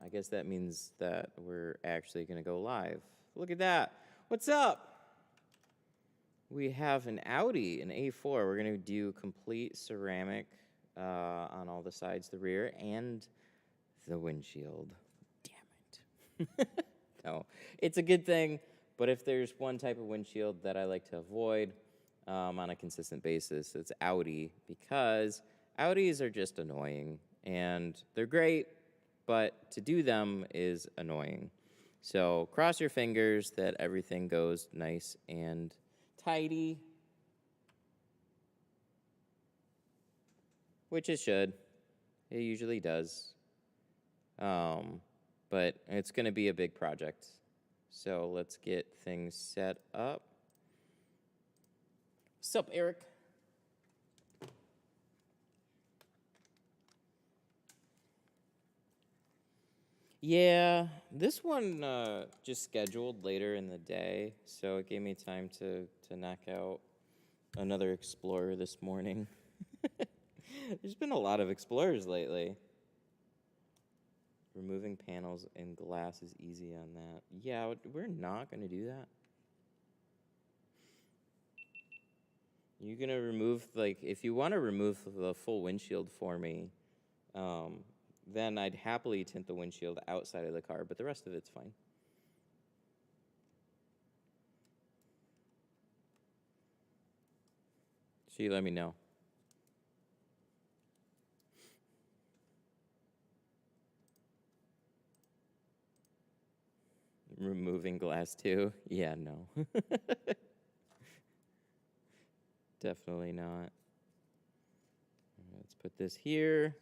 I guess that means that we're actually going to go live. Look at that. What's up? We have an Audi, an A4. We're going to do complete ceramic on all the sides, the rear, and the windshield. Damn it. No, it's a good thing, but if there's one type of windshield that I like to avoid on a consistent basis, it's Audi, because Audis are just annoying, and they're great, but to do them is annoying. So cross your fingers that everything goes nice and tidy, which it should. It usually does. But it's going to be a big project. So let's get things set up. What's up, Eric? Yeah, this one just scheduled later in the day, so it gave me time to knock out another Explorer this morning. There's been a lot of Explorers lately. Removing panels and glass is easy on that. Yeah, we're not going to do that. You're going to remove, like, if you want to remove the full windshield for me, then I'd happily tint the windshield outside of the car, but the rest of it's fine. So you let me know. Removing glass too? Yeah, no. Definitely not. Let's put this here.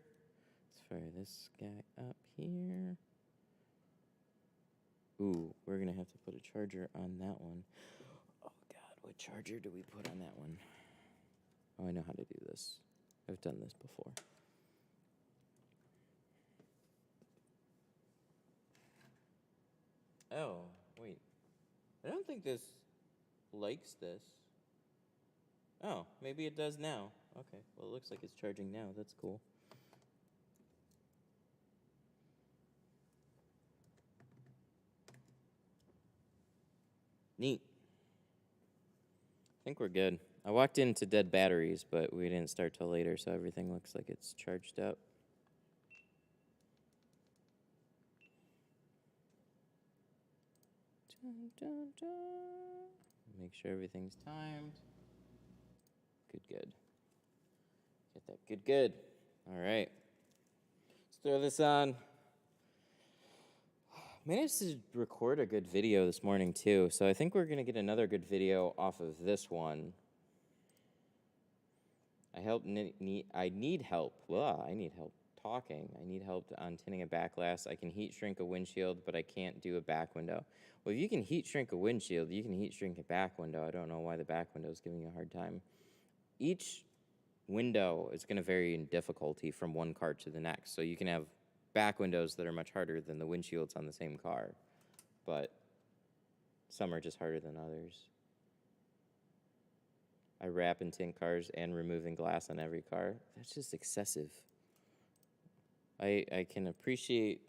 Let's fire this guy up here. Ooh, we're going to have to put a charger on that one. Oh, God, what charger do we put on that one? Oh, I know how to do this. I've done this before. Oh, wait. I don't think this likes this. Oh, maybe it does now. Okay, well, it looks like it's charging now. That's cool. Neat. I think we're good. I walked into dead batteries, but we didn't start till later, so everything looks like it's charged up. Dun, dun, dun. Make sure everything's timed. Good. Get that good. All right. Let's throw this on. Managed to record a good video this morning, too, so I think we're going to get another good video off of this one. I need help. Well, I need help talking. I need help on tinting a back glass. I can heat shrink a windshield, but I can't do a back window. Well, if you can heat shrink a windshield, you can heat shrink a back window. I don't know why the back window is giving you a hard time. Each window is going to vary in difficulty from one car to the next. So you can have back windows that are much harder than the windshields on the same car, but some are just harder than others. I wrap and tint cars and removing glass on every car. That's just excessive. I can appreciate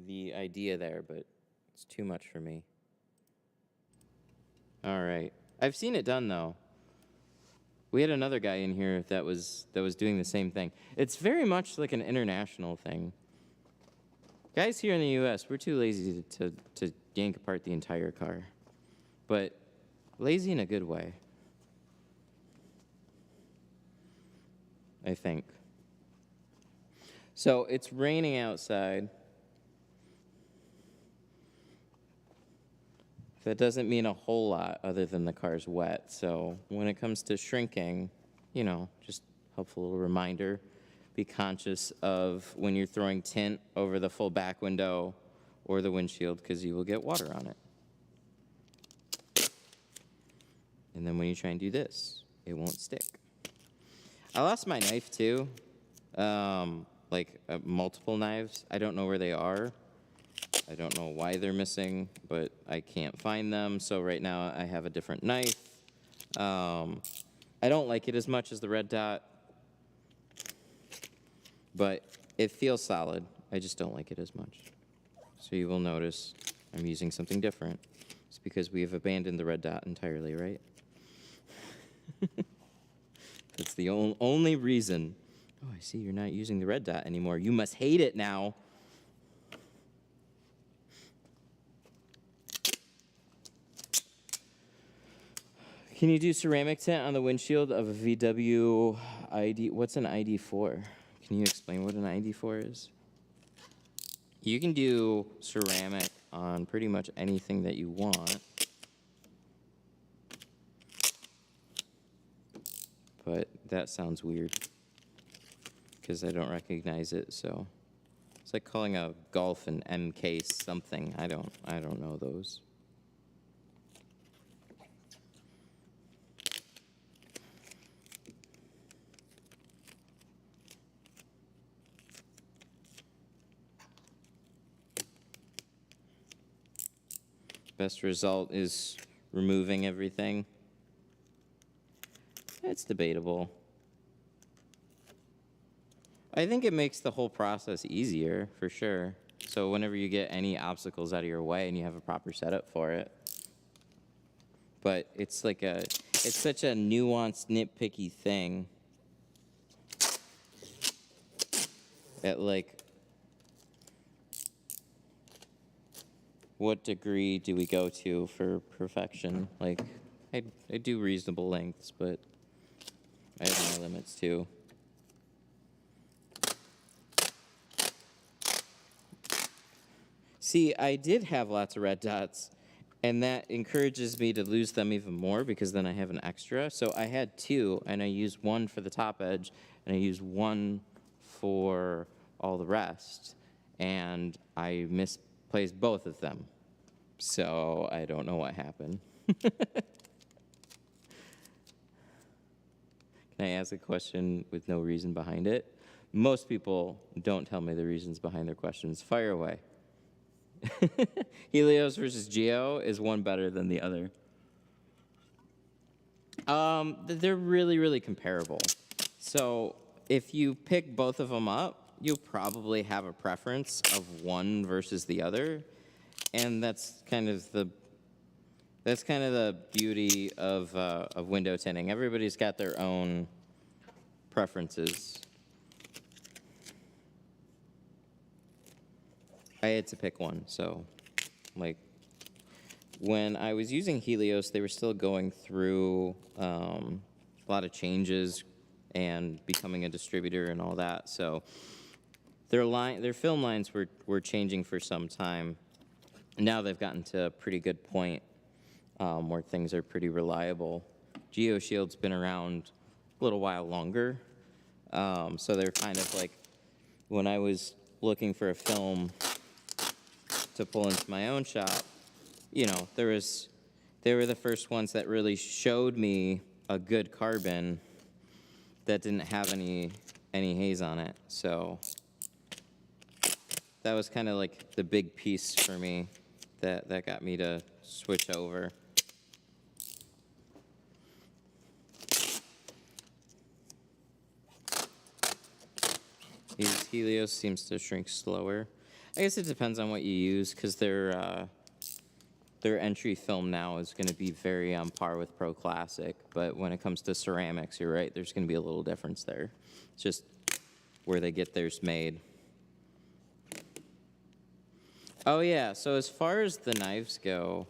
the idea there, but it's too much for me. All right. I've seen it done, though. We had another guy in here that was doing the same thing. It's very much like an international thing. Guys here in the U.S., we're too lazy to yank apart the entire car. But lazy in a good way, I think. So it's raining outside. That doesn't mean a whole lot other than the car's wet. So when it comes to shrinking, you know, just helpful little reminder. Be conscious of when you're throwing tint over the full back window or the windshield, because you will get water on it. And then when you try and do this, it won't stick. I lost my knife too, multiple knives. I don't know where they are. I don't know why they're missing, but I can't find them. So right now I have a different knife. I don't like it as much as the red dot, but it feels solid. I just don't like it as much. So you will notice I'm using something different. It's because we have abandoned the red dot entirely, right? That's the only reason. Oh, I see you're not using the red dot anymore. You must hate it now. Can you do ceramic tint on the windshield of a VW ID? What's an ID4? Can you explain what an ID4 is? You can do ceramic on pretty much anything that you want. But that sounds weird because I don't recognize it, so it's like calling a Golf an MK something. I don't know those. Best result is removing everything. It's debatable. I think it makes the whole process easier, for sure. So whenever you get any obstacles out of your way and you have a proper setup for it. But it's like it's such a nuanced, nitpicky thing. At like, what degree do we go to for perfection? Like, I do reasonable lengths, but I have my limits too. See, I did have lots of red dots, and that encourages me to lose them even more because then I have an extra. So I had 2, and I used 1 for the top edge, and I used 1 for all the rest, and I misplaced both of them. So I don't know what happened. Can I ask a question with no reason behind it? Most people don't tell me the reasons behind their questions. Fire away. Helios versus Geo, is one better than the other? They're really, really comparable. So if you pick both of them up, you'll probably have a preference of one versus the other. And that's kind of the beauty of window tinting. Everybody's got their own preferences. I had to pick one, so like when I was using Helios, they were still going through a lot of changes and becoming a distributor and all that. So their film lines were changing for some time. Now they've gotten to a pretty good point where things are pretty reliable. GeoShield's been around a little while longer, so they're kind of like, when I was looking for a film to pull into my own shop, you know, they were the first ones that really showed me a good carbon that didn't have any haze on it. So that was kind of like the big piece for me that got me to switch over. Helios seems to shrink slower. I guess it depends on what you use, because their entry film now is going to be very on par with Pro Classic. But when it comes to ceramics, you're right, there's going to be a little difference there. It's just where they get theirs made. Oh yeah, so as far as the knives go,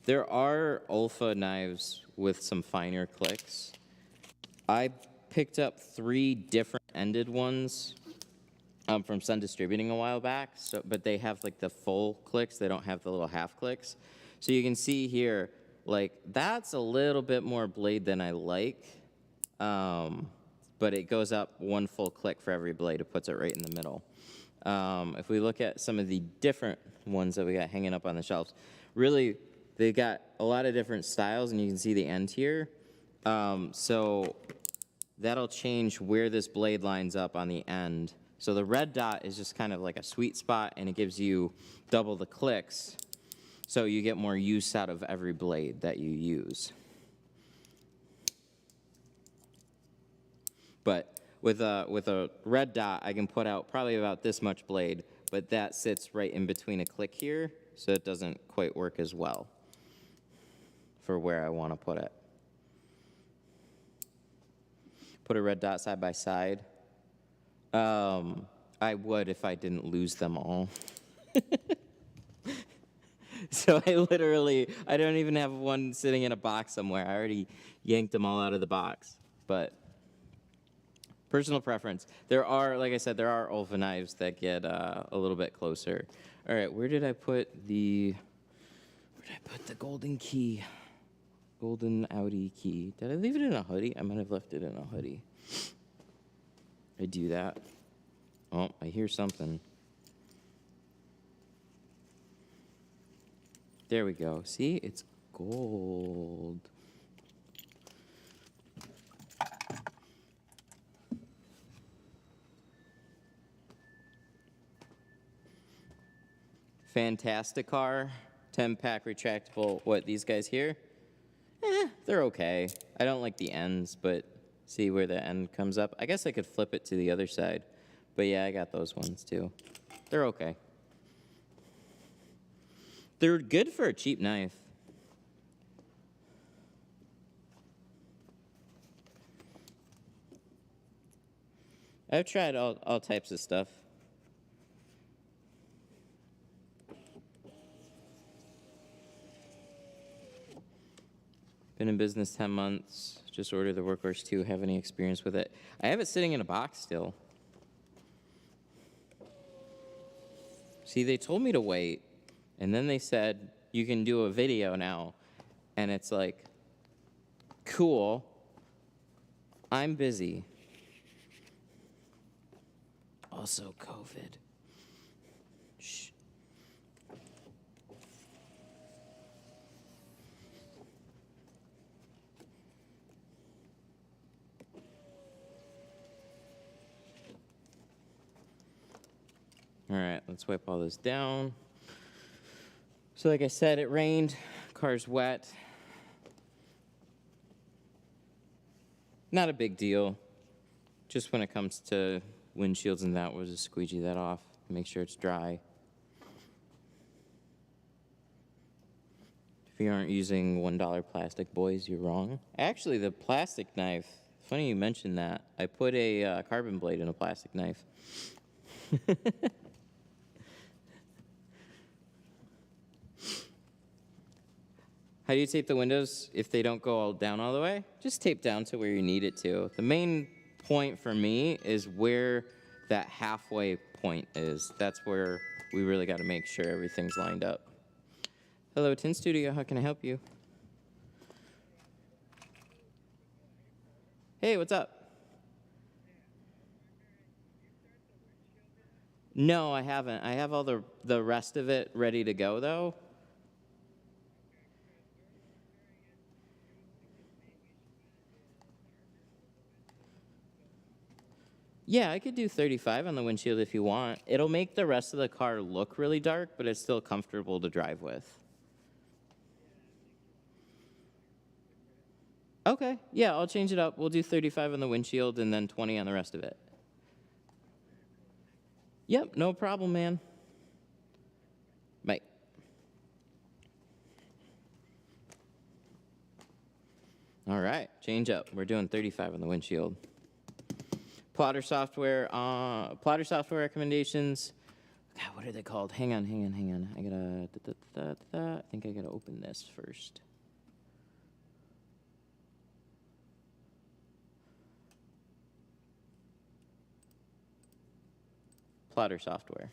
there are Olfa knives with some finer clicks. I picked up 3 different ended ones from Sun Distributing a while back, but they have like the full clicks, they don't have the little half clicks. So you can see here, like that's a little bit more blade than I like, but it goes up 1 full click for every blade. It puts it right in the middle. If we look at some of the different ones that we got hanging up on the shelves, really they got a lot of different styles, and you can see the end here. So that'll change where this blade lines up on the end. So the red dot is just kind of like a sweet spot, and it gives you double the clicks, so you get more use out of every blade that you use. But with a red dot, I can put out probably about this much blade, but that sits right in between a click here, so it doesn't quite work as well for where I want to put it. Put a red dot side by side. I would if I didn't lose them all. So I don't even have one sitting in a box somewhere. I already yanked them all out of the box. But personal preference. There are, like I said, there are Olfa knives that get a little bit closer. All right, where did I put the golden key? Golden Audi key. Did I leave it in a hoodie? I might have left it in a hoodie. I do that. Oh, I hear something. There we go. See, it's gold. Fantastic car, 10-pack retractable. What, these guys here? They're okay. I don't like the ends, but see where the end comes up? I guess I could flip it to the other side. But yeah, I got those ones too. They're okay. They're good for a cheap knife. I've tried all types of stuff. Been in business 10 months. Just ordered the Workhorse 2. Have any experience with it? I have it sitting in a box still. See, they told me to wait, and then they said, you can do a video now. And it's like, cool. I'm busy. Also COVID. Shh. All right, let's wipe all this down. So like I said, it rained, car's wet. Not a big deal. Just when it comes to windshields and that, we'll just squeegee that off, make sure it's dry. If you aren't using $1 plastic, boys, you're wrong. Actually, the plastic knife, funny you mentioned that. I put a carbon blade in a plastic knife. How do you tape the windows if they don't go down all the way? Just tape down to where you need it to. The main point for me is where that halfway point is. That's where we really got to make sure everything's lined up. Hello, Tint Studio. How can I help you? Hey, what's up? No, I haven't. I have all the rest of it ready to go, though. Yeah, I could do 35 on the windshield if you want. It'll make the rest of the car look really dark, but it's still comfortable to drive with. Okay, yeah, I'll change it up. We'll do 35 on the windshield and then 20 on the rest of it. Yep, no problem, man. Bye. All right, change up. We're doing 35 on the windshield. Plotter software recommendations. God, what are they called? Hang on. I gotta, I think I gotta open this first. Plotter software.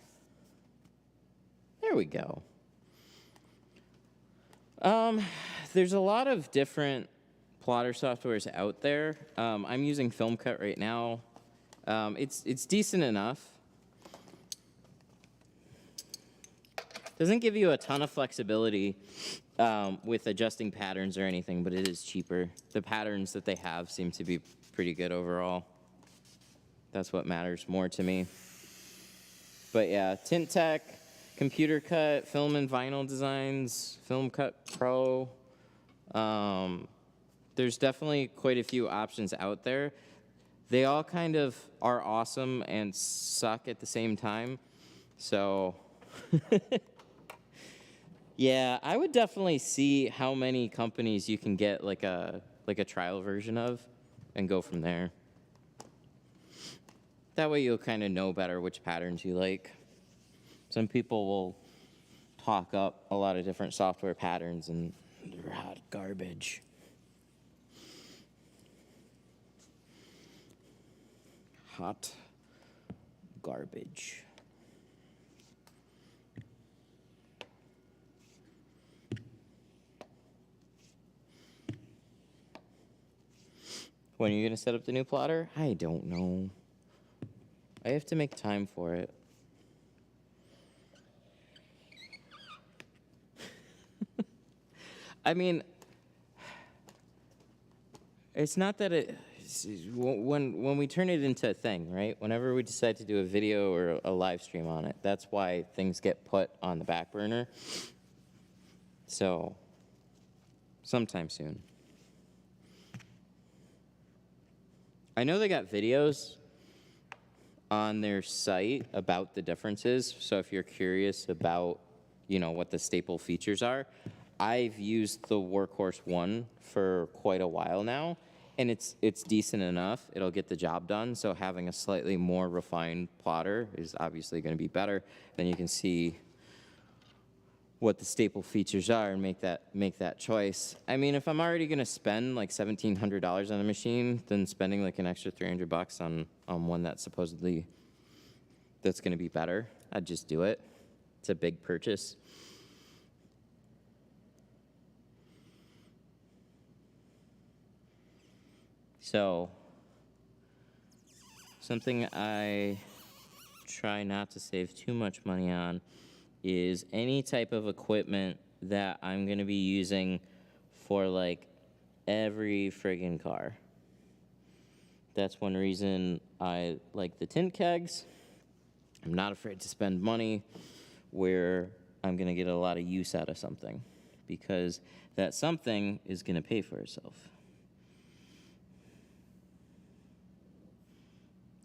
There we go. There's a lot of different plotter softwares out there. I'm using FilmCut right now. It's decent enough. Doesn't give you a ton of flexibility with adjusting patterns or anything, but it is cheaper. The patterns that they have seem to be pretty good overall. That's what matters more to me. But yeah, Tint Tech, Computer Cut, Film and Vinyl Designs, FilmCut Pro. There's definitely quite a few options out there. They all kind of are awesome and suck at the same time. So, yeah, I would definitely see how many companies you can get like a trial version of and go from there. That way you'll kind of know better which patterns you like. Some people will talk up a lot of different software patterns and they're hot garbage. Hot garbage. When are you going to set up the new plotter? I don't know. I have to make time for it. I mean, it's not that when we turn it into a thing, right? Whenever we decide to do a video or a live stream on it, that's why things get put on the back burner. So, sometime soon. I know they got videos on their site about the differences. So if you're curious about, you know, what the staple features are, I've used the Workhorse one for quite a while now, and it's decent enough. It'll get the job done. So having a slightly more refined plotter is obviously going to be better. Then you can see what the staple features are and make that choice. I mean, if I'm already going to spend like $1,700 on a machine, then spending like an extra $300 on one that's supposedly that's going to be better, I'd just do it. It's a big purchase. So, something I try not to save too much money on is any type of equipment that I'm going to be using for like every friggin' car. That's one reason I like the tint kegs. I'm not afraid to spend money where I'm going to get a lot of use out of something, because that something is going to pay for itself.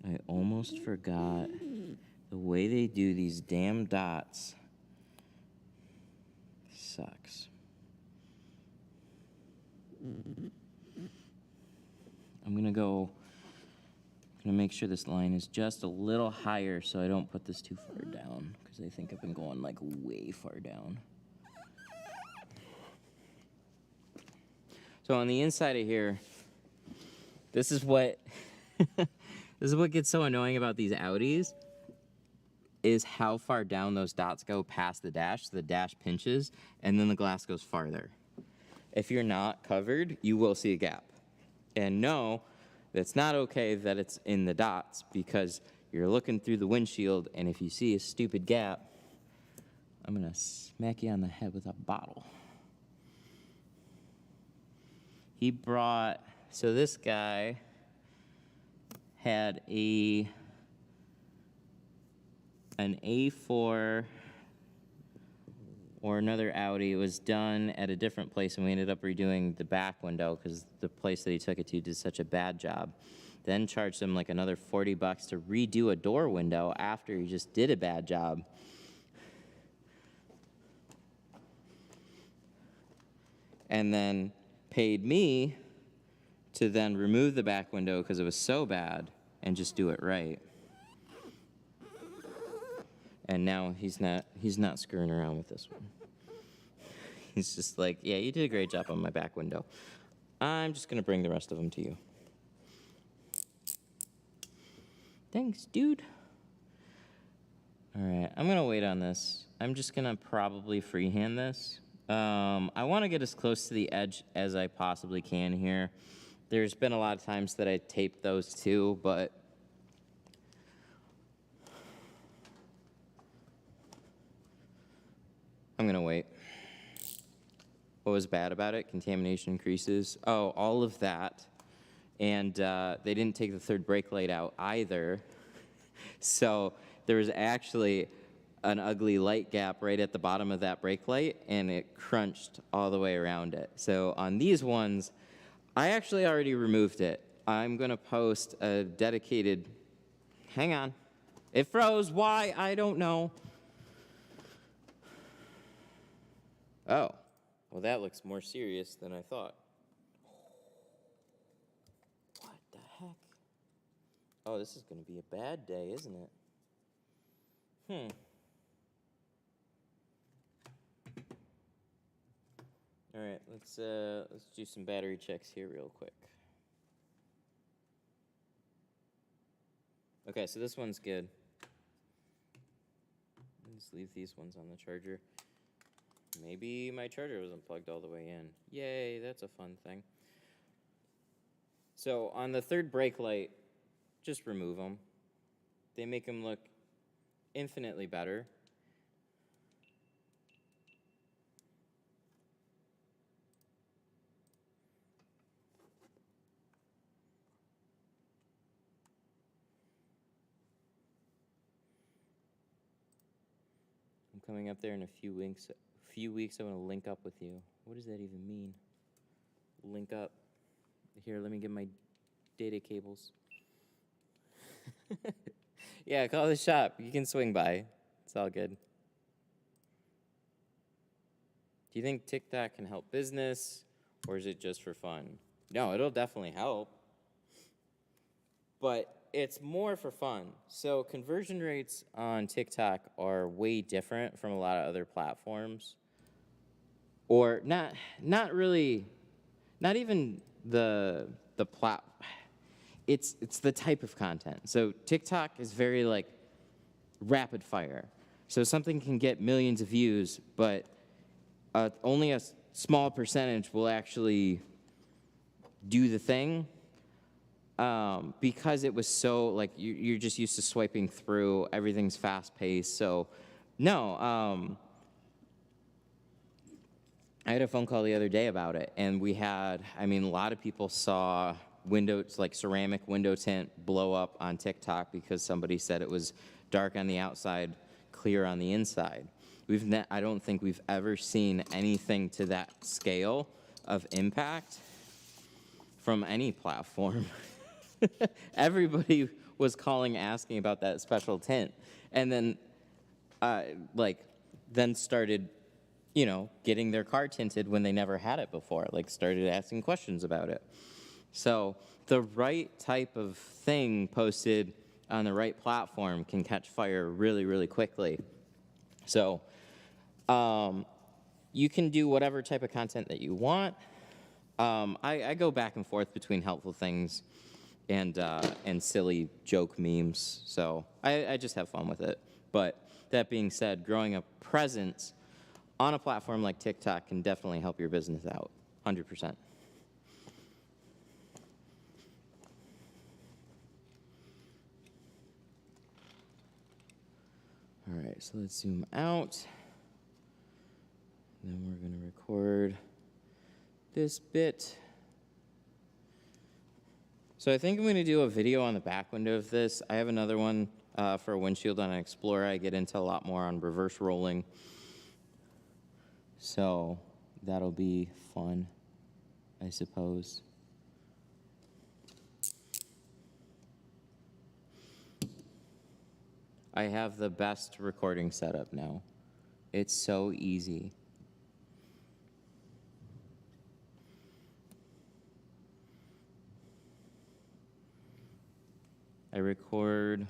I almost forgot the way they do these damn dots sucks. I'm gonna make sure this line is just a little higher so I don't put this too far down, because I think I've been going like way far down. So on the inside of here, this is what this is what gets so annoying about these Audis, is how far down those dots go past the dash. So the dash pinches, and then the glass goes farther. If you're not covered, you will see a gap. And no, it's not okay that it's in the dots, because you're looking through the windshield, and if you see a stupid gap, I'm gonna smack you on the head with a bottle. He brought, so this guy had an A4 or another Audi. It was done at a different place, and we ended up redoing the back window because the place that he took it to did such a bad job. Then charged him like another $40 to redo a door window after he just did a bad job. And then paid me to then remove the back window because it was so bad and just do it right. And now he's not screwing around with this one. He's just like, yeah, you did a great job on my back window. I'm just gonna bring the rest of them to you. Thanks, dude. All right, I'm gonna wait on this. I'm just gonna probably freehand this. I wanna get as close to the edge as I possibly can here. There's been a lot of times that I taped those too, but I'm gonna wait. What was bad about it? Contamination increases. Oh, all of that. And they didn't take the third brake light out either. So there was actually an ugly light gap right at the bottom of that brake light, and it crunched all the way around it. So on these ones, I actually already removed it. I'm gonna post a dedicated, hang on. It froze, why? I don't know. Oh, well, that looks more serious than I thought. What the heck? Oh, this is going to be a bad day, isn't it? All right, let's do some battery checks here real quick. Okay, so this one's good. Let's leave these ones on the charger. Maybe my charger wasn't plugged all the way in. Yay, that's a fun thing. So on the third brake light, just remove them. They make them look infinitely better. I'm coming up there in a few weeks. I want to link up with you. What does that even mean? Link up. Here, let me get my data cables. Yeah, call the shop. You can swing by. It's all good. Do you think TikTok can help business, or is it just for fun? No, it'll definitely help. But it's more for fun. So conversion rates on TikTok are way different from a lot of other platforms. Or not really, not even the it's the type of content. So TikTok is very like rapid fire. So something can get millions of views, but only a small percentage will actually do the thing. Because it was so, like, you're just used to swiping through, everything's fast-paced, so, no, I had a phone call the other day about it, and we had, I mean, a lot of people saw windows, like ceramic window tint blow up on TikTok because somebody said it was dark on the outside, clear on the inside. I don't think we've ever seen anything to that scale of impact from any platform. Everybody was calling, asking about that special tint, and then, then started, getting their car tinted when they never had it before. Like, started asking questions about it. So the right type of thing posted on the right platform can catch fire really, really quickly. So you can do whatever type of content that you want. I go back and forth between helpful things and silly joke memes. So I just have fun with it. But that being said, growing a presence on a platform like TikTok can definitely help your business out, 100%. All right, so let's zoom out. Then we're going to record this bit. So I think I'm going to do a video on the back window of this. I have another one for a windshield on an Explorer. I get into a lot more on reverse rolling. So that'll be fun, I suppose. I have the best recording setup now. It's so easy. I record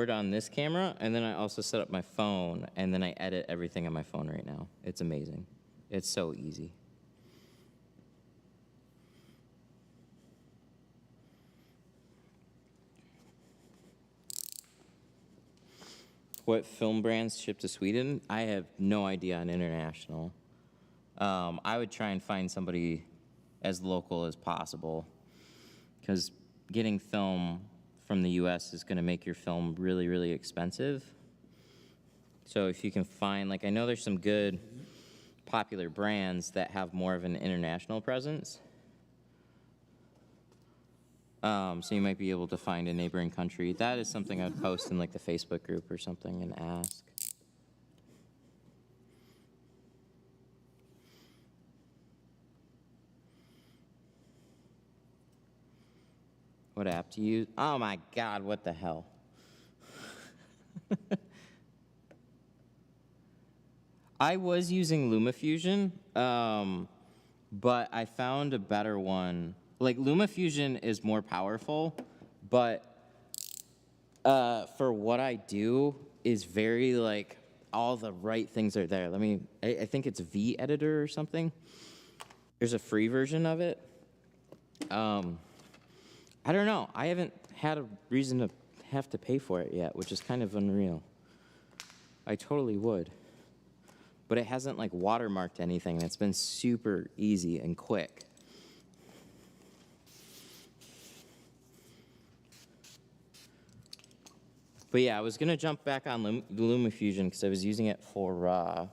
on this camera, and then I also set up my phone, and then I edit everything on my phone right now. It's amazing. It's so easy. What film brands ship to Sweden? I have no idea on international. I would try and find somebody as local as possible, because getting film from the US is going to make your film really, really expensive. So if you can find, like, I know there's some good popular brands that have more of an international presence. So you might be able to find a neighboring country. That is something I'd post in, like, the Facebook group or something and ask. What app do you use? Oh my God, what the hell? I was using LumaFusion, but I found a better one. Like, LumaFusion is more powerful, but for what I do is very, like, all the right things are there. I think it's V Editor or something. There's a free version of it. I don't know. I haven't had a reason to have to pay for it yet, which is kind of unreal. I totally would. But it hasn't, like, watermarked anything, and it's been super easy and quick. But yeah, I was going to jump back on the LumaFusion because I was using it for, what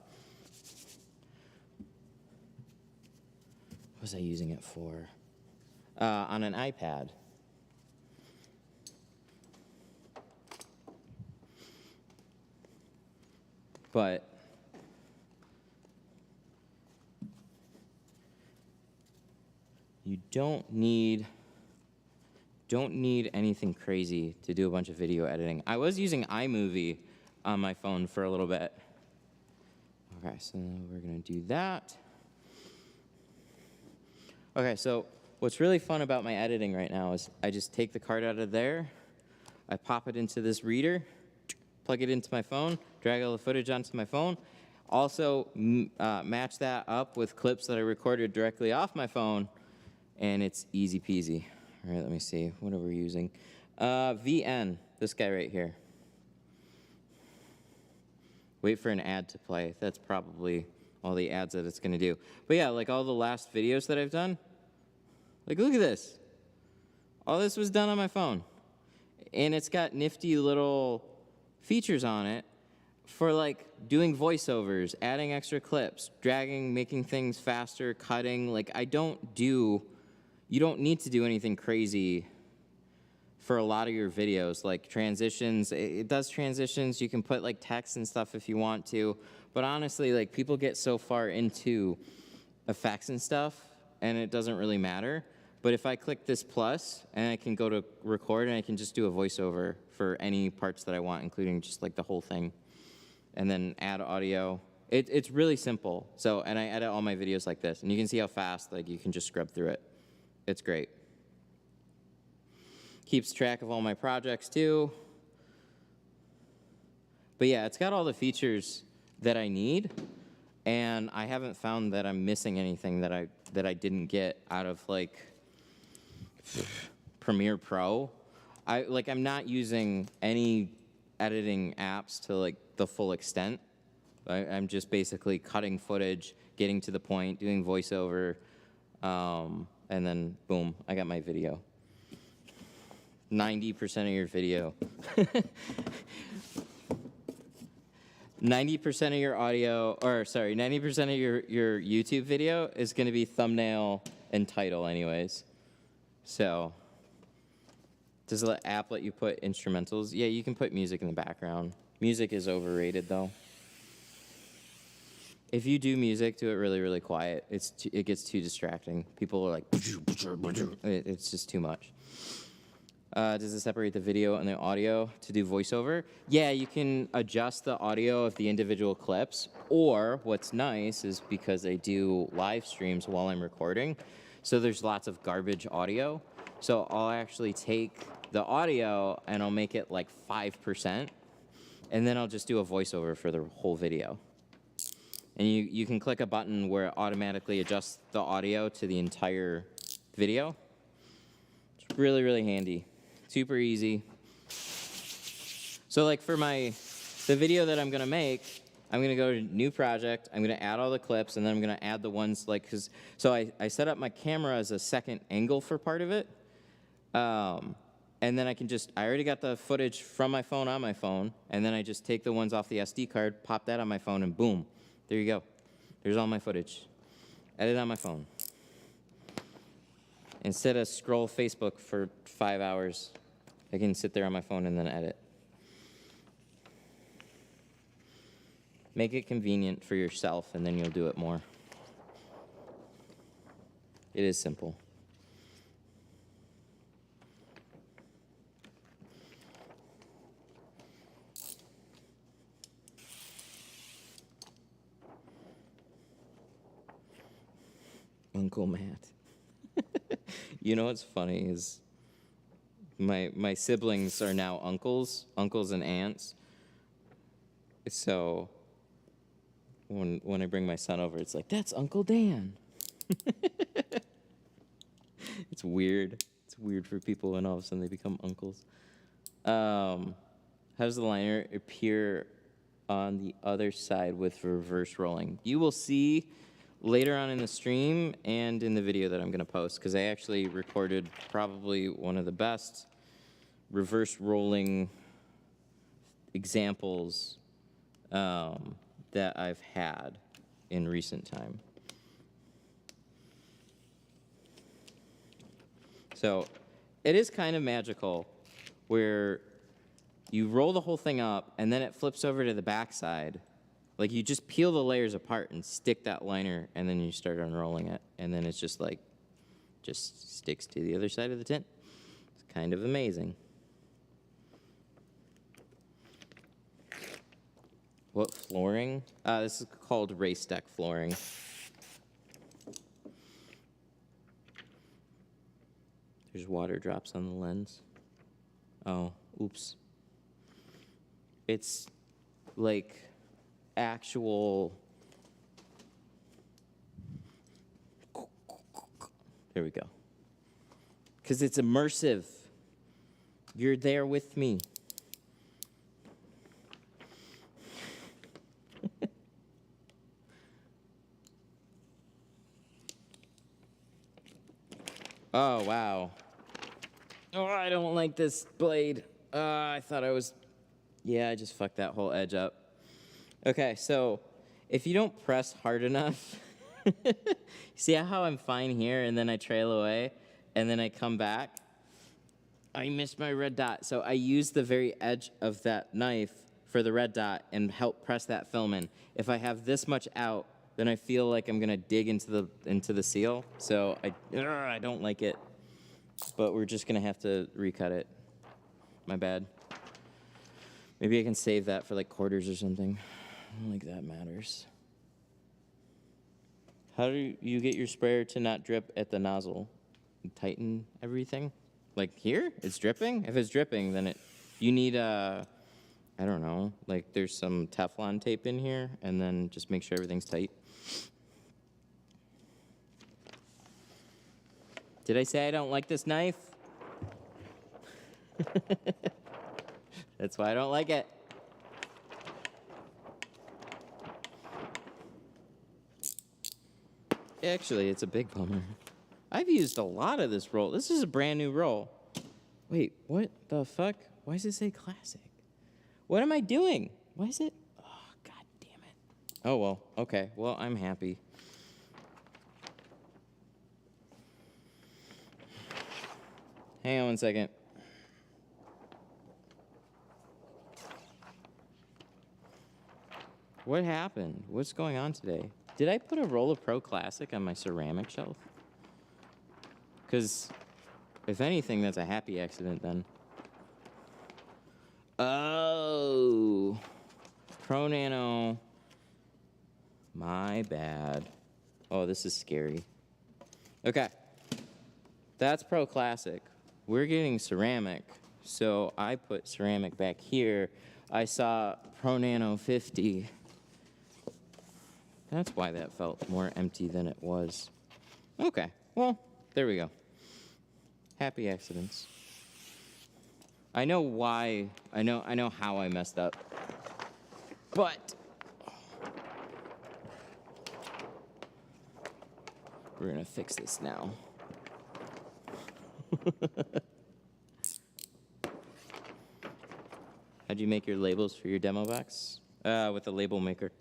was I using it for? On an iPad. But you don't need anything crazy to do a bunch of video editing. I was using iMovie on my phone for a little bit. Okay, so we're gonna do that. Okay, so what's really fun about my editing right now is I just take the card out of there, I pop it into this reader, plug it into my phone, drag all the footage onto my phone. Also, match that up with clips that I recorded directly off my phone, and it's easy peasy. All right, let me see. What are we using? VN, this guy right here. Wait for an ad to play. That's probably all the ads that it's going to do. But yeah, like all the last videos that I've done, like look at this. All this was done on my phone. And it's got nifty little features on it for like doing voiceovers, adding extra clips, dragging, making things faster, cutting. Like you don't need to do anything crazy for a lot of your videos, like transitions. It does transitions. You can put like text and stuff if you want to. But honestly, like people get so far into effects and stuff, and it doesn't really matter. But if I click this plus, and I can go to record, and I can just do a voiceover for any parts that I want, including just like the whole thing, and then add audio. It's really simple. So, and I edit all my videos like this, and you can see how fast like you can just scrub through it. It's great. Keeps track of all my projects too. But yeah, it's got all the features that I need, and I haven't found that I'm missing anything that I didn't get out of like Premiere Pro. I'm not using any editing apps to like the full extent. I'm just basically cutting footage, getting to the point, doing voiceover, and then boom, I got my video. 90% of your video. 90% of your audio, or sorry, 90% of your YouTube video is going to be thumbnail and title anyways. So, does the app let you put instrumentals? Yeah, you can put music in the background. Music is overrated though. If you do music, do it really, really quiet. It gets too distracting. People are like, it's just too much. Does it separate the video and the audio to do voiceover? Yeah, you can adjust the audio of the individual clips, or what's nice is because I do live streams while I'm recording, so there's lots of garbage audio. So I'll actually take the audio and I'll make it like 5%, and then I'll just do a voiceover for the whole video. And you can click a button where it automatically adjusts the audio to the entire video. It's really, really handy. Super easy. So like for the video that I'm gonna make, I'm gonna go to new project, I'm gonna add all the clips, and then I'm gonna add the ones like, so I set up my camera as a second angle for part of it. And then I already got the footage from my phone on my phone, and then I just take the ones off the SD card, pop that on my phone, and boom, there you go. There's all my footage. Edit on my phone. Instead of scroll Facebook for 5 hours, I can sit there on my phone and then edit. Make it convenient for yourself, and then you'll do it more. It is simple. Uncle Matt. You know what's funny is my siblings are now uncles and aunts. So when I bring my son over, it's like, that's Uncle Dan. It's weird. It's weird for people when all of a sudden they become uncles. How does the liner appear on the other side with reverse rolling? You will see later on in the stream and in the video that I'm going to post, because I actually recorded probably one of the best reverse rolling examples that I've had in recent time. So it is kind of magical where you roll the whole thing up and then it flips over to the backside. Like you just peel the layers apart and stick that liner and then you start unrolling it. And then it's just like, just sticks to the other side of the tint. It's kind of amazing. What flooring? This is called race deck flooring. There's water drops on the lens. Oh, oops. It's like actual... There we go. Because it's immersive. You're there with me. Oh, wow. Oh, I don't like this blade. I thought I was... Yeah, I just fucked that whole edge up. Okay, so if you don't press hard enough... See how I'm fine here, and then I trail away, and then I come back? I missed my red dot. So I use the very edge of that knife for the red dot and help press that film in. If I have this much out, then I feel like I'm gonna dig into the seal. So I don't like it, but we're just gonna have to recut it. My bad. Maybe I can save that for like quarters or something. I don't think that matters. How do you get your sprayer to not drip at the nozzle? You tighten everything? Like here, it's dripping? If it's dripping, then you need I don't know, like there's some Teflon tape in here, and then just make sure everything's tight. Did I say I don't like this knife? That's why I don't like it. Actually, it's a big bummer. I've used a lot of this roll. This is a brand new roll. Wait, what the fuck? Why does it say classic? What am I doing? Why is it? Oh, god damn it. Oh, well, okay. Well, I'm happy. Hang on one second. What happened? What's going on today? Did I put a roll of Pro Classic on my ceramic shelf? Because, if anything, that's a happy accident then. Oh. Pro Nano. My bad. Oh, this is scary. Okay. That's Pro Classic. We're getting ceramic, so I put ceramic back here. I saw Pro Nano 50. That's why that felt more empty than it was. Okay, well, there we go. Happy accidents. I know why, I know how I messed up. But we're gonna fix this now. How'd you make your labels for your demo box? With a label maker.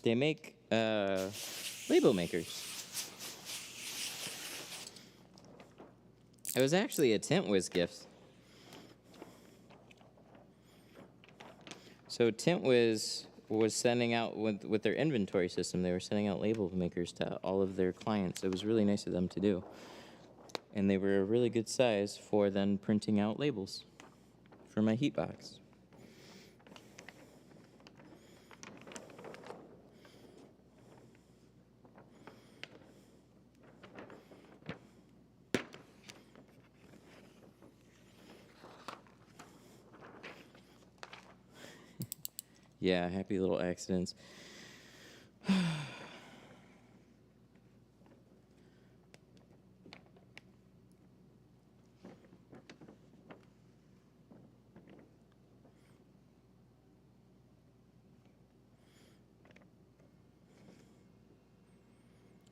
They make label makers. It was actually a Tint Wiz gift. So Tint Wiz was sending out, with their inventory system, they were sending out label makers to all of their clients. It was really nice of them to do. And they were a really good size for then printing out labels for my heat box. Yeah, happy little accidents. Have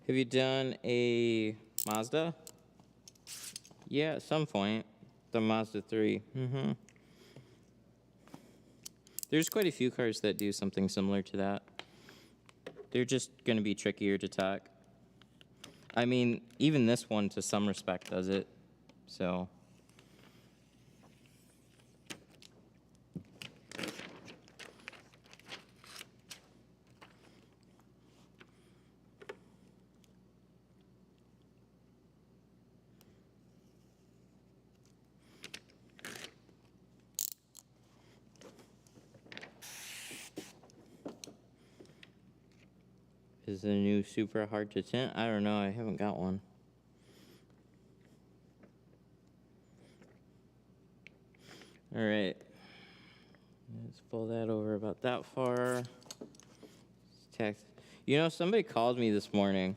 you done a Mazda? Yeah, at some point. The Mazda 3. Mm-hmm. There's quite a few cars that do something similar to that. They're just going to be trickier to talk. I mean, even this one, to some respect, does it. So... Is the new super hard to tint? I don't know. I haven't got one. All right. Let's pull that over about that far. Text. You know, somebody called me this morning.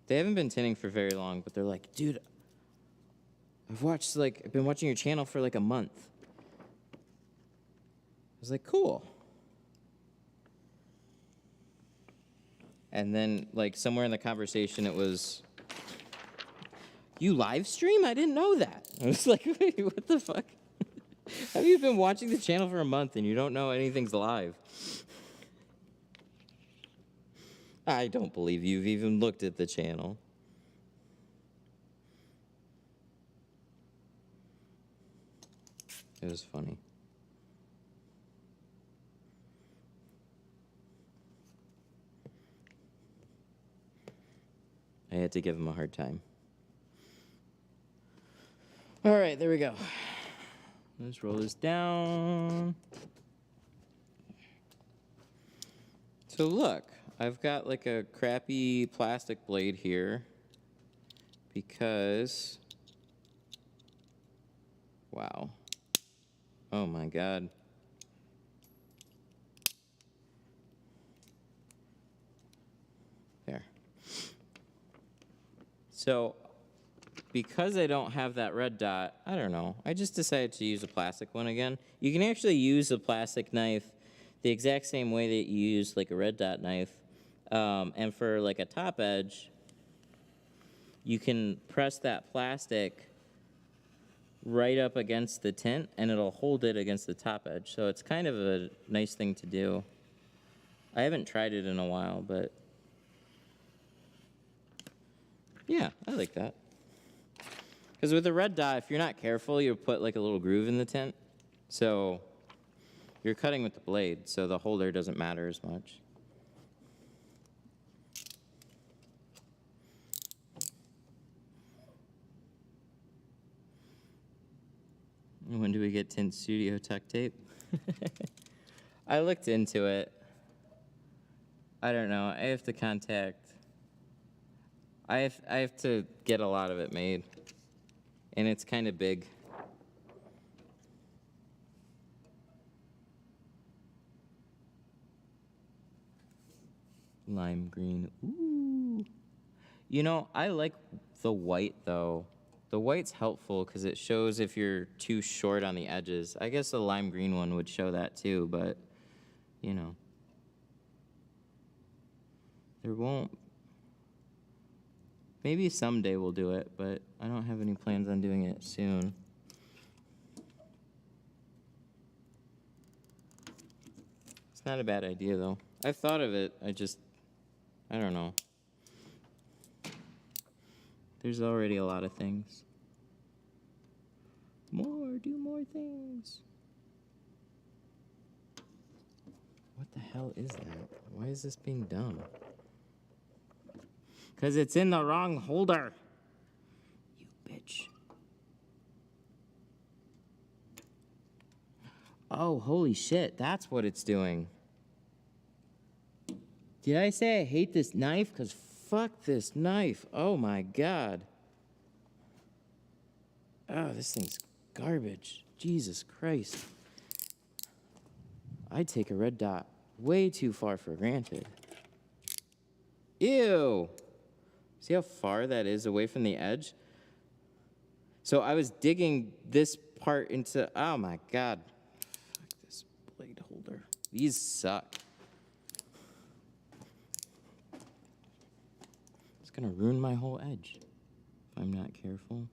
They haven't been tinting for very long, but they're like, dude, I've been watching your channel for like a month. I was like, cool. And then, like, somewhere in the conversation, it was, you live stream? I didn't know that. I was like, wait, what the fuck? Have you been watching the channel for a month and you don't know anything's live? I don't believe you've even looked at the channel. It was funny. I had to give him a hard time. All right, there we go. Let's roll this down. So look, I've got like a crappy plastic blade here because, wow. Oh my God. There. So, because I don't have that red dot, I don't know. I just decided to use a plastic one again. You can actually use a plastic knife the exact same way that you use like a red dot knife. And for like a top edge, you can press that plastic right up against the tint and it'll hold it against the top edge. So it's kind of a nice thing to do. I haven't tried it in a while, but yeah, I like that. Because with a red dot, if you're not careful, you'll put like a little groove in the tint. So you're cutting with the blade, so the holder doesn't matter as much. When do we get Tint Studio tuck tape? I looked into it. I don't know. I have to contact. I have to get a lot of it made. And it's kind of big. Lime green. Ooh. You know, I like the white, though. The white's helpful because it shows if you're too short on the edges. I guess the lime green one would show that, too, but, you know. There won't. Maybe someday we'll do it, but I don't have any plans on doing it soon. It's not a bad idea, though. I've thought of it. I don't know. There's already a lot of things. Do more things. What the hell is that? Why is this being done? Because it's in the wrong holder. You bitch. Oh, holy shit. That's what it's doing. Did I say I hate this knife? Because fuck this knife. Oh, my God. Oh, this thing's garbage. Jesus Christ. I take a red dot way too far for granted. Ew. See how far that is away from the edge? So I was digging this part into, oh my God. Fuck this blade holder. These suck. It's gonna ruin my whole edge if I'm not careful.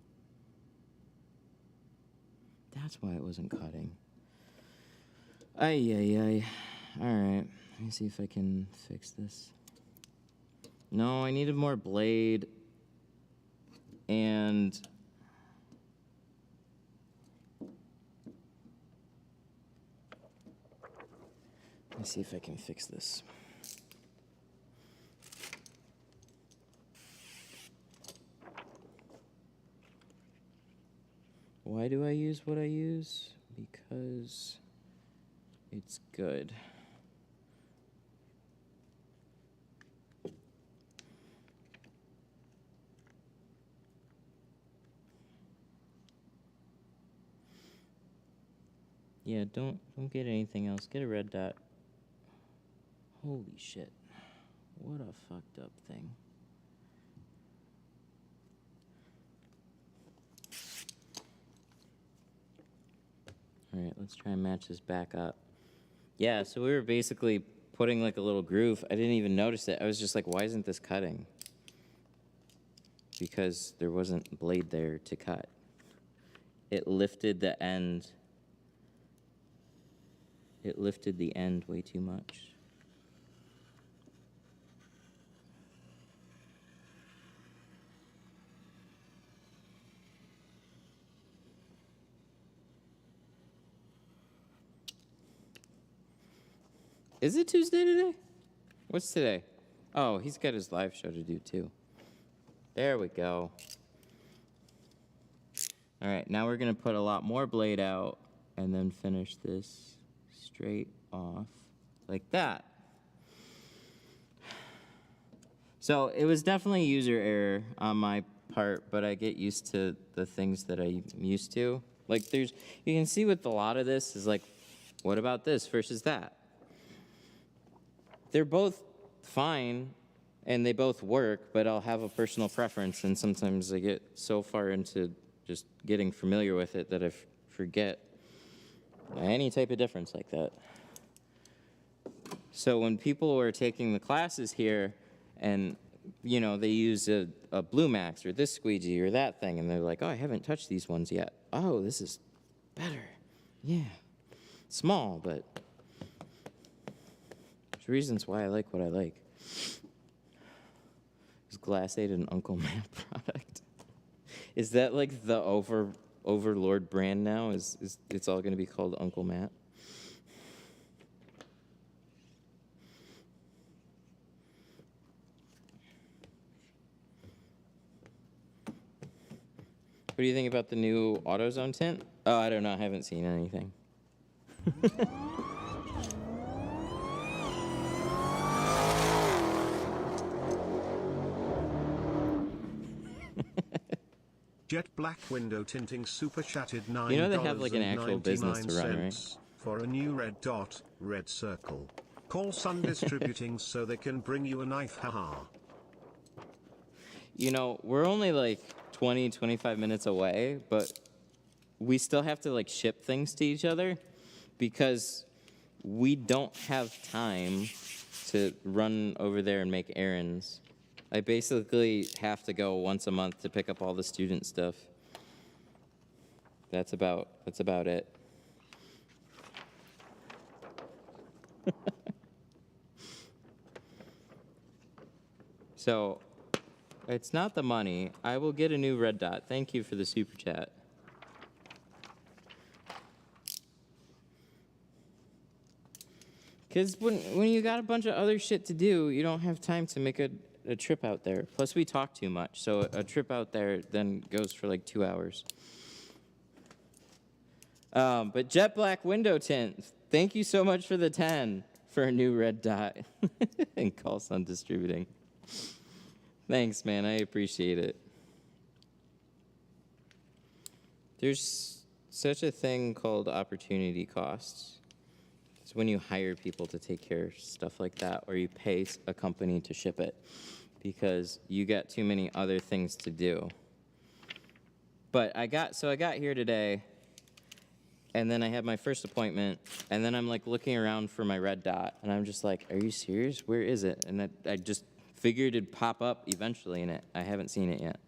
That's why it wasn't cutting. Ay, ay, ay. All right, let me see if I can fix this. No, I needed more blade. And let me see if I can fix this. Why do I use what I use? Because it's good. Yeah, don't get anything else. Get a red dot. Holy shit. What a fucked up thing. All right, let's try and match this back up. Yeah, so we were basically putting like a little groove. I didn't even notice it. I was just like, why isn't this cutting? Because there wasn't blade there to cut. It lifted the end. It lifted the end way too much. Is it Tuesday today? What's today? Oh, he's got his live show to do too. There we go. All right, now we're gonna put a lot more blade out and then finish this straight off like that. So it was definitely user error on my part, but I get used to the things that I'm used to. Like you can see with a lot of this is like, what about this versus that? They're both fine and they both work, but I'll have a personal preference, and sometimes I get so far into just getting familiar with it that I forget any type of difference like that. So when people were taking the classes here and, you know, they use a Blue Max or this squeegee or that thing, and they're like, oh, I haven't touched these ones yet. Oh, this is better. Yeah. Small, but there's reasons why I like what I like. Is Glass Aid an Uncle Matt product? Is that like the Overlord brand now? Is it's all going to be called Uncle Matt? What do you think about the new AutoZone tint? Oh, I don't know. I haven't seen anything. Jet Black Window Tinting Super Chatted $9. You know they have like an actual business to run, right? For a new red dot, red circle. Call Sun Distributing so they can bring you a knife, haha. You know, we're only like 20, 25 minutes away, but we still have to like ship things to each other because we don't have time to run over there and make errands. I basically have to go once a month to pick up all the student stuff. That's about it. So, it's not the money. I will get a new red dot. Thank you for the super chat. Because when you got a bunch of other shit to do, you don't have time to make a trip out there. Plus, we talk too much. So a trip out there then goes for like 2 hours. But Jet Black Window Tint, thank you so much for the 10 for a new red dot. And Call Sun Distributing. Thanks, man. I appreciate it. There's such a thing called opportunity costs. That's when you hire people to take care of stuff like that, or you pay a company to ship it, because you got too many other things to do. But I got here today, and then I had my first appointment, and then I'm like looking around for my red dot, and I'm just like, are you serious? Where is it? And I just figured it'd pop up eventually, and I haven't seen it yet.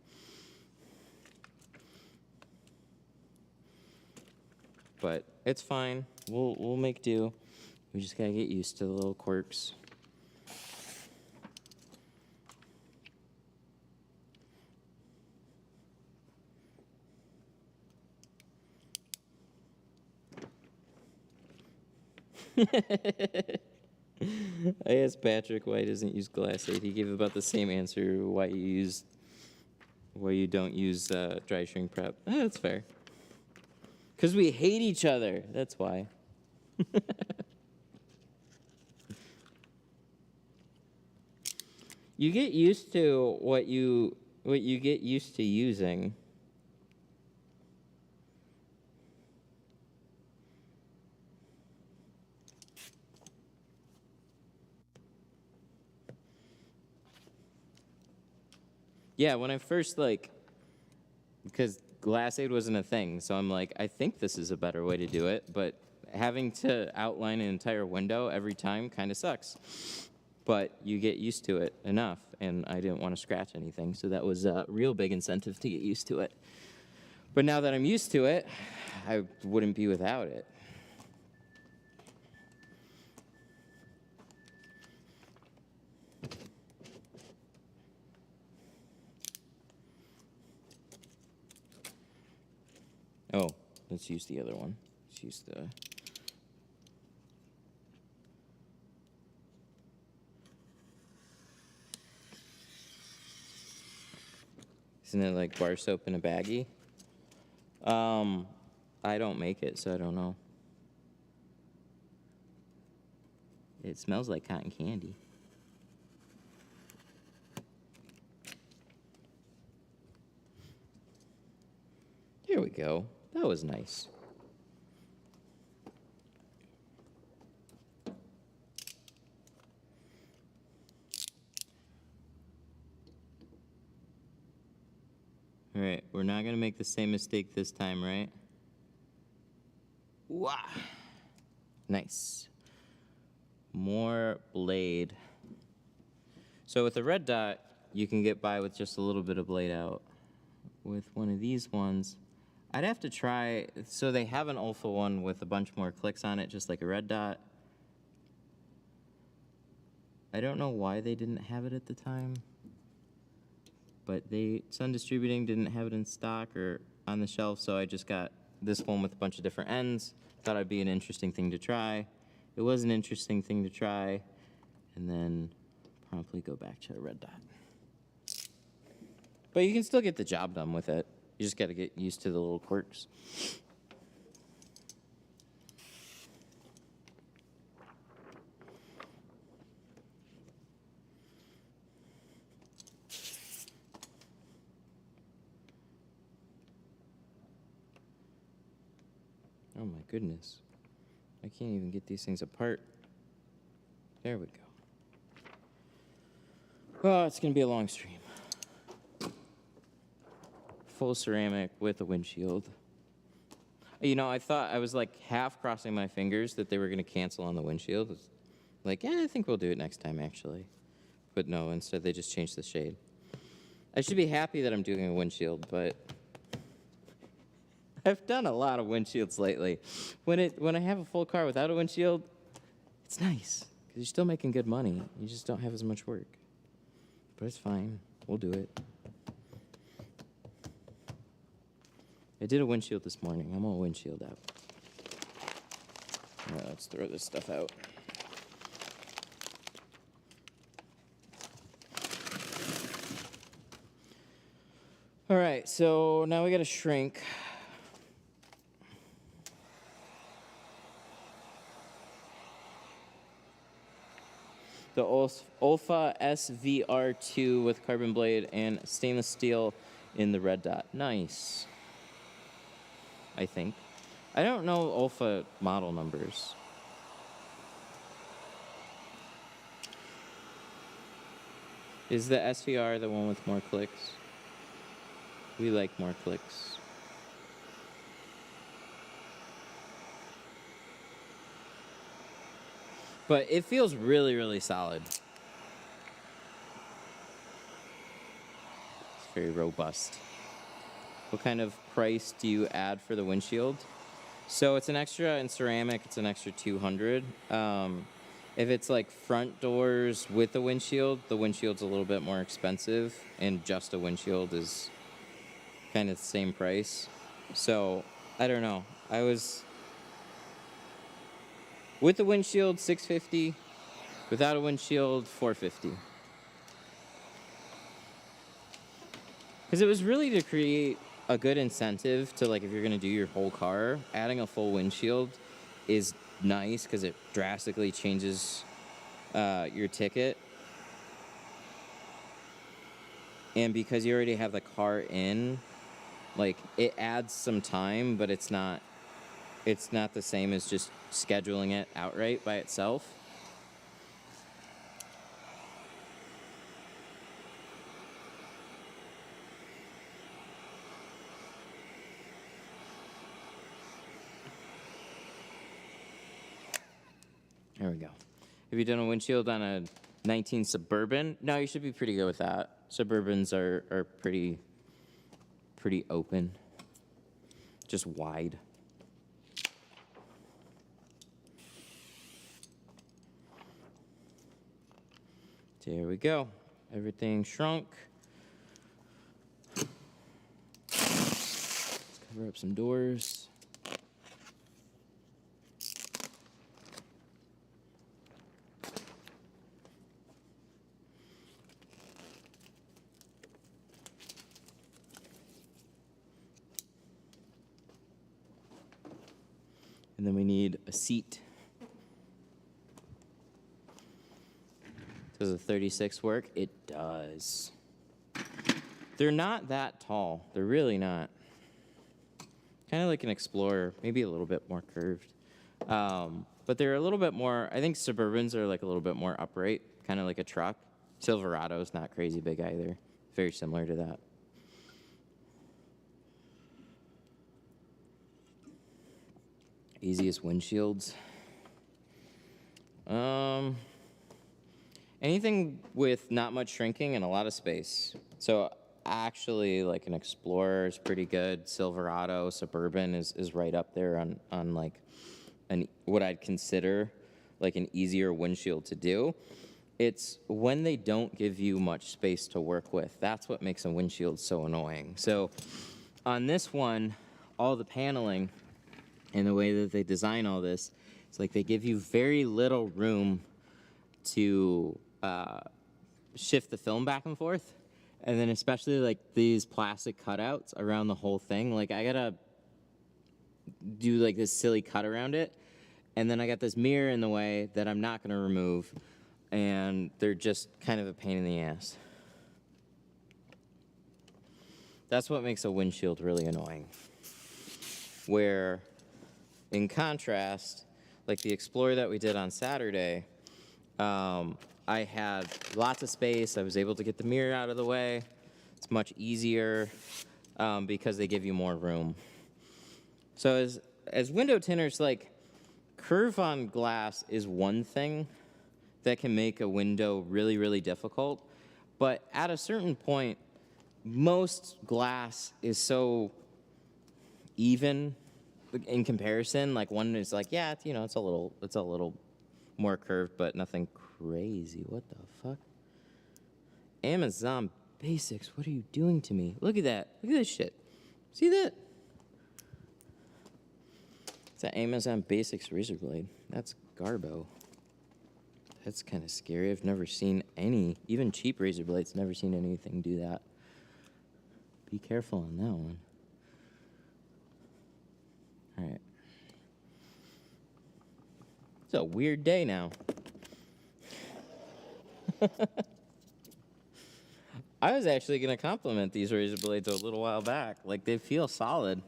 But it's fine. We'll make do. We just gotta get used to the little quirks. I asked Patrick why he doesn't use glass aid. He gave about the same answer why you don't use dry shrink prep. That's fair. Because we hate each other. That's why. You get used to what you get used to using. Yeah, when I first because glass aid wasn't a thing, so I'm like, I think this is a better way to do it, but having to outline an entire window every time kind of sucks. But you get used to it enough, and I didn't want to scratch anything, so that was a real big incentive to get used to it. But now that I'm used to it, I wouldn't be without it. Oh, let's use the other one. Let's use the... Isn't it like bar soap in a baggie? I don't make it, so I don't know. It smells like cotton candy. There we go. That was nice. All right, we're not gonna make the same mistake this time, right? Wow. Nice. More blade. So with a red dot, you can get by with just a little bit of blade out. With one of these ones, I'd have to try, so they have an alpha one with a bunch more clicks on it, just like a red dot. I don't know why they didn't have it at the time, but Sun Distributing didn't have it in stock or on the shelf, so I just got this one with a bunch of different ends. Thought it'd be an interesting thing to try. It was an interesting thing to try, and then promptly go back to a red dot. But you can still get the job done with it. You just got to get used to the little quirks. Oh my goodness. I can't even get these things apart. There we go. Oh, it's going to be a long stream. Full ceramic with a windshield. You know, I thought, I was like half crossing my fingers that they were going to cancel on the windshield. Like, I think we'll do it next time, actually. But no, instead they just changed the shade. I should be happy that I'm doing a windshield, but I've done a lot of windshields lately. When I have a full car without a windshield, it's nice, because you're still making good money. You just don't have as much work. But it's fine. We'll do it. I did a windshield this morning. I'm all windshield out. All right, let's throw this stuff out. All right, so now we got to shrink. The Olfa SVR2 with carbon blade and stainless steel in the red dot. Nice. I think. I don't know Olfa model numbers. Is the SVR the one with more clicks? We like more clicks. But it feels really, really solid. It's very robust. What kind of price do you add for the windshield? So it's an extra in ceramic, it's an extra 200. If it's like front doors with the windshield's a little bit more expensive, and just a windshield is kind of the same price. So I don't know. I was with the windshield $650, without a windshield $450. Because it was really to create a good incentive to, like, if you're gonna do your whole car, adding a full windshield is nice because it drastically changes your ticket. And because you already have the car in, like, it adds some time, but it's not the same as just scheduling it outright by itself. There we go. Have you done a windshield on a 19 Suburban? No, you should be pretty good with that. Suburbans are pretty open, just wide. There we go. Everything shrunk. Let's cover up some doors. And then we need a seat. Does a 36 work? It does. They're not that tall. They're really not. Kind of like an Explorer, maybe a little bit more curved. But they're a little bit more, I think Suburbans are like a little bit more upright, kind of like a truck. Silverado's not crazy big either. Very similar to that. Easiest windshields. Anything with not much shrinking and a lot of space. So actually, like an Explorer is pretty good. Silverado, Suburban is right up there on like what I'd consider like an easier windshield to do. It's when they don't give you much space to work with. That's what makes a windshield so annoying. So on this one, all the paneling and the way that they design all this, it's like they give you very little room to shift the film back and forth. And then especially like these plastic cutouts around the whole thing, like I gotta do like this silly cut around it. And then I got this mirror in the way that I'm not gonna remove. And they're just kind of a pain in the ass. That's what makes a windshield really annoying. Where, in contrast, like the Explorer that we did on Saturday, I had lots of space. I was able to get the mirror out of the way. It's much easier because they give you more room. So as window tinters, like, curve on glass is one thing that can make a window really, really difficult. But at a certain point, most glass is so even in comparison. Like one is like, yeah, it's, you know, it's a little more curved, but nothing crazy. What the fuck? Amazon Basics, what are you doing to me? Look at that. Look at this shit. See that? It's an Amazon Basics razor blade. That's Garbo. That's kind of scary. I've never seen any, even cheap razor blades, never seen anything do that. Be careful on that one. All right. It's a weird day now. I was actually going to compliment these razor blades a little while back. Like, they feel solid.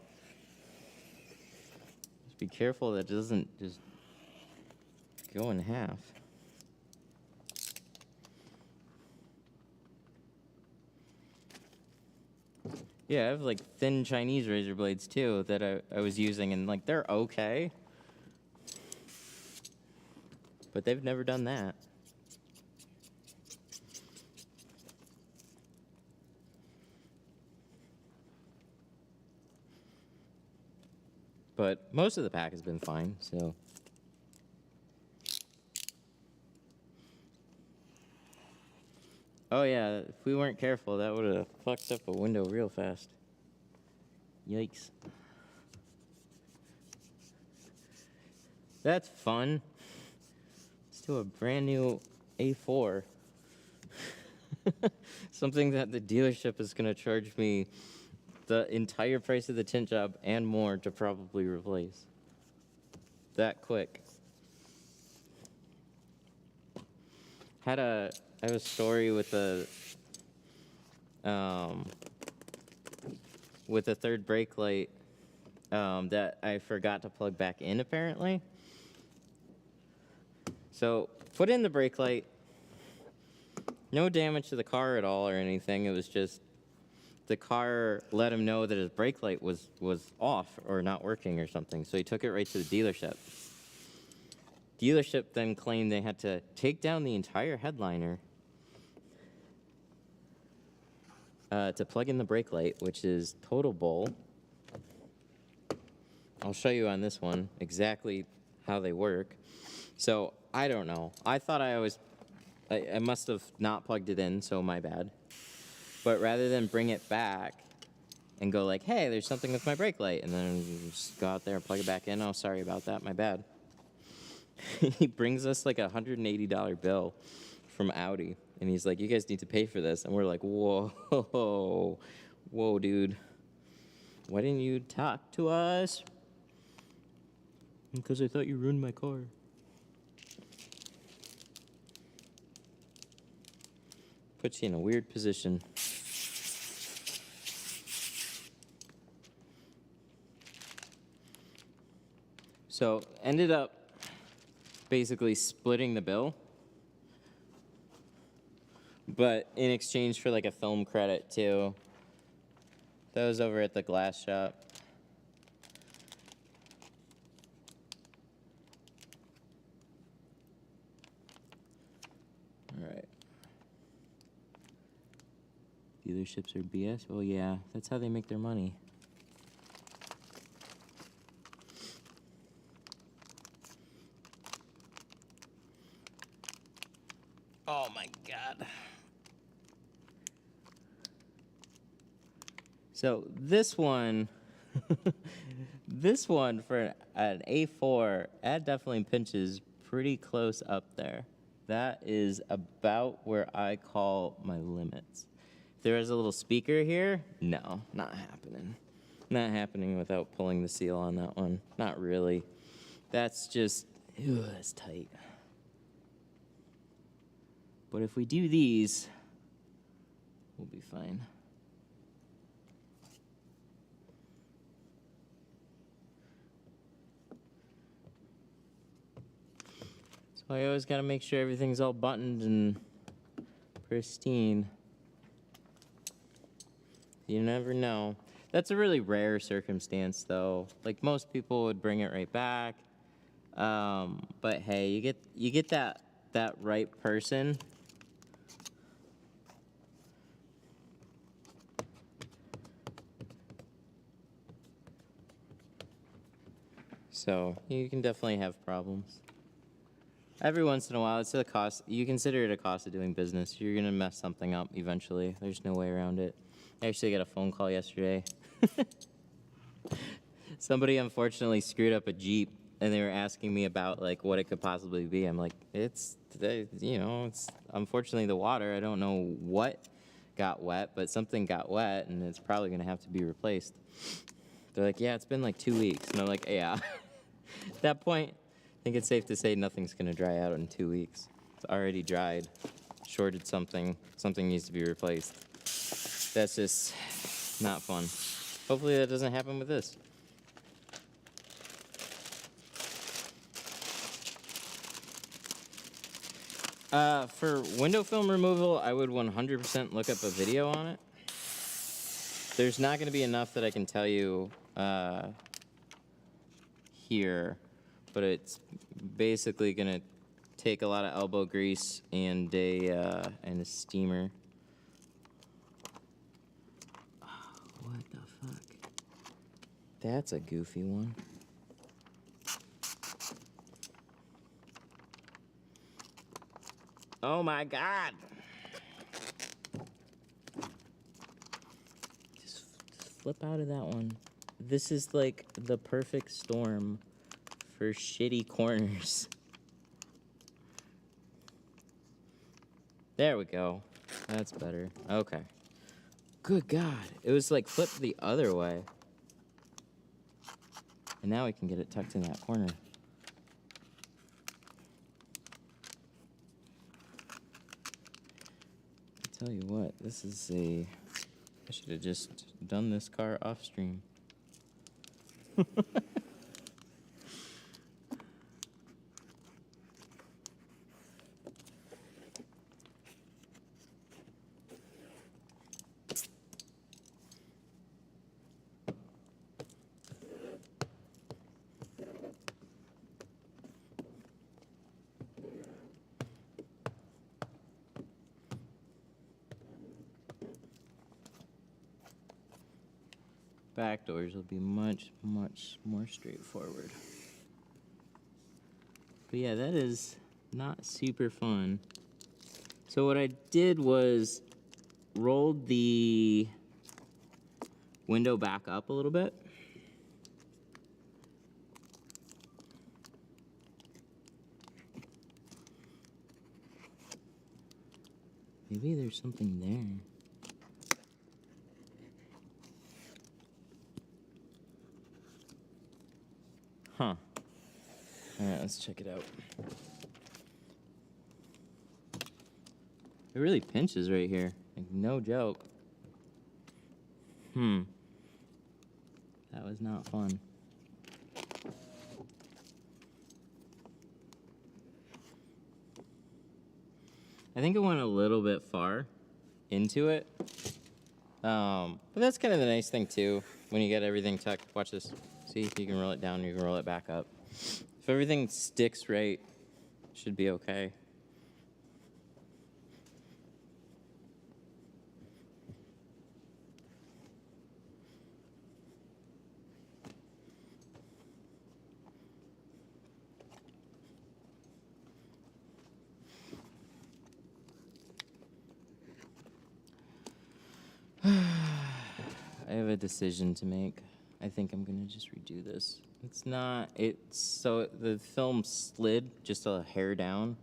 Just be careful that it doesn't just go in half. Yeah, I have like thin Chinese razor blades too that I was using, and like they're okay. But they've never done that. But most of the pack has been fine, so. Oh yeah, if we weren't careful, that would have fucked up a window real fast. Yikes. That's fun. Let's do a brand new A4. Something that the dealership is going to charge me the entire price of the tint job and more to probably replace. That quick. I have a story with a third brake light that I forgot to plug back in apparently. So put in the brake light. No damage to the car at all or anything. It was just the car let him know that his brake light was off or not working or something. So he took it right to the dealership. Dealership then claimed they had to take down the entire headliner to plug in the brake light, which is total bull. I'll show you on this one exactly how they work. So I don't know. I thought I must have not plugged it in, so my bad. But rather than bring it back and go like, hey, there's something with my brake light, and then just go out there and plug it back in, oh, sorry about that, my bad. He brings us like a $180 bill from Audi, and he's like, you guys need to pay for this. And we're like, whoa, dude. Why didn't you talk to us? Because I thought you ruined my car. Puts you in a weird position. So, ended up basically splitting the bill, but in exchange for like a film credit too. That was over at the glass shop. All right. Dealerships are BS? Well, yeah, that's how they make their money. Oh my God. So this one, this one for an A4, that definitely pinches pretty close up there. That is about where I call my limits. If there is a little speaker here, no, not happening. Not happening without pulling the seal on that one. Not really. That's just, that's tight. But if we do these, we'll be fine. So I always gotta make sure everything's all buttoned and pristine. You never know. That's a really rare circumstance though. Like most people would bring it right back. But hey, you get that right person. So you can definitely have problems. Every once in a while, it's a cost. You consider it a cost of doing business. You're gonna mess something up eventually. There's no way around it. I actually got a phone call yesterday. Somebody unfortunately screwed up a Jeep, and they were asking me about like what it could possibly be. I'm like, it's unfortunately the water. I don't know what got wet, but something got wet, and it's probably gonna have to be replaced. They're like, yeah, it's been like 2 weeks, and I'm like, yeah. At that point, I think it's safe to say nothing's gonna dry out in 2 weeks. It's already dried, shorted something needs to be replaced. That's just not fun. Hopefully that doesn't happen with this. For window film removal, I would 100% look up a video on it. there's not going to be enough that I can tell you here, but it's basically going to take a lot of elbow grease and a steamer. Oh, what the fuck? That's a goofy one. Oh my God! Just flip out of that one. This is like the perfect storm for shitty corners. There we go. That's better. Okay. Good God. It was like flipped the other way. And now we can get it tucked in that corner. I tell you what, this is a... I should have just done this car off stream. Back doors will be much, much more straightforward. But yeah, that is not super fun. So what I did was rolled the window back up a little bit. Maybe there's something there. Huh. Alright, let's check it out. It really pinches right here. Like, no joke. That was not fun. I think it went a little bit far into it. But that's kind of the nice thing, too, when you get everything tucked. Watch this. See if you can roll it down, you can roll it back up. If everything sticks right, it should be okay. I have a decision to make. I think I'm gonna just redo this. So the film slid just a hair down.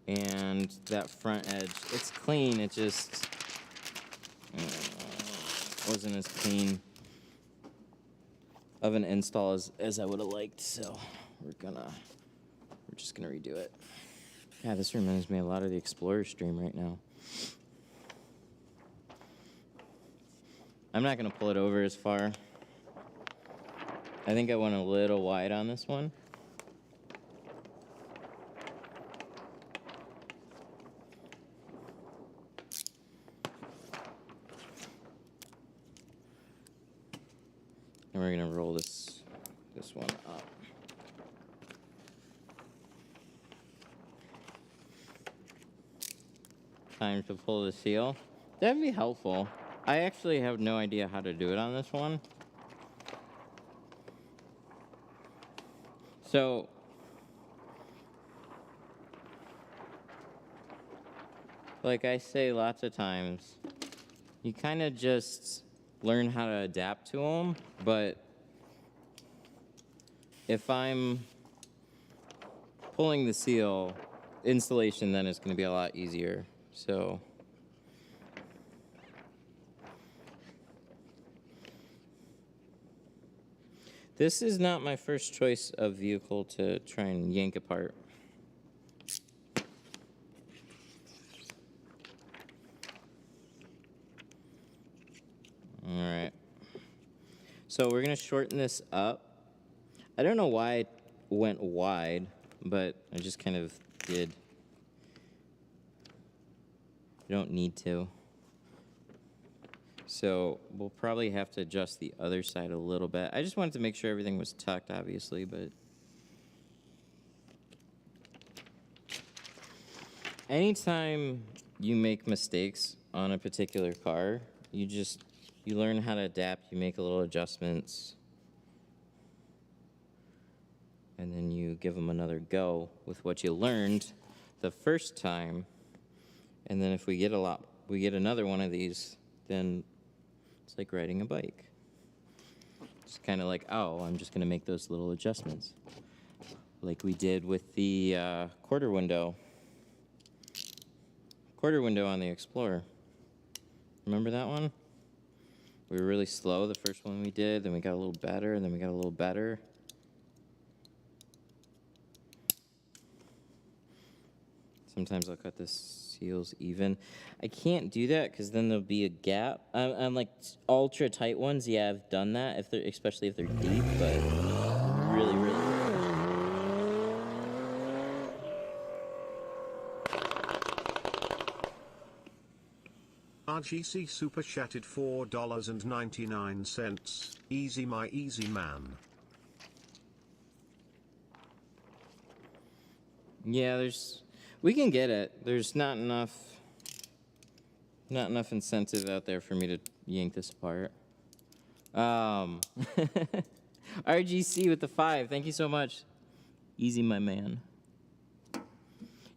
And that front edge, it's clean, it just wasn't as clean of an install as I would have liked, so we're just gonna redo it. Yeah, this reminds me a lot of the Explorer stream right now. I'm not gonna pull it over as far. I think I went a little wide on this one. And we're gonna roll this one up. Time to pull the seal. That'd be helpful. I actually have no idea how to do it on this one. So, like I say lots of times, you kind of just learn how to adapt to them, but if I'm pulling the seal, installation then is going to be a lot easier. So, this is not my first choice of vehicle to try and yank apart. All right. So we're going to shorten this up. I don't know why it went wide, but I just kind of did. You don't need to. So we'll probably have to adjust the other side a little bit. I just wanted to make sure everything was tucked, obviously, but anytime you make mistakes on a particular car, you learn how to adapt, you make a little adjustments, and then you give them another go with what you learned the first time. And then if we get another one of these, then it's like riding a bike. It's kind of like, oh, I'm just going to make those little adjustments. Like we did with the quarter window on the Explorer. Remember that one? We were really slow the first one we did, then we got a little better, and then we got a little better. Sometimes I'll cut the seals even. I can't do that because then there'll be a gap. On like ultra tight ones, yeah, I've done that, especially if they're deep, but really, really rare. RGC super chatted $4.99. Easy my easy man. Yeah, we can get it. There's not enough incentive out there for me to yank this apart. RGC with the 5. Thank you so much. Easy, my man.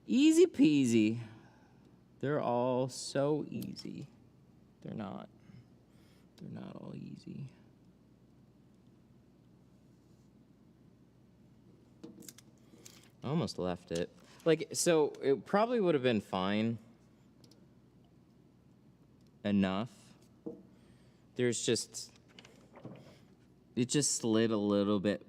Easy peasy. They're all so easy. They're not. They're not all easy. I almost left it. Like, so it probably would have been fine enough. It just slid a little bit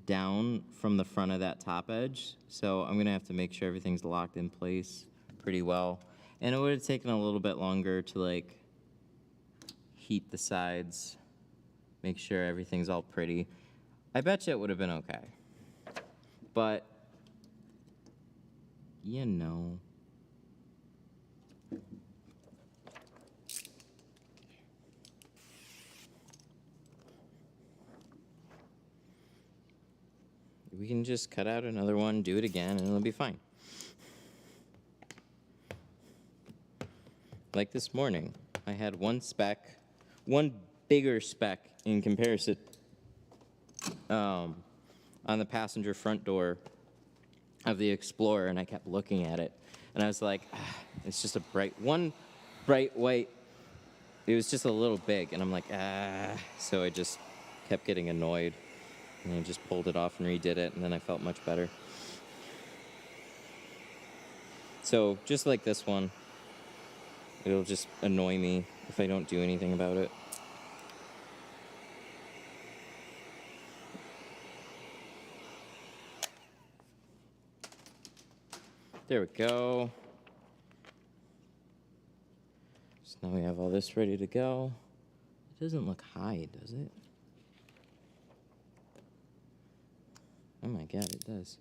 down from the front of that top edge. So I'm gonna have to make sure everything's locked in place pretty well. And it would have taken a little bit longer to like heat the sides, make sure everything's all pretty. I bet you it would have been okay. But you know. We can just cut out another one, do it again, and it'll be fine. Like this morning, I had one bigger speck in comparison on the passenger front door of the Explorer, and I kept looking at it, and I was like, it's just one bright white. It was just a little big, and I'm like, so I just kept getting annoyed, and I just pulled it off and redid it, and then I felt much better. So just like this one, it'll just annoy me if I don't do anything about it. There we go. So now we have all this ready to go. It doesn't look high, does it? Oh my god, it does.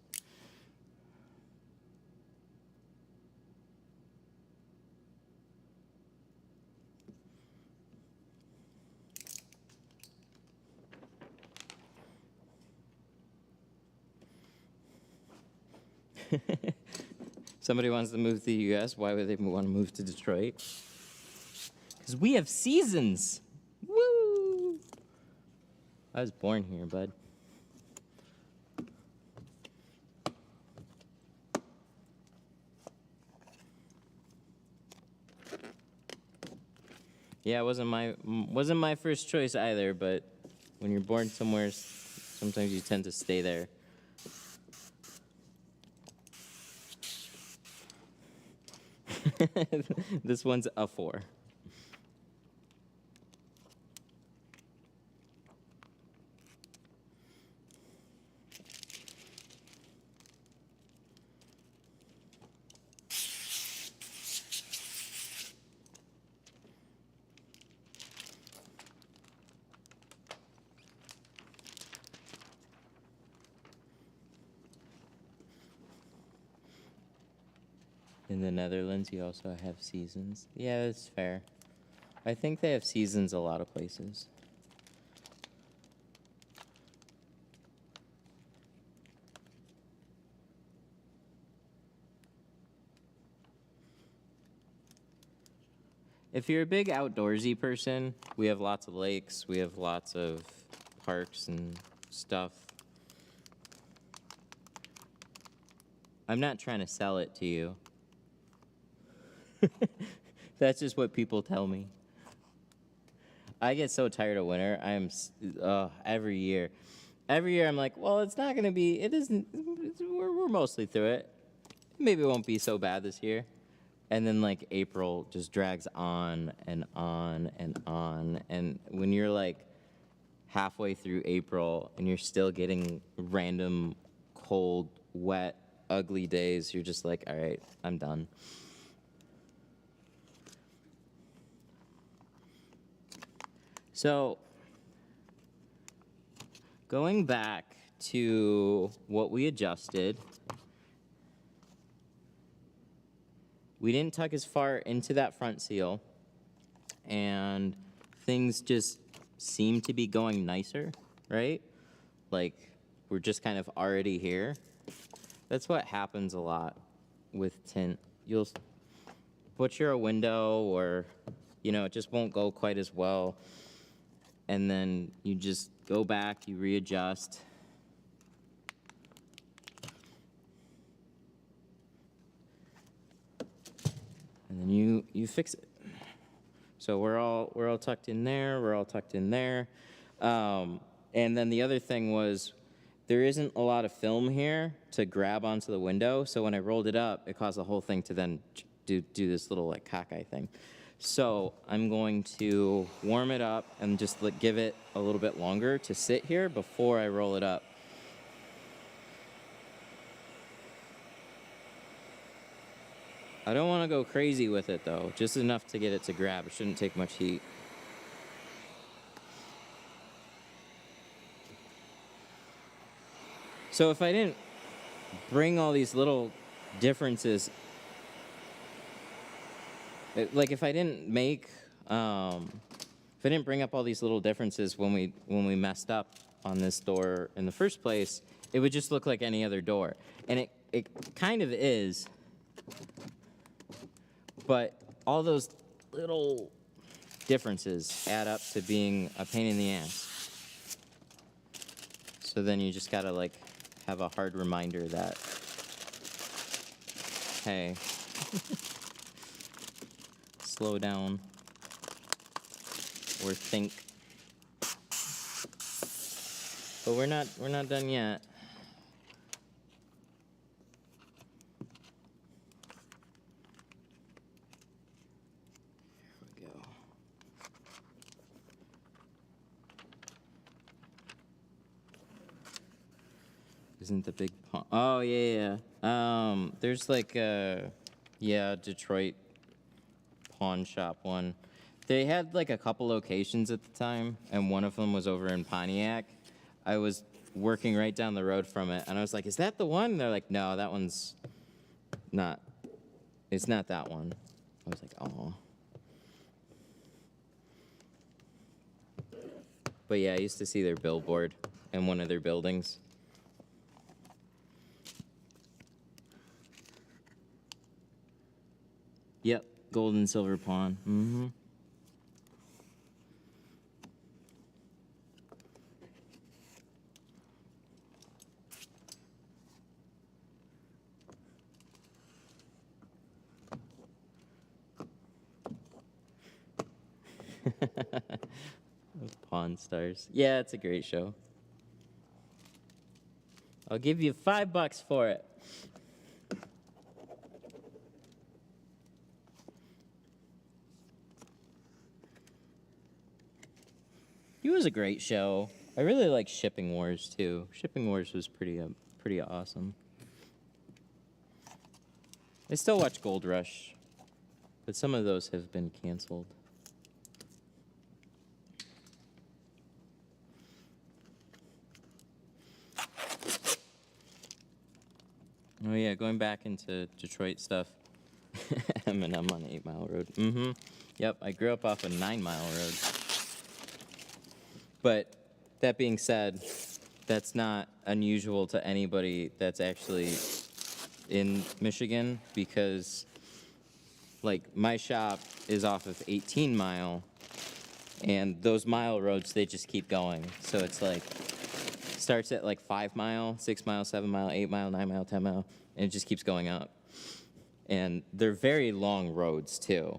Somebody wants to move to the U.S. Why would they want to move to Detroit? Because we have seasons. Woo! I was born here, bud. Yeah, it wasn't my first choice either, but when you're born somewhere, sometimes you tend to stay there. This one's a 4. In the Netherlands, you also have seasons. Yeah, that's fair. I think they have seasons a lot of places. If you're a big outdoorsy person, we have lots of lakes, we have lots of parks and stuff. I'm not trying to sell it to you. That's just what people tell me. I get so tired of winter. Every year. Every year I'm like, well, it's not going to be, it isn't, we're mostly through it. Maybe it won't be so bad this year. And then like April just drags on and on and on. And when you're like halfway through April and you're still getting random cold, wet, ugly days, you're just like, all right, I'm done. So going back to what we adjusted, we didn't tuck as far into that front seal, and things just seem to be going nicer, right? Like, we're just kind of already here. That's what happens a lot with tint. You'll butcher a window, or, you know, it just won't go quite as well. And then you just go back, you readjust. And then you fix it. So we're all tucked in there. We're all tucked in there. And then the other thing was, there isn't a lot of film here to grab onto the window. So when I rolled it up, it caused the whole thing to then do this little like cockeye thing. So I'm going to warm it up and just give it a little bit longer to sit here before I roll it up. I don't want to go crazy with it though, just enough to get it to grab. It shouldn't take much heat. So if I didn't bring all these little differences, like if I didn't make, if I didn't bring up all these little differences when we messed up on this door in the first place, it would just look like any other door. And it kind of is, but all those little differences add up to being a pain in the ass. So then you just gotta like have a hard reminder that, hey, slow down or think. But we're not done yet. Here we go. Isn't the big pawn? Oh yeah. There's like Detroit pawn shop one. They had like a couple locations at the time, and one of them was over in Pontiac. I was working right down the road from it, and I was like, "Is that the one?" And they're like, "No, that one's not. It's not that one." I was like, "Oh." But yeah, I used to see their billboard in one of their buildings. Yep, gold and silver pawn. Mm-hmm. Pawn Stars. Yeah, it's a great show. I'll give you $5 for it. It was a great show. I really like Shipping Wars too. Shipping Wars was pretty awesome. I still watch Gold Rush, but some of those have been canceled. Oh yeah, going back into Detroit stuff. Eminem on 8 Mile Road. Mm-hmm. Yep, I grew up off a 9-mile road. But that being said, that's not unusual to anybody that's actually in Michigan, because like my shop is off of 18-mile, and those mile roads, they just keep going. So it's like starts at like 5-mile, 6-mile, 7-mile, 8-mile, 9-mile, 10-mile, and it just keeps going up. And they're very long roads too.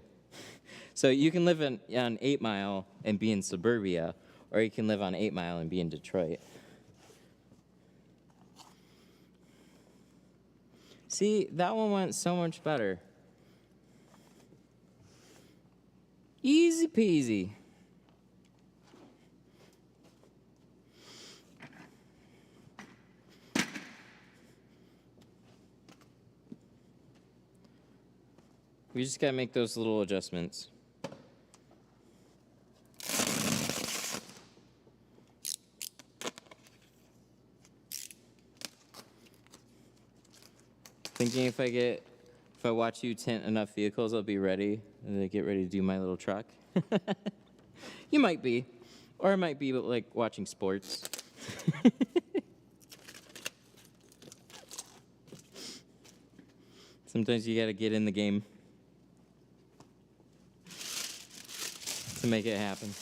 So you can live on 8-mile and be in suburbia, or you can live on 8-mile and be in Detroit. See, that one went so much better. Easy peasy. We just gotta make those little adjustments. Thinking if I watch you tint enough vehicles, I'll be ready to get ready to do my little truck. You might be, or it might be like watching sports. Sometimes you gotta get in the game to make it happen.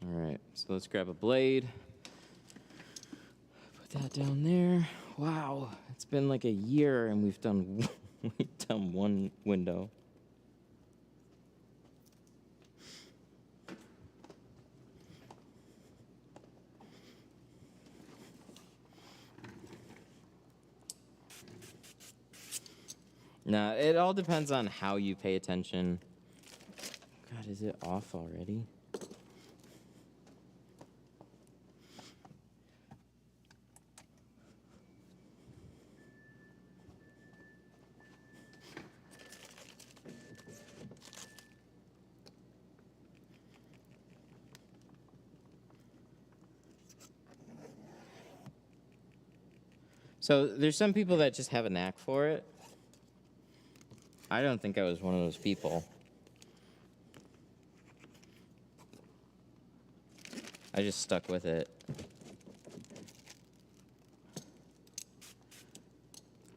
All right, so let's grab a blade. Put that down there. Wow, it's been like a year and we've done one window. Nah, it all depends on how you pay attention. God, is it off already? So there's some people that just have a knack for it. I don't think I was one of those people. I just stuck with it.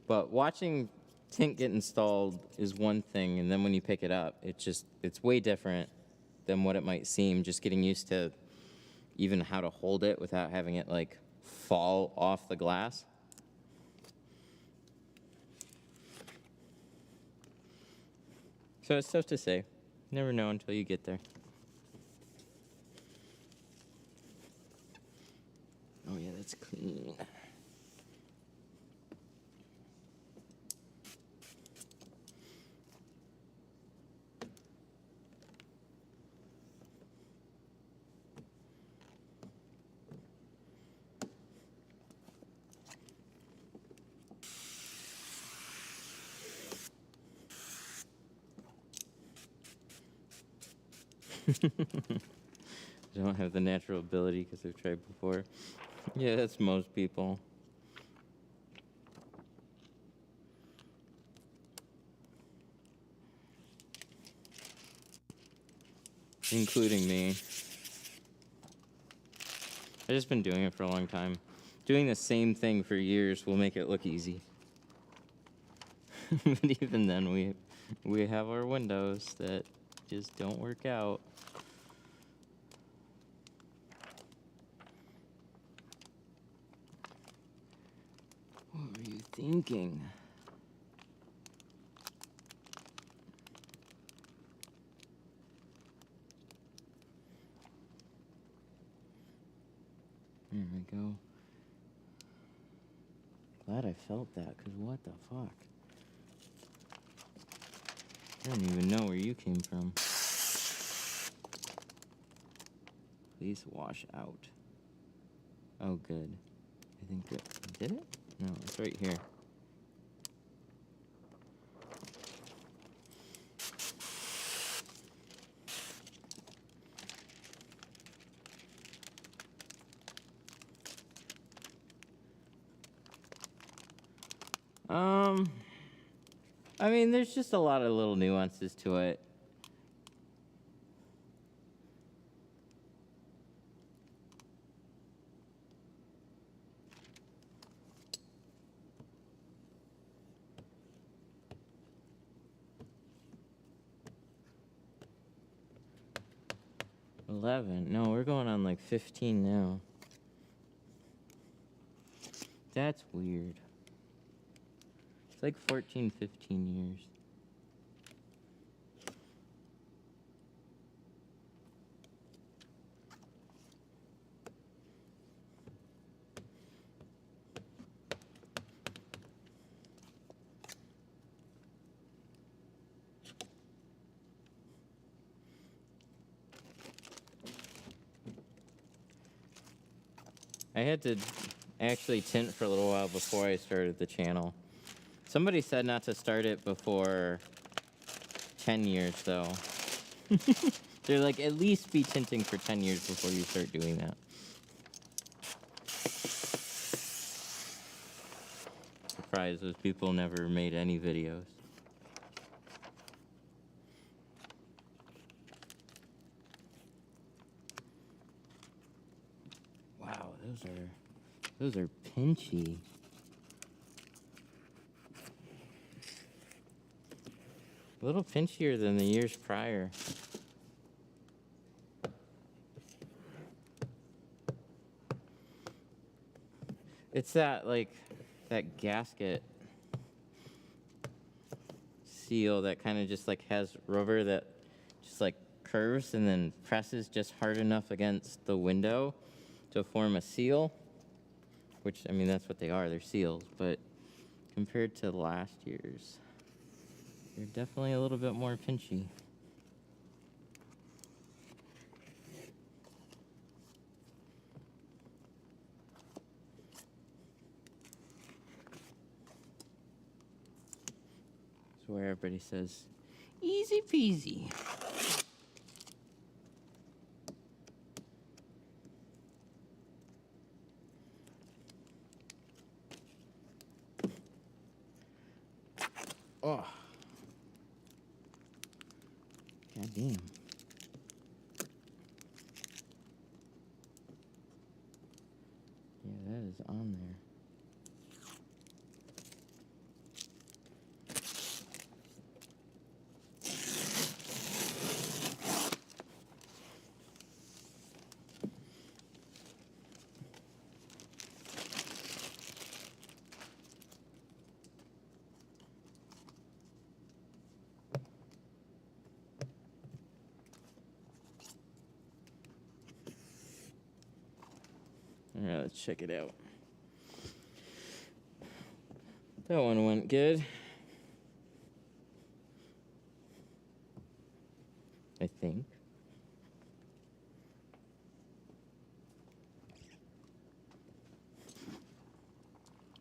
But watching tint get installed is one thing, and then when you pick it up, it's way different than what it might seem, just getting used to even how to hold it without having it like fall off the glass. So it's tough to say. Never know until you get there. Oh yeah, that's clean. I don't have the natural ability because I've tried before. Yeah, that's most people. Including me. I've just been doing it for a long time. Doing the same thing for years will make it look easy. But even then, we have our windows that just don't work out. What were you thinking? There we go. Glad I felt that, because what the fuck? I don't even know where you came from. Please wash out. Oh, good. I think it did it? No, it's right here. I mean, there's just a lot of little nuances to it. No, we're going on like 15 now. That's weird. It's like 14, 15 years. I had to actually tint for a little while before I started the channel. Somebody said not to start it before 10 years, though. They're like, at least be tinting for 10 years before you start doing that. Surprised those people never made any videos. Wow, those are pinchy. A little pinchier than the years prior. It's that, like, that gasket seal that kind of just, like, has rubber that just, like, curves and then presses just hard enough against the window to form a seal. Which, I mean, that's what they are. They're seals. But compared to last year's, they're definitely a little bit more pinchy. It's where everybody says, easy peasy. Oh. God damn. Yeah, that is on there. All right, let's check it out. That one went good. I think.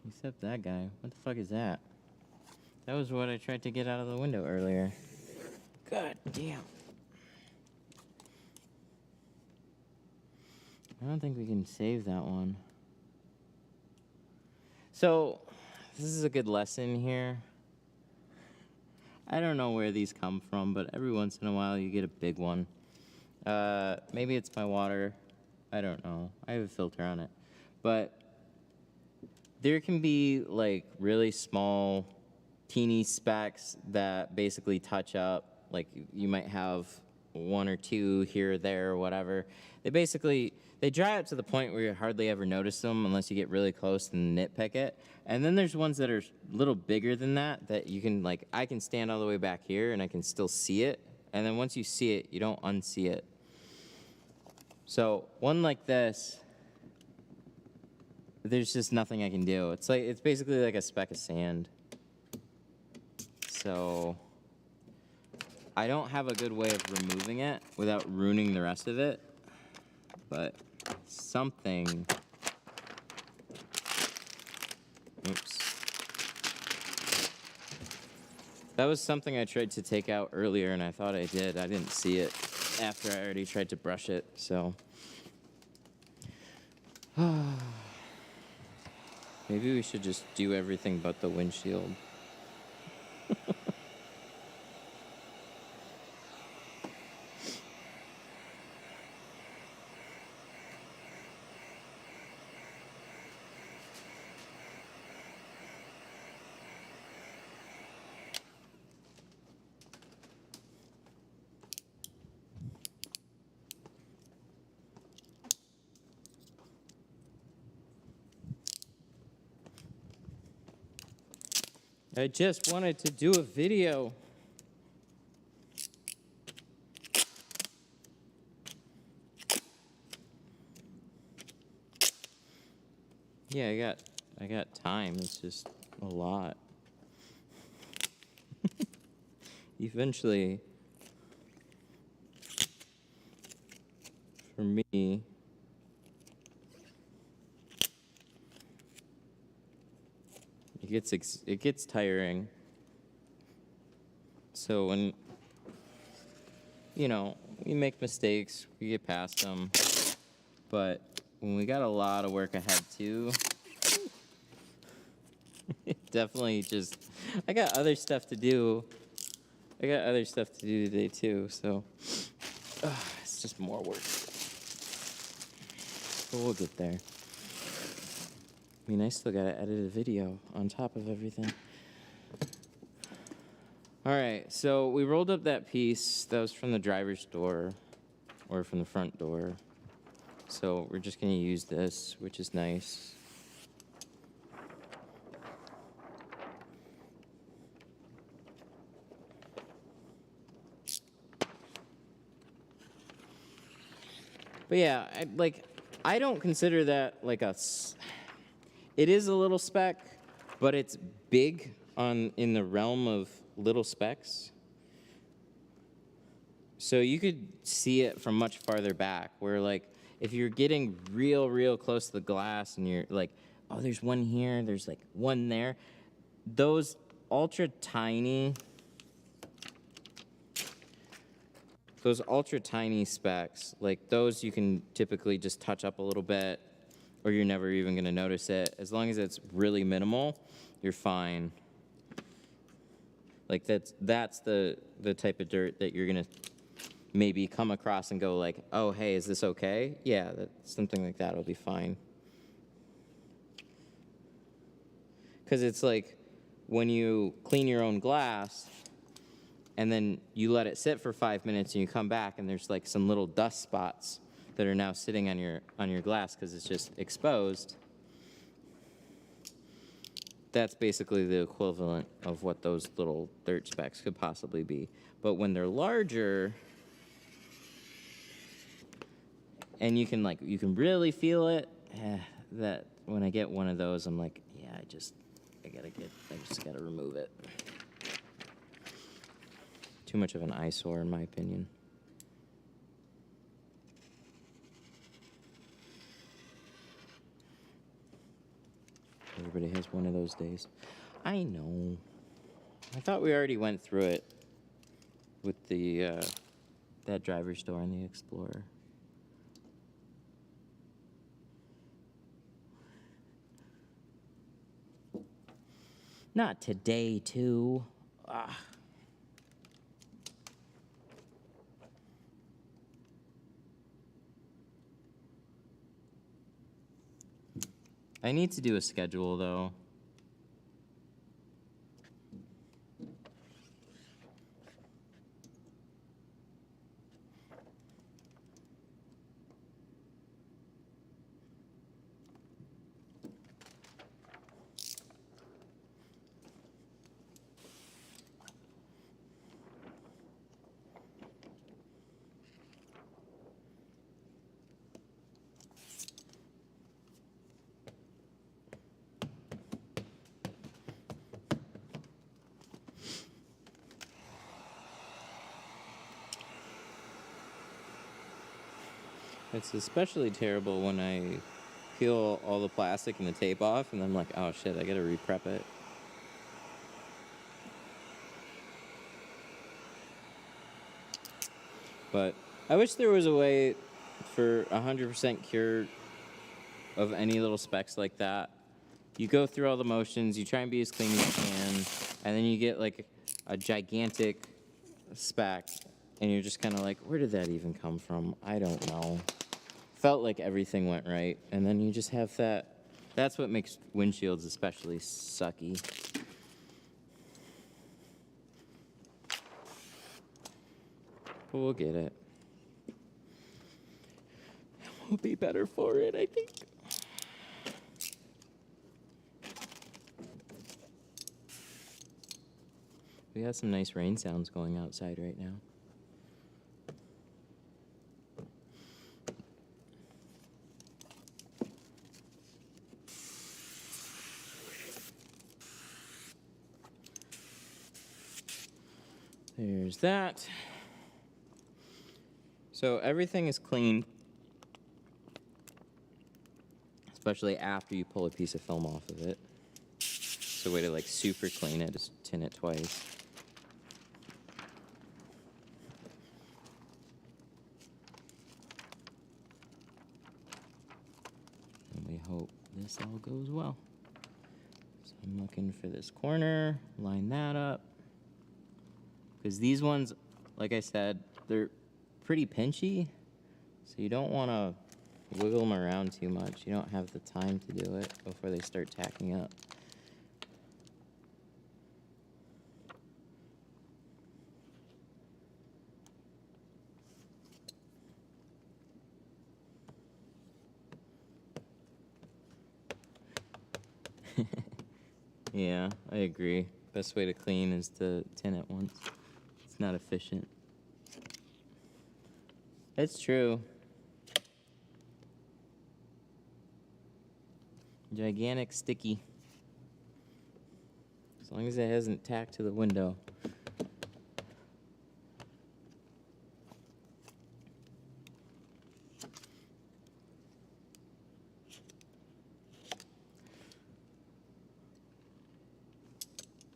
Except that guy. What the fuck is that? That was what I tried to get out of the window earlier. God damn. I don't think we can save that one. So, this is a good lesson here. I don't know where these come from, but every once in a while you get a big one. Maybe it's my water. I don't know. I have a filter on it. But there can be like really small, teeny specks that basically touch up. Like you might have one or two here or there or whatever. They dry out to the point where you hardly ever notice them unless you get really close and nitpick it. And then there's ones that are a little bigger than that you can, like, I can stand all the way back here and I can still see it. And then once you see it, you don't unsee it. So one like this, there's just nothing I can do. It's basically like a speck of sand. So I don't have a good way of removing it without ruining the rest of it. But something, oops. That was something I tried to take out earlier and I thought I did. I didn't see it after I already tried to brush it, so. Maybe we should just do everything but the windshield. I just wanted to do a video. Yeah, I got time. It's just a lot. Eventually, for me, it gets tiring. So when we make mistakes, we get past them. But when we got a lot of work ahead too, it definitely just I got other stuff to do. I got other stuff to do today too, so it's just more work. But we'll get there. I mean, I still gotta edit a video on top of everything. All right, so we rolled up that piece that was from the driver's door, or from the front door. So we're just gonna use this, which is nice. But yeah, I don't consider that like it is a little speck, but it's big in the realm of little specks. So you could see it from much farther back, where like if you're getting real close to the glass and you're like, oh, there's one here, there's like one there. Those ultra tiny specks, like those you can typically just touch up a little bit, or you're never even gonna notice it. As long as it's really minimal, you're fine. Like that's the type of dirt that you're gonna maybe come across and go like, oh, hey, is this okay? Yeah, something like that will be fine. Because it's like when you clean your own glass and then you let it sit for 5 minutes and you come back and there's like some little dust spots that are now sitting on your glass because it's just exposed. That's basically the equivalent of what those little dirt specks could possibly be. But when they're larger, and you can really feel it, that when I get one of those, I'm like, yeah, I just gotta remove it. Too much of an eyesore, in my opinion. Everybody has one of those days. I know. I thought we already went through it with the that driver's door and the Explorer. Not today, too. Ah. I need to do a schedule, though. It's especially terrible when I peel all the plastic and the tape off, and I'm like, oh shit, I gotta re-prep it. But I wish there was a way for 100% cure of any little specks like that you go through all the motions, you try and be as clean as you can, and then you get like a gigantic speck, and you're just kind of like, where did that even come from? I don't know. Felt like everything went right, and then you just have that. That's what makes windshields especially sucky. But we'll get it. We'll be better for it, I think. We have some nice rain sounds going outside right now. There's that. So everything is clean, especially after you pull a piece of film off of it. So a way to like super clean it is tint it twice. And we hope this all goes well. So I'm looking for this corner, line that up. Because these ones, like I said, they're pretty pinchy, so you don't want to wiggle them around too much. You don't have the time to do it before they start tacking up. Yeah, I agree. Best way to clean is to tint it once. It's not efficient. It's true. Gigantic sticky. As long as it hasn't tacked to the window.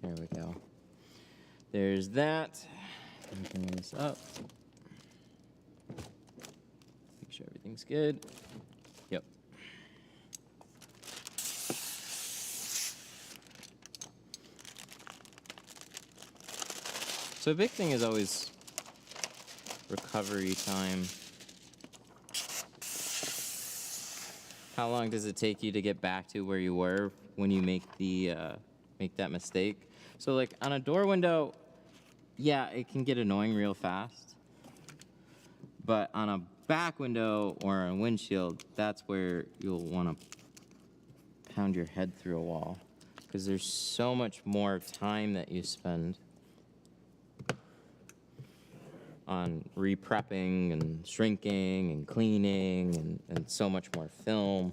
There we go. There's that. Bring this up. Make sure everything's good. Yep. So a big thing is always recovery time. How long does it take you to get back to where you were when you make that mistake? So like on a door window, yeah, it can get annoying real fast. But on a back window or a windshield, that's where you'll want to pound your head through a wall, because there's so much more time that you spend on re-prepping and shrinking and cleaning and so much more film.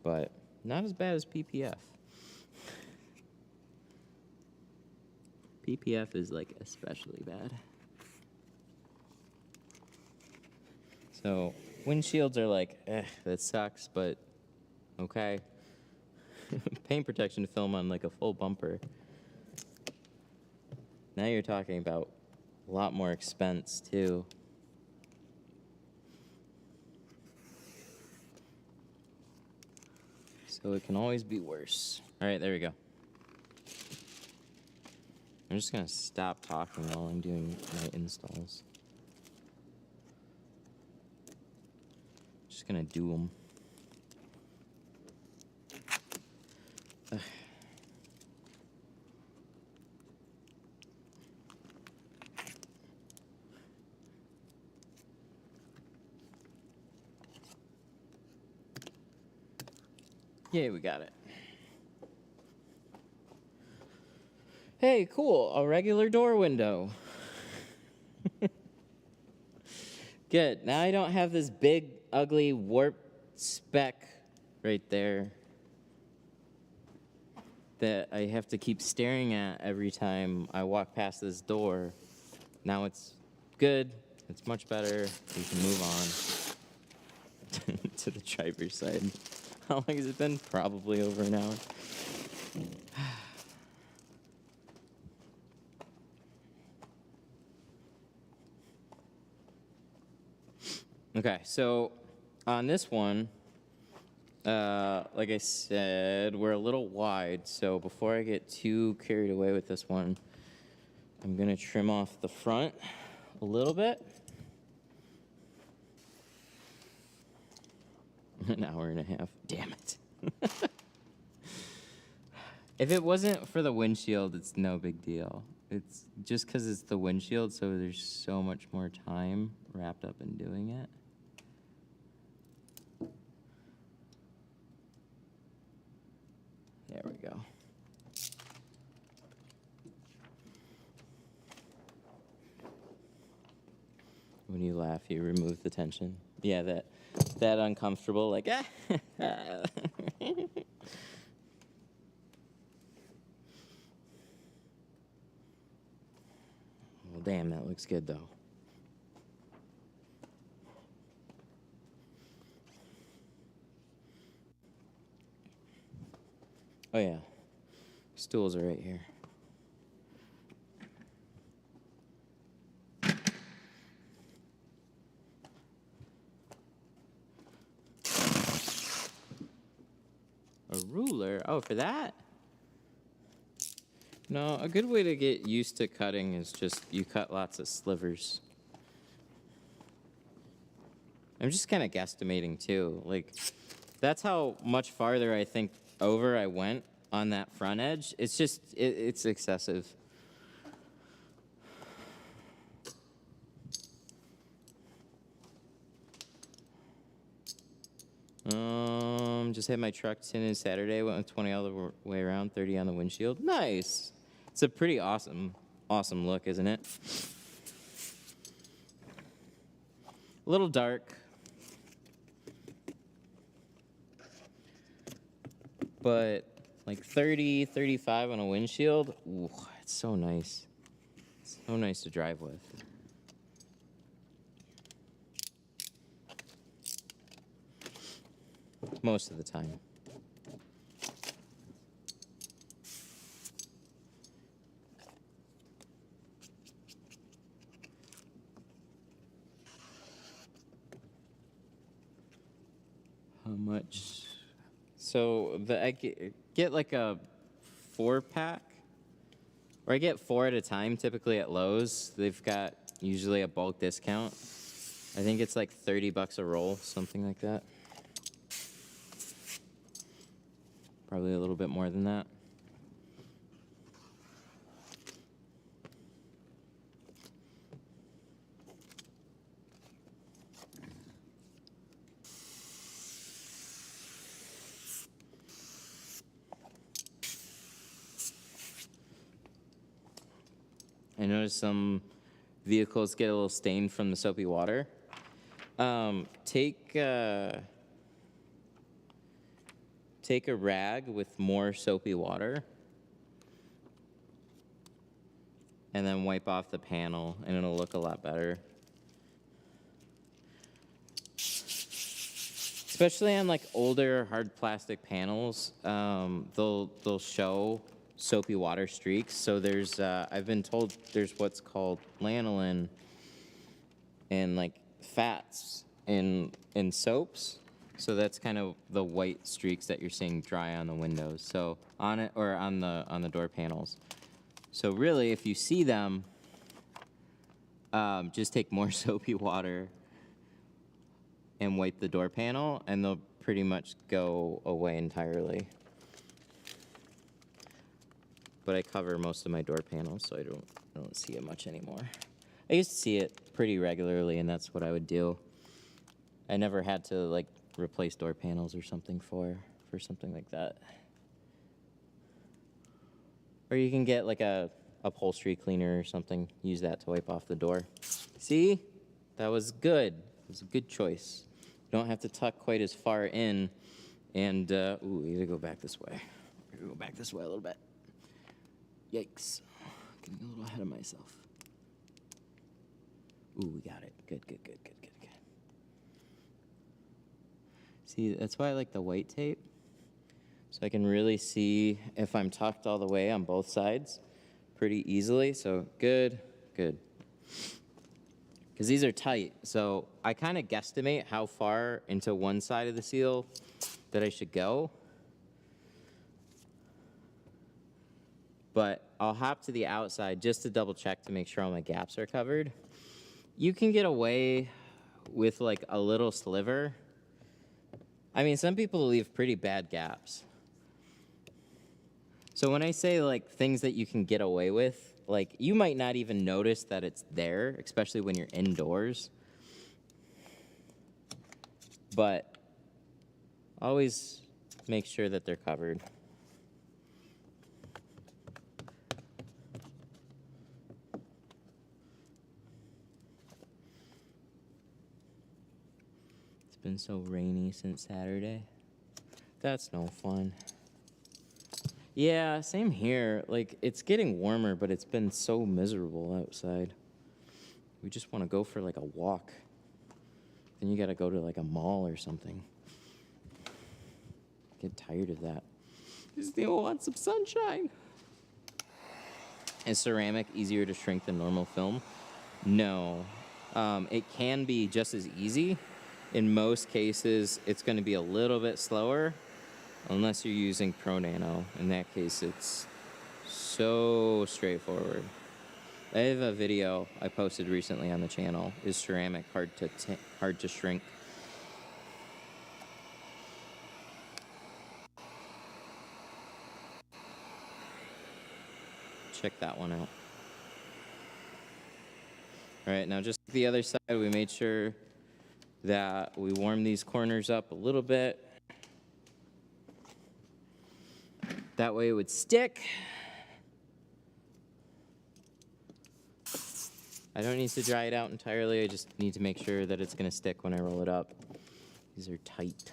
But not as bad as PPF. PPF is like especially bad. So windshields are like, that sucks, but okay. Paint protection film on like a full bumper. Now you're talking about a lot more expense too. So it can always be worse. All right, there we go. I'm just gonna stop talking while I'm doing my installs. Just gonna do them. Yay, we got it. Hey, cool, a regular door window. Good, now I don't have this big, ugly, warped speck right there that I have to keep staring at every time I walk past this door. Now it's good, it's much better, we can move on to the driver's side. How long has it been? Probably over an hour. Okay, so on this one, Like I said, we're a little wide, so before I get too carried away with this one, I'm gonna trim off the front a little bit. An hour and a half. Damn it. If it wasn't for the windshield, it's no big deal. It's just because it's the windshield, so there's so much more time wrapped up in doing it. There we go. When you laugh, you remove the tension. Yeah, that uncomfortable, like, ah. Well, damn, that looks good, though. Oh, yeah. Stools are right here. A ruler? Oh, for that? No, a good way to get used to cutting is just you cut lots of slivers. I'm just kind of guesstimating too. Like, that's how much farther I think over I went on that front edge. It's just, it's excessive. Just had my truck tinted Saturday. Went with 20 all the way around, 30 on the windshield. Nice. It's a pretty awesome look, isn't it? A little dark, but like 30, 35 on a windshield. Ooh, it's so nice. It's so nice to drive with. Most of the time. How much? So I get like a 4-pack, or I get 4 at a time typically at Lowe's. They've got usually a bulk discount. I think it's like $30 a roll, something like that. Probably a little bit more than that. I noticed some vehicles get a little stained from the soapy water. Take a rag with more soapy water and then wipe off the panel, and it'll look a lot better. Especially on like older hard plastic panels, they'll show soapy water streaks. So there's I've been told there's what's called lanolin and like fats in soaps. So that's kind of the white streaks that you're seeing dry on the windows. So on it, or on the door panels. So really, if you see them, just take more soapy water and wipe the door panel, and they'll pretty much go away entirely. But I cover most of my door panels, so I don't see it much anymore. I used to see it pretty regularly, and that's what I would do. I never had to like replace door panels or something for something like that. Or you can get like a upholstery cleaner or something. Use that to wipe off the door. See? That was good. It was a good choice. You don't have to tuck quite as far in. And, ooh, we gotta go back this way. We're gonna go back this way a little bit. Yikes. Getting a little ahead of myself. Ooh, we got it. Good. See, that's why I like the white tape. So I can really see if I'm tucked all the way on both sides pretty easily. So good. Because these are tight. So I kind of guesstimate how far into one side of the seal that I should go. But I'll hop to the outside just to double check to make sure all my gaps are covered. You can get away with like a little sliver. I mean, some people leave pretty bad gaps. So when I say like things that you can get away with, like you might not even notice that it's there, especially when you're indoors. But always make sure that they're covered. It's been so rainy since Saturday. That's no fun. Yeah, same here. Like, it's getting warmer, but it's been so miserable outside. We just want to go for like a walk. Then you got to go to like a mall or something. Get tired of that. Just want some sunshine. Is ceramic easier to shrink than normal film? No. It can be just as easy. In most cases, it's going to be a little bit slower, unless you're using Pro Nano. In that case, it's so straightforward. I have a video I posted recently on the channel. Is ceramic hard to shrink? Check that one out. All right, now just the other side, we made sure that we warm these corners up a little bit. That way it would stick. I don't need to dry it out entirely. I just need to make sure that it's gonna stick when I roll it up. These are tight.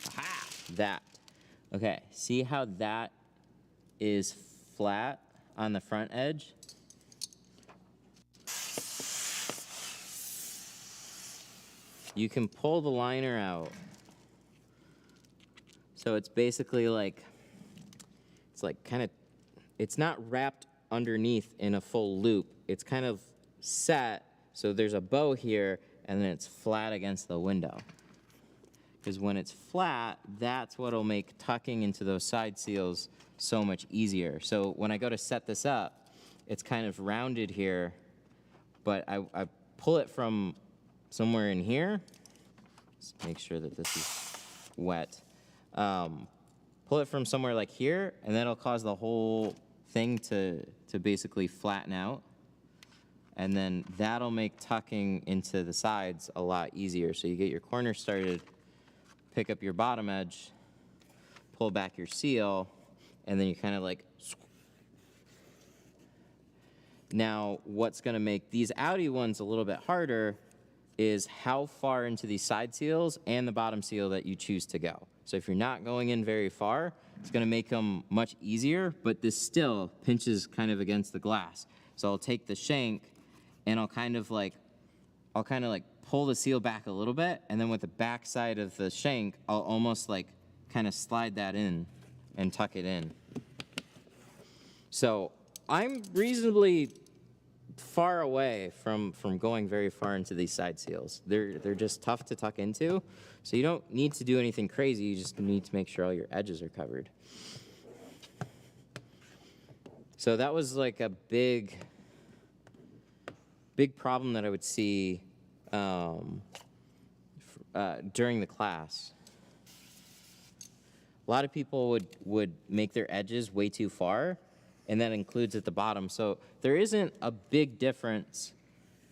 Aha! That. Okay, see how that is flat on the front edge? You can pull the liner out. So it's basically like, it's like kind of, it's not wrapped underneath in a full loop. It's kind of set, so there's a bow here, and then it's flat against the window. Because when it's flat, that's what'll make tucking into those side seals so much easier. So when I go to set this up, it's kind of rounded here, but I pull it from somewhere in here. Let's make sure that this is wet. Pull it from somewhere like here, and that'll cause the whole thing to basically flatten out. And then that'll make tucking into the sides a lot easier. So you get your corner started, pick up your bottom edge, pull back your seal, and then you kind of like. Now, what's gonna make these Audi ones a little bit harder is how far into these side seals and the bottom seal that you choose to go. So if you're not going in very far, it's gonna make them much easier, but this still pinches kind of against the glass. So I'll take the shank and I'll kind of like pull the seal back a little bit, and then with the back side of the shank, I'll almost like kind of slide that in and tuck it in. So I'm reasonably far away from going very far into these side seals. They're just tough to tuck into, so you don't need to do anything crazy. You just need to make sure all your edges are covered. So that was like a big problem that I would see during the class. A lot of people would make their edges way too far, and that includes at the bottom. So there isn't a big difference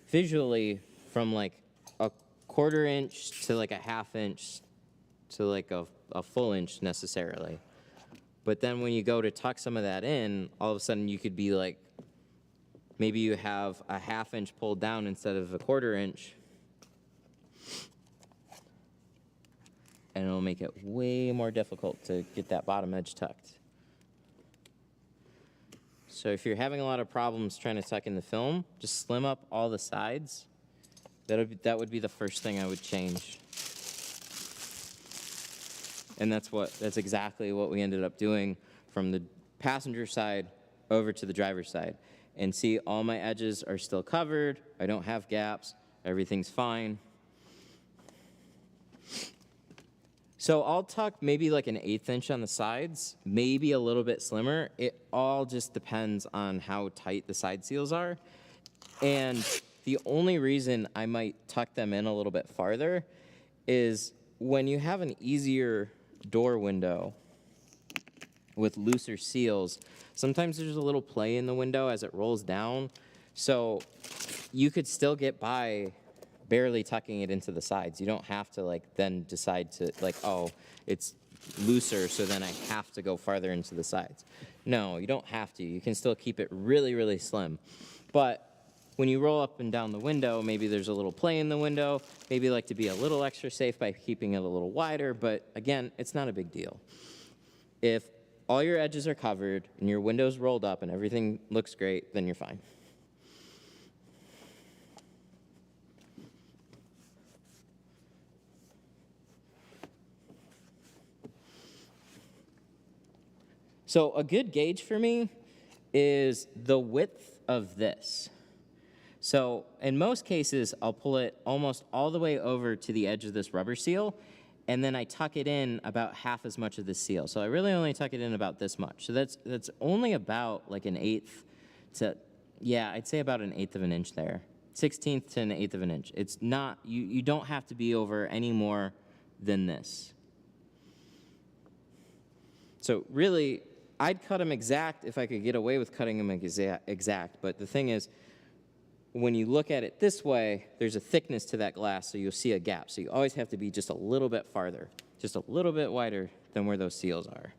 visually from like a 1/4 inch to like a 1/2 inch to like a full inch necessarily. But then when you go to tuck some of that in, all of a sudden you could be like, maybe you have a 1/2 inch pulled down instead of a 1/4 inch. And it'll make it way more difficult to get that bottom edge tucked. So if you're having a lot of problems trying to tuck in the film, just slim up all the sides. That would be the first thing I would change. And that's exactly what we ended up doing from the passenger side over to the driver's side. And see, all my edges are still covered. I don't have gaps. Everything's fine. So I'll tuck maybe like an 1/8 inch on the sides, maybe a little bit slimmer. It all just depends on how tight the side seals are. And the only reason I might tuck them in a little bit farther is when you have an easier door window with looser seals, sometimes there's a little play in the window as it rolls down. So you could still get by barely tucking it into the sides. You don't have to like then decide to like, oh, it's looser, so then I have to go farther into the sides. No, you don't have to. You can still keep it really, really slim. But when you roll up and down the window, maybe there's a little play in the window. Maybe you like to be a little extra safe by keeping it a little wider, but again, it's not a big deal. If all your edges are covered and your window's rolled up and everything looks great, then you're fine. So a good gauge for me is the width of this. So in most cases, I'll pull it almost all the way over to the edge of this rubber seal, and then I tuck it in about half as much of the seal. So I really only tuck it in about this much. So that's only about like an 1/8 to, yeah, I'd say about an 1/8 of an inch there. 1/16 to an 1/8 of an inch. It's not, you don't have to be over any more than this. So really, I'd cut them exact if I could get away with cutting them exact. But the thing is, when you look at it this way, there's a thickness to that glass, so you'll see a gap. So you always have to be just a little bit farther, just a little bit wider than where those seals are.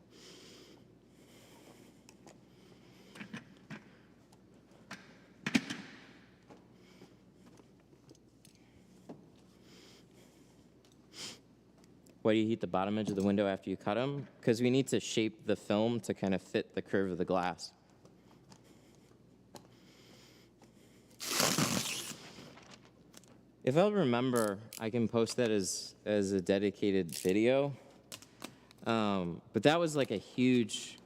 Why do you heat the bottom edge of the window after you cut them? Because we need to shape the film to kind of fit the curve of the glass. If I'll remember, I can post that as a dedicated video. But that was like a huge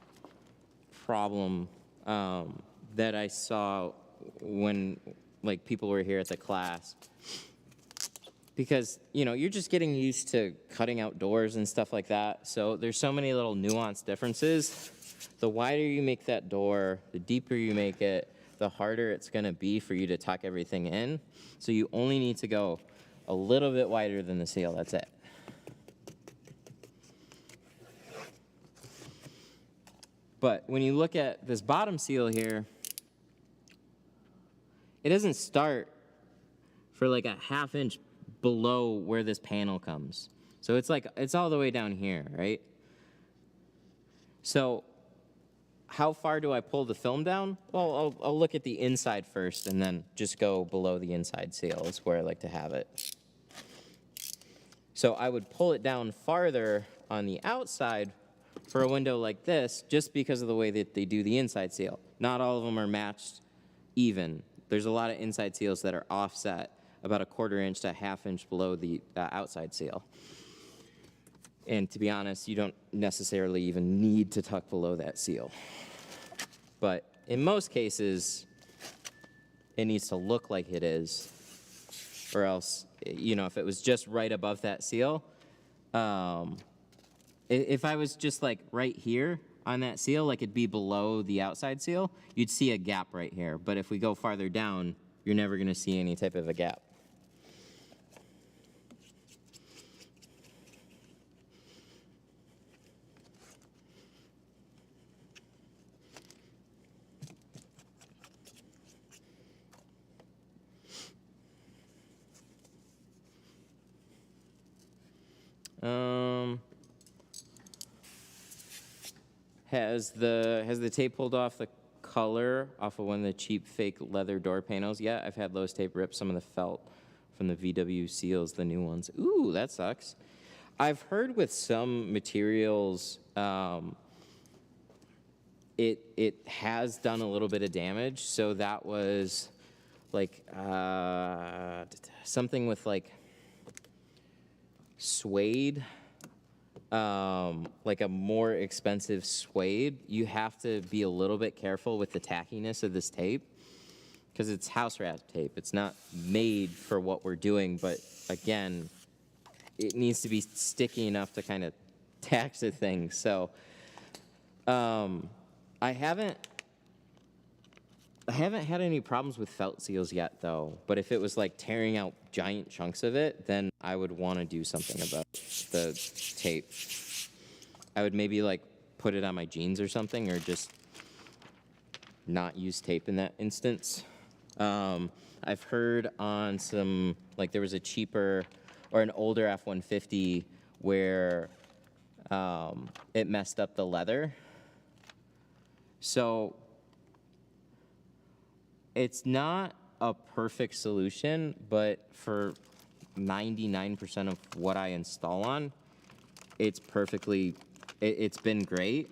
problem that I saw when like people were here at the class. Because, you know, you're just getting used to cutting out doors and stuff like that. So there's so many little nuanced differences. The wider you make that door, the deeper you make it, the harder it's going to be for you to tuck everything in. So you only need to go a little bit wider than the seal. That's it. But when you look at this bottom seal here, it doesn't start for like a 1/2 inch below where this panel comes. So it's like, it's all the way down here, right? So how far do I pull the film down? Well, I'll look at the inside first and then just go below the inside seal is where I like to have it. So I would pull it down farther on the outside for a window like this just because of the way that they do the inside seal. Not all of them are matched even. There's a lot of inside seals that are offset about a 1/4 inch to a 1/2 inch below the outside seal. And to be honest, you don't necessarily even need to tuck below that seal. But in most cases, it needs to look like it is, or else, you know, if it was just right above that seal, if I was just like right here on that seal, like it'd be below the outside seal, you'd see a gap right here. But if we go farther down, you're never going to see any type of a gap. Has the tape pulled off the color off of one of the cheap fake leather door panels? Yeah, I've had Lowe's tape rip some of the felt from the VW seals, the new ones. Ooh, that sucks. I've heard with some materials, it has done a little bit of damage. So that was like something with like suede like a more expensive suede, you have to be a little bit careful with the tackiness of this tape because it's house rat tape. It's not made for what we're doing, but again, it needs to be sticky enough to kind of tack to things. So I haven't had any problems with felt seals yet, though. But if it was like tearing out giant chunks of it, then I would want to do something about the tape. I would maybe like put it on my jeans or something, or just not use tape in that instance. I've heard on some, like there was a cheaper or an older F-150 where it messed up the leather. So it's not a perfect solution, but for 99% of what I install on, it's perfectly, it's been great.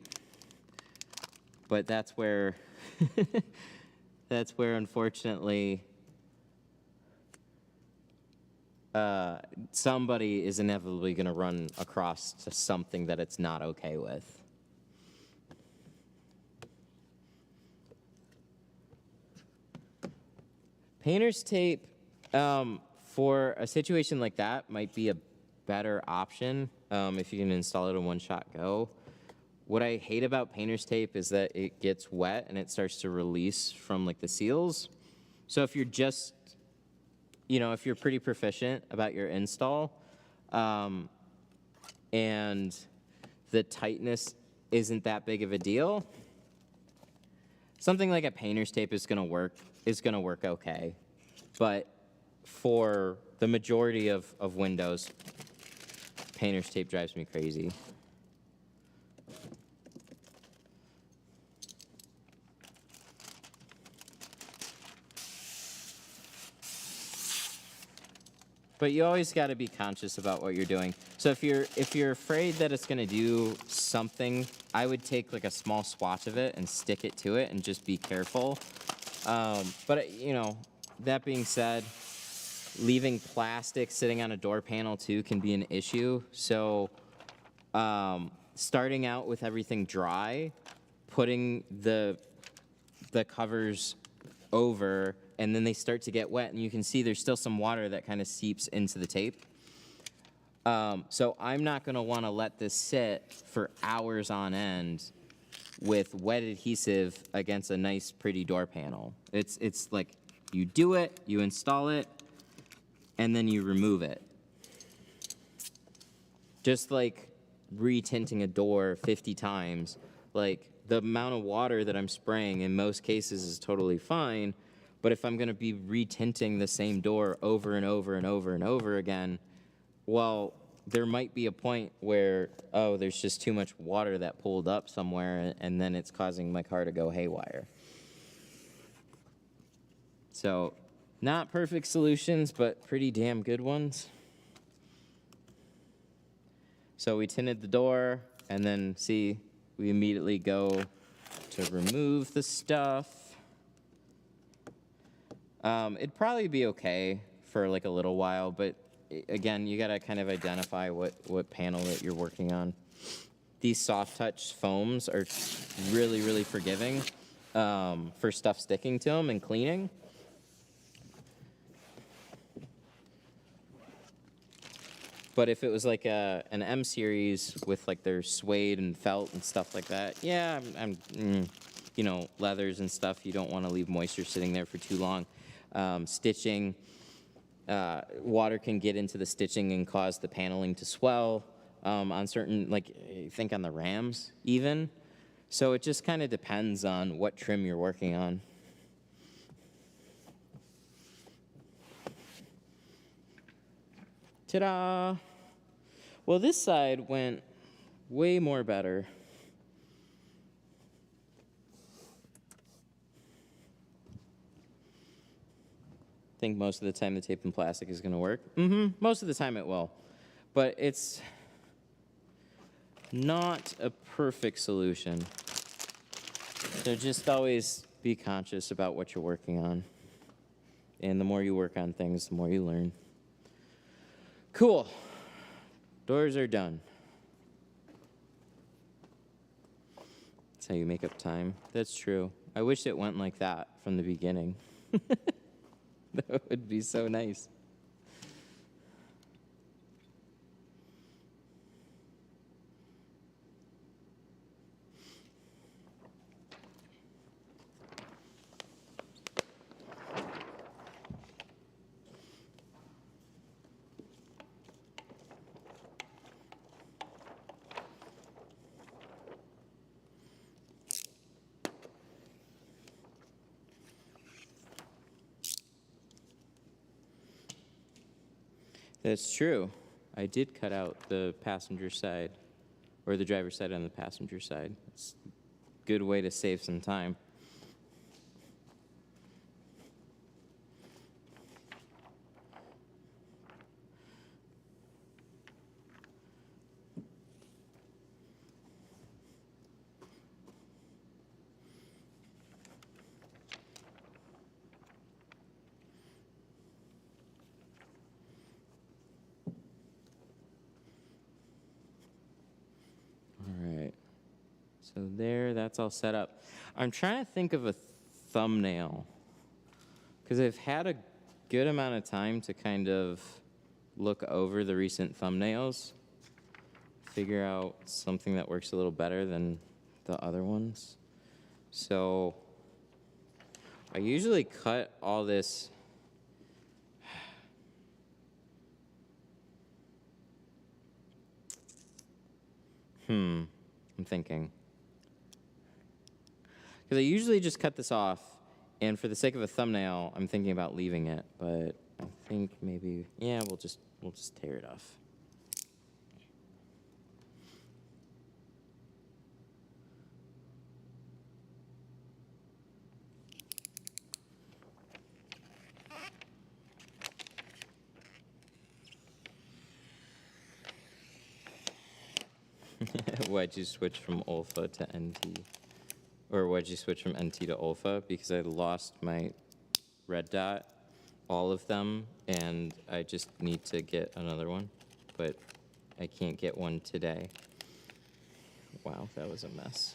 But that's where, that's where unfortunately, somebody is inevitably going to run across to something that it's not okay with. Painter's tape, for a situation like that, might be a better option if you can install it in one shot go. What I hate about painter's tape is that it gets wet and it starts to release from like the seals. So if you're just, you know, if you're pretty proficient about your install and the tightness isn't that big of a deal, something like a painter's tape is gonna work okay. But for the majority of windows, painter's tape drives me crazy. But you always got to be conscious about what you're doing. So if you're afraid that it's going to do something, I would take like a small swatch of it and stick it to it and just be careful. But you know, that being said, leaving plastic sitting on a door panel too can be an issue. So starting out with everything dry, putting the covers over, and then they start to get wet, and you can see there's still some water that kind of seeps into the tape. So I'm not going to want to let this sit for hours on end with wet adhesive against a nice, pretty door panel. It's like you do it, you install it, and then you remove it. Just like retinting a door 50 times, like the amount of water that I'm spraying in most cases is totally fine. But if I'm going to be retinting the same door over and over and over and over again, well, there might be a point where, oh, there's just too much water that pulled up somewhere, and then it's causing my car to go haywire. So, not perfect solutions, but pretty damn good ones. So we tinted the door, and then, see, we immediately go to remove the stuff. It'd probably be okay for like a little while, but again, you gotta kind of identify what panel that you're working on. These soft touch foams are really, really forgiving for stuff sticking to them and cleaning. But if it was like an M series with like their suede and felt and stuff like that, yeah, you know, leathers and stuff, you don't want to leave moisture sitting there for too long. Stitching, water can get into the stitching and cause the paneling to swell on certain, like I think on the Rams even. So it just kind of depends on what trim you're working on. Ta-da! Well, this side went way more better. I think most of the time the tape and plastic is going to work. Most of the time it will. But it's not a perfect solution. So just always be conscious about what you're working on. And the more you work on things, the more you learn. Cool. Doors are done. how you make up time. That's true. I wish it went like that from the beginning. That would be so nice. That's true. I did cut out the passenger side, or the driver's side on the passenger side. It's a good way to save some time. So there, that's all set up. I'm trying to think of a thumbnail, because I've had a good amount of time to kind of look over the recent thumbnails, figure out something that works a little better than the other ones. So I usually cut all this. I'm thinking. Because I usually just cut this off, and for the sake of a thumbnail, I'm thinking about leaving it. But I think maybe, yeah, we'll just tear it off. Why'd you switch from alpha to NT? Or why'd you switch from NT to alpha? Because I lost my red dot, all of them, and I just need to get another one, but I can't get one today. Wow, that was a mess.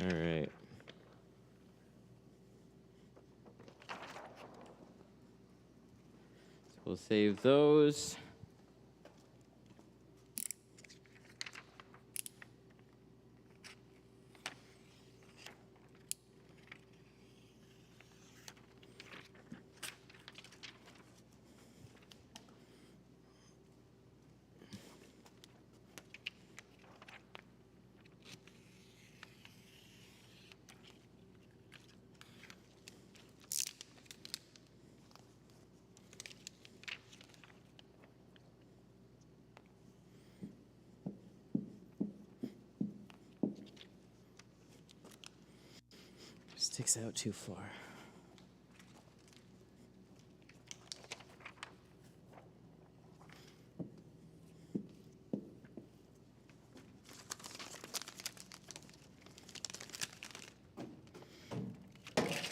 All right. We'll save those. Sticks out too far.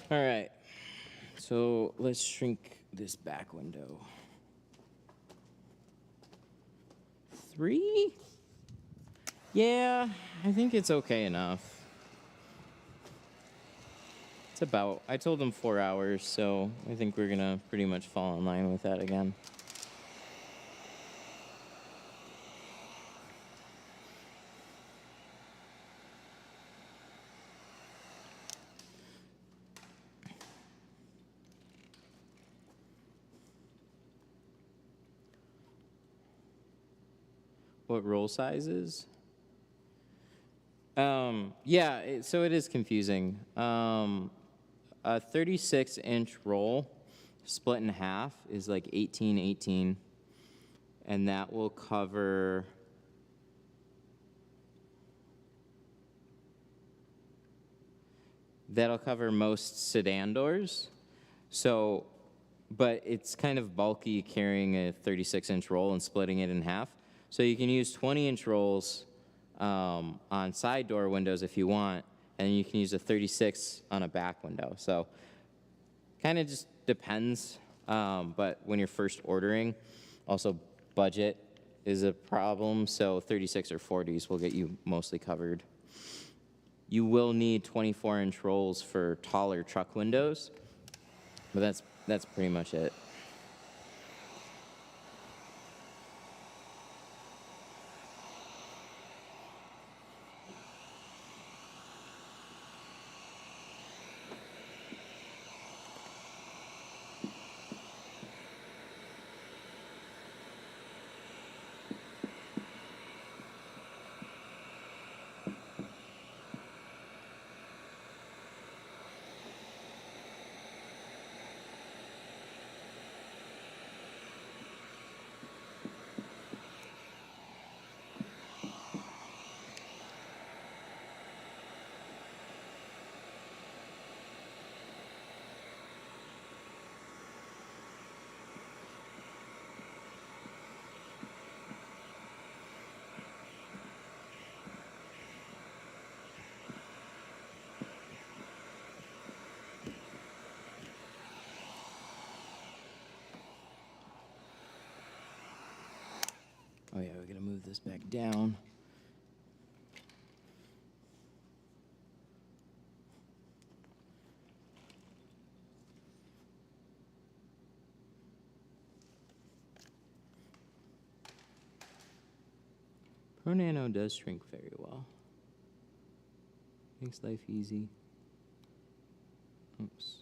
All right, so let's shrink this back window. 3? Yeah, I think it's okay enough. It's about, I told them 4 hours, so I think we're gonna pretty much fall in line with that again. What roll sizes? Yeah, so it is confusing. A 36-inch roll split in half is like 18, and that will cover most sedan doors. So, but it's kind of bulky carrying a 36-inch roll and splitting it in half. So you can use 20-inch rolls on side door windows if you want, and you can use a 36 on a back window. So Kind of just depends, but when you're first ordering, also budget is a problem, so 36 or 40s will get you mostly covered. You will need 24-inch rolls for taller truck windows, but that's pretty much it. Oh yeah, we're gonna move this back down. Pro Nano does shrink very well. Makes life easy. Oops.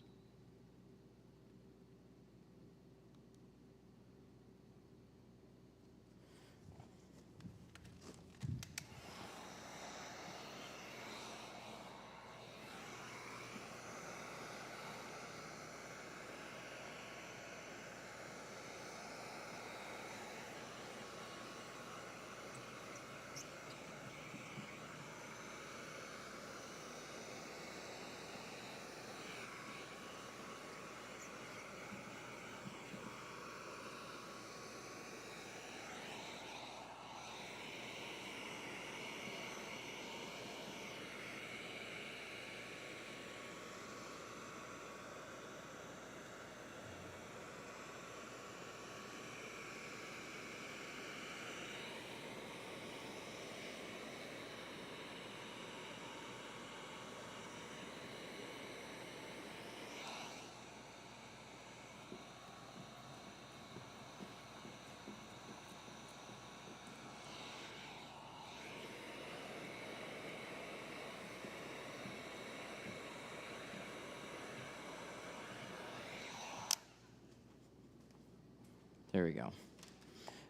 There we go.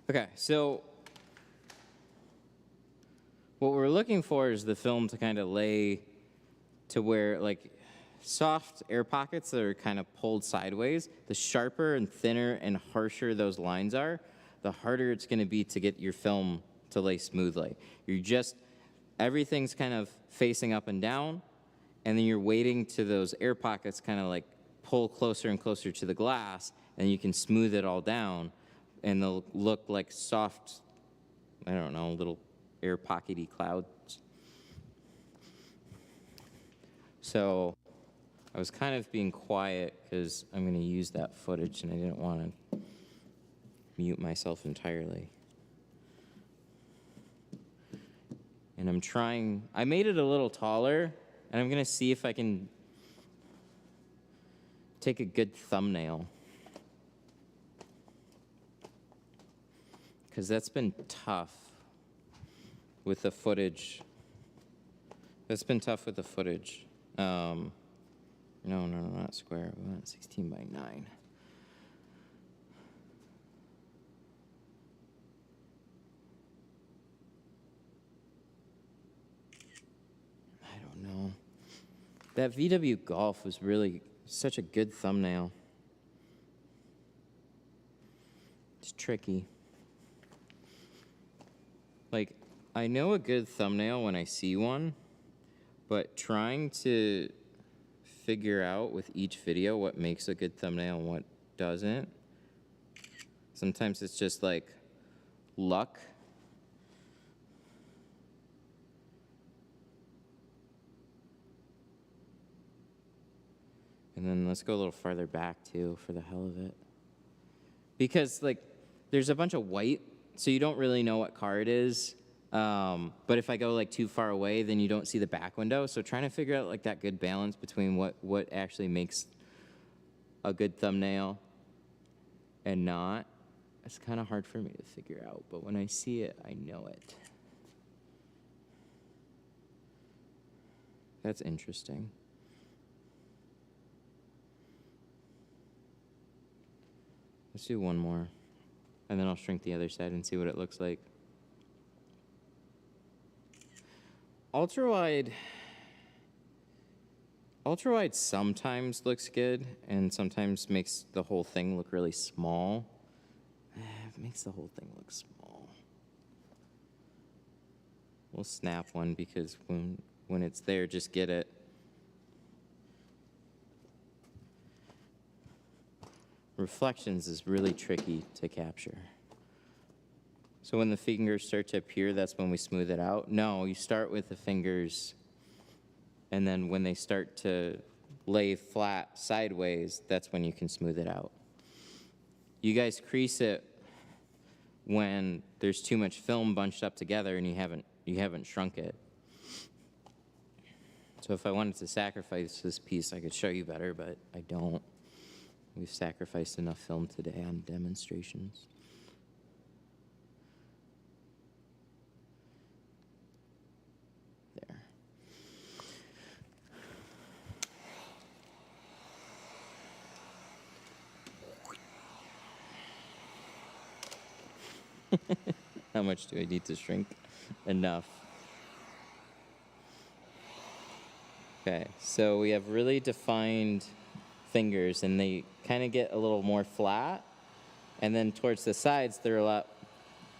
Okay, so what we're looking for is the film to kind of lay to where, like, soft air pockets that are kind of pulled sideways, the sharper and thinner and harsher those lines are, the harder it's going to be to get your film to lay smoothly. Everything's kind of facing up and down, and then you're waiting to those air pockets kind of like pull closer and closer to the glass, and you can smooth it all down, and they'll look like soft, I don't know, little air pockety clouds. So I was kind of being quiet because I'm going to use that footage, and I didn't want to mute myself entirely. And I made it a little taller, and I'm going to see if I can take a good thumbnail. Because that's been tough with the footage. No, not square. We want 16 by 9. I don't know. That VW Golf was really such a good thumbnail. It's tricky. Like, I know a good thumbnail when I see one, but trying to figure out with each video what makes a good thumbnail and what doesn't, sometimes it's just like luck. And then let's go a little farther back too, for the hell of it. Because like, there's a bunch of white, so you don't really know what car it is. But if I go like too far away, then you don't see the back window. So trying to figure out like that good balance between what actually makes a good thumbnail and not, it's kind of hard for me to figure out. But when I see it, I know it. That's interesting. Let's do one more, and then I'll shrink the other side and see what it looks like. Ultra-wide sometimes looks good, and sometimes makes the whole thing look really small. It makes the whole thing look small. We'll snap one because when it's there, just get it. Reflections is really tricky to capture. So when the fingers start to appear, that's when we smooth it out. No, you start with the fingers, and then when they start to lay flat sideways, that's when you can smooth it out. You guys crease it when there's too much film bunched up together and you haven't shrunk it. So if I wanted to sacrifice this piece, I could show you better, but I don't. We've sacrificed enough film today on demonstrations. There. How much do I need to shrink? Enough. Okay, so we have really defined fingers, and they kind of get a little more flat, and then towards the sides they're a lot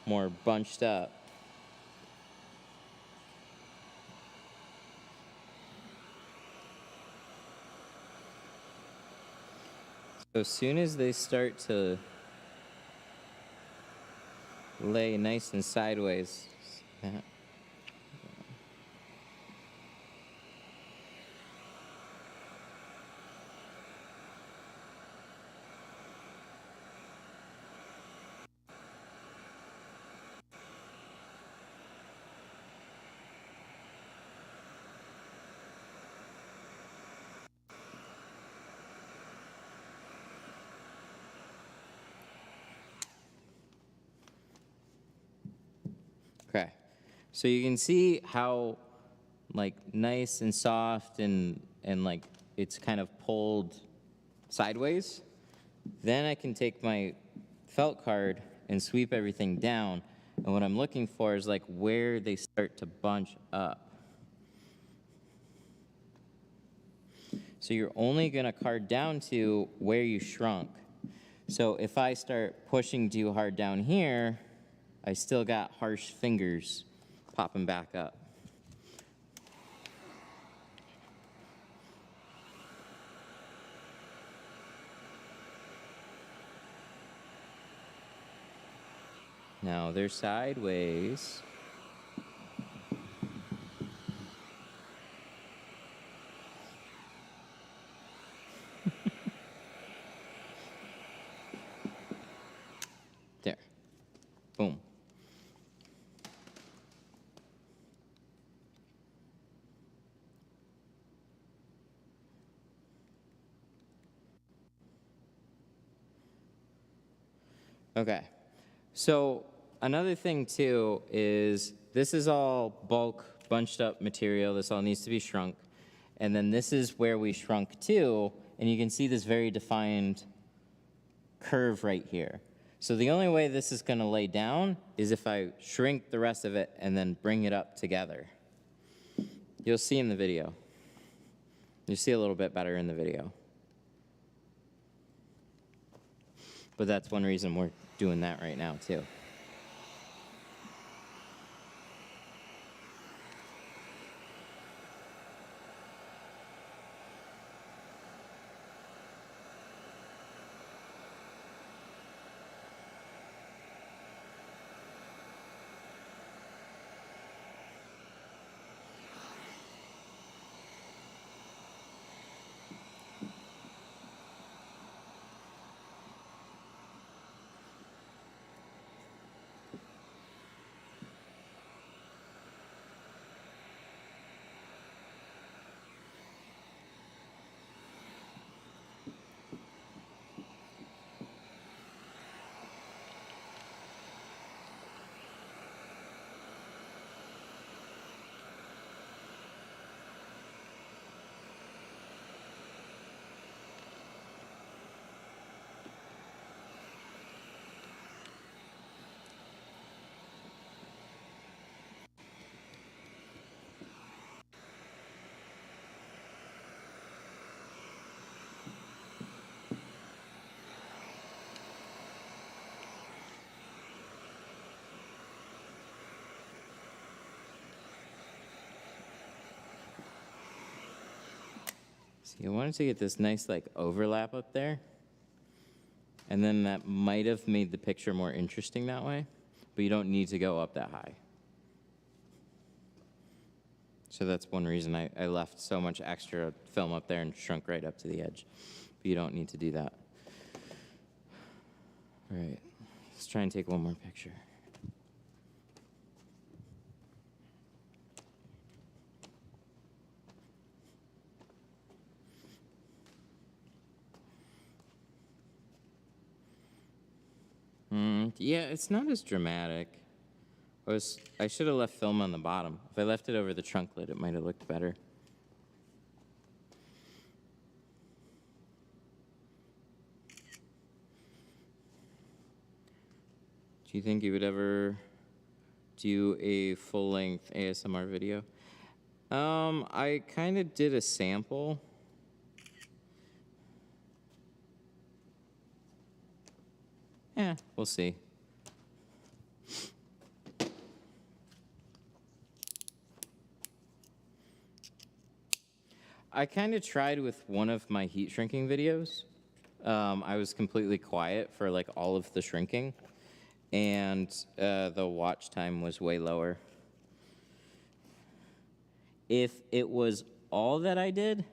more bunched up. So as soon as they start to lay nice and sideways, okay, so you can see how like nice and soft and like it's kind of pulled sideways. Then I can take my felt card and sweep everything down, and what I'm looking for is like where they start to bunch up. So you're only gonna card down to where you shrunk. So if I start pushing too hard down here, I still got harsh fingers popping back up. Now they're sideways. There. Boom. Okay. So another thing too is this is all bulk bunched up material. This all needs to be shrunk. And then this is where we shrunk to, and you can see this very defined curve right here. So the only way this is going to lay down is if I shrink the rest of it and then bring it up together. You'll see in the video. You'll see a little bit better in the video. But that's one reason we're doing that right now too. See, I wanted to get this nice like overlap up there. And then that might have made the picture more interesting that way, but you don't need to go up that high. So that's one reason I left so much extra film up there and shrunk right up to the edge. But you don't need to do that. All right, let's try and take one more picture. Yeah, it's not as dramatic. I should have left film on the bottom. If I left it over the trunk lid, it might have looked better. Do you think you would ever do a full-length ASMR video? I kind of did a sample. Yeah, we'll see. I kind of tried with one of my heat shrinking videos. I was completely quiet for like all of the shrinking, and the watch time was way lower. If it was all that I did,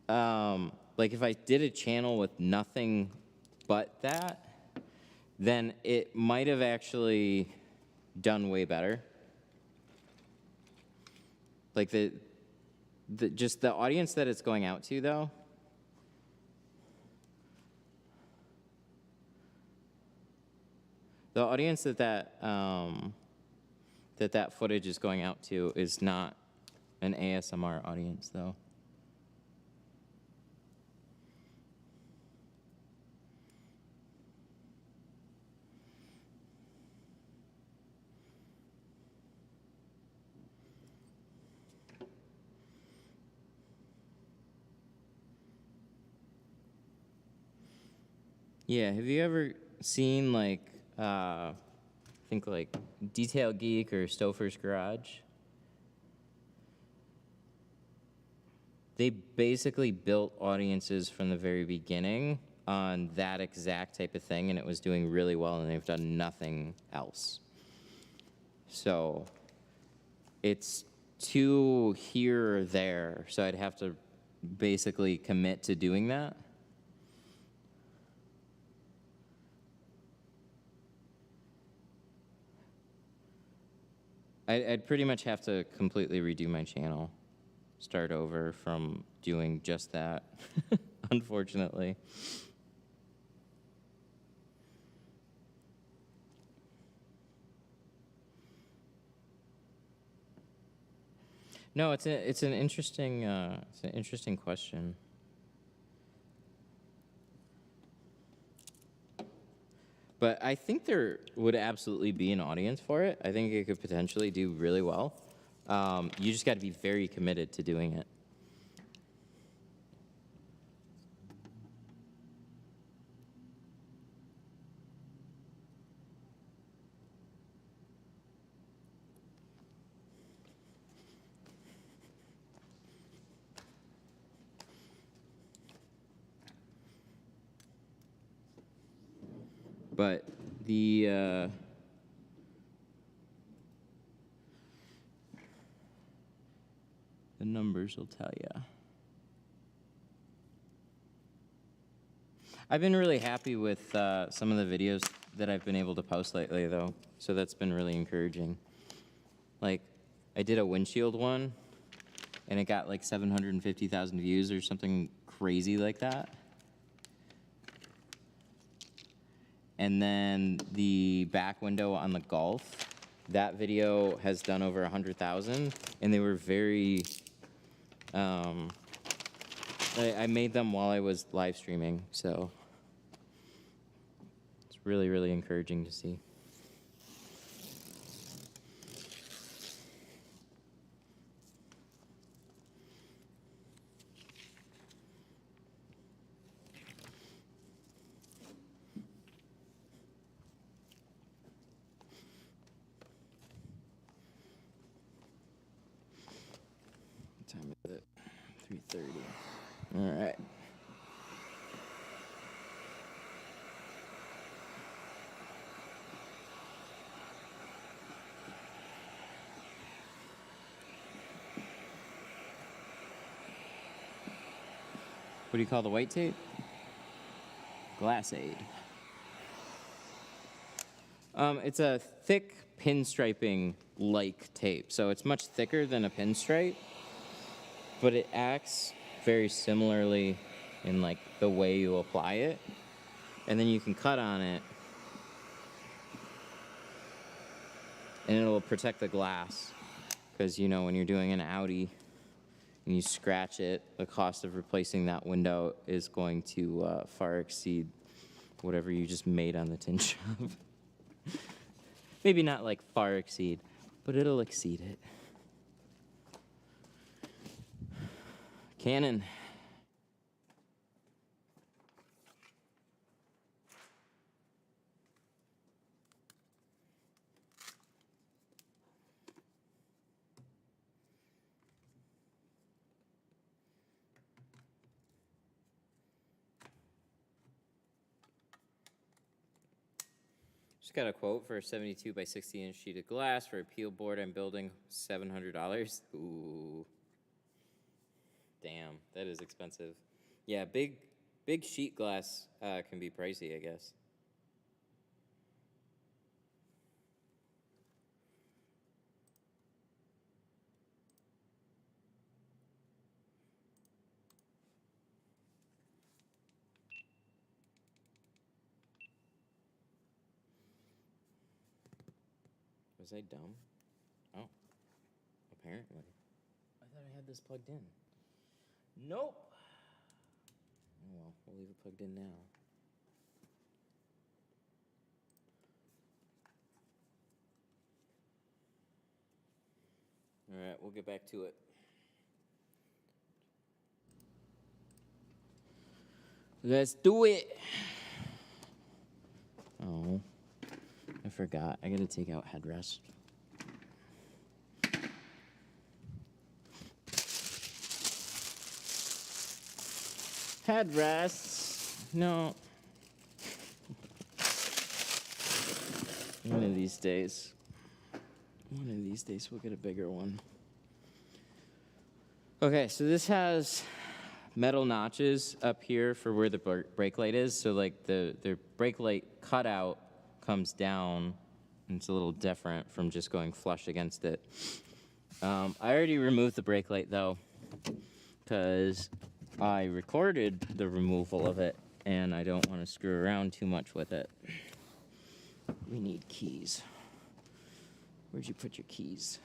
like if I did a channel with nothing but that, then it might have actually done way better. Like just the audience that it's going out to, though, the audience that footage is going out to is not an ASMR audience, though. Yeah, have you ever seen like, I think like Detail Geek or Stouffer's Garage? They basically built audiences from the very beginning on that exact type of thing, and it was doing really well, and they've done nothing else. So it's too here or there, so I'd have to basically commit to doing that. I'd pretty much have to completely redo my channel, start over from doing just that, unfortunately. No, it's an interesting question. But I think there would absolutely be an audience for it. I think it could potentially do really well. You just got to be very committed to doing it. But the numbers will tell you. I've been really happy with some of the videos that I've been able to post lately, though, so that's been really encouraging. Like, I did a windshield one, and it got like 750,000 views or something crazy like that. And then the back window on the Golf, that video has done over 100,000, and they were very, I made them while I was live streaming, so it's really, really encouraging to see. What time is it? 3:30. do you call the white tape? Glass aid. It's a thick pinstriping-like tape, so it's much thicker than a pinstripe, but it acts very similarly in like the way you apply it, and then you can cut on it, and it'll protect the glass, because you know when you're doing an Audi and you scratch it, the cost of replacing that window is going to far exceed whatever you just made on the tint shop. Maybe not like far exceed, but it'll exceed it. Canon. Just got a quote for a 72 by 60 inch sheet of glass for a peel board I'm building, $700. Ooh. Damn, that is expensive. Yeah, big sheet glass can be pricey, I guess. Was I dumb? Oh, apparently. I thought I had this plugged in. Nope. Oh well, we'll leave it plugged in now. All right, we'll get back to it. Let's do it. Oh, I forgot. I gotta take out headrest. Headrests. No. One of these days. One of these days we'll get a bigger one. Okay, so this has metal notches up here for where the brake light is. So like the brake light cutout comes down, and it's a little different from just going flush against it. I already removed the brake light though, because I recorded the removal of it, and I don't want to screw around too much with it. We need keys. Where'd you put your keys?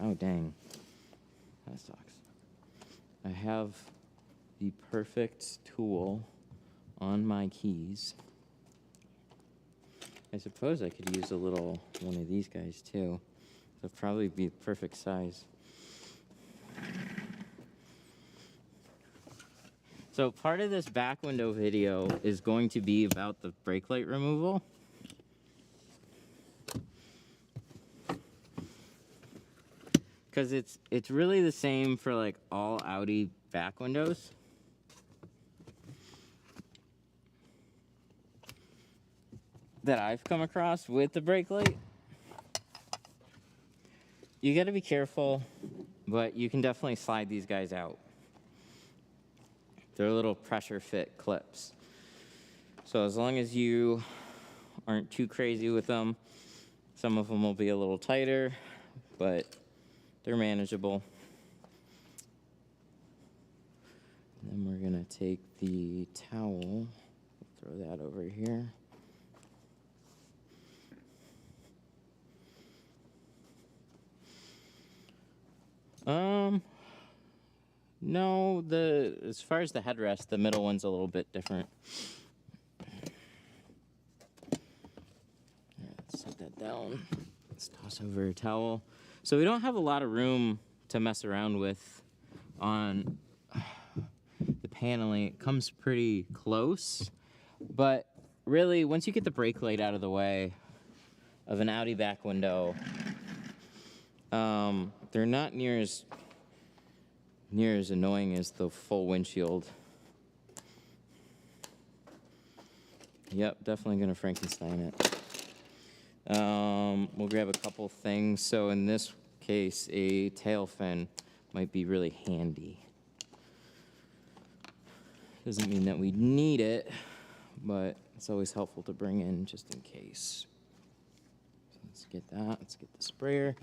Oh, dang. That sucks. I have the perfect tool on my keys. I suppose I could use a little one of these guys too. They'll probably be the perfect size. So part of this back window video is going to be about the brake light removal. Because it's really the same for like all Audi back windows. That I've come across with the brake light. You gotta be careful, but you can definitely slide these guys out. They're little pressure fit clips. So as long as you aren't too crazy with them, some of them will be a little tighter, but they're manageable. And then we're gonna take the towel, throw that over here. No, as far as the headrest, the middle one's a little bit different. Let's set that down. Let's toss over a towel. So we don't have a lot of room to mess around with on the paneling. It comes pretty close, but really, once you get the brake light out of the way of an Audi back window, they're not near as annoying as the full windshield. Yep, definitely gonna Frankenstein it. We'll grab a couple things. So in this case, a tail fin might be really handy. Doesn't mean that we need it, but it's always helpful to bring in just in case. So let's get that. Let's get the sprayer.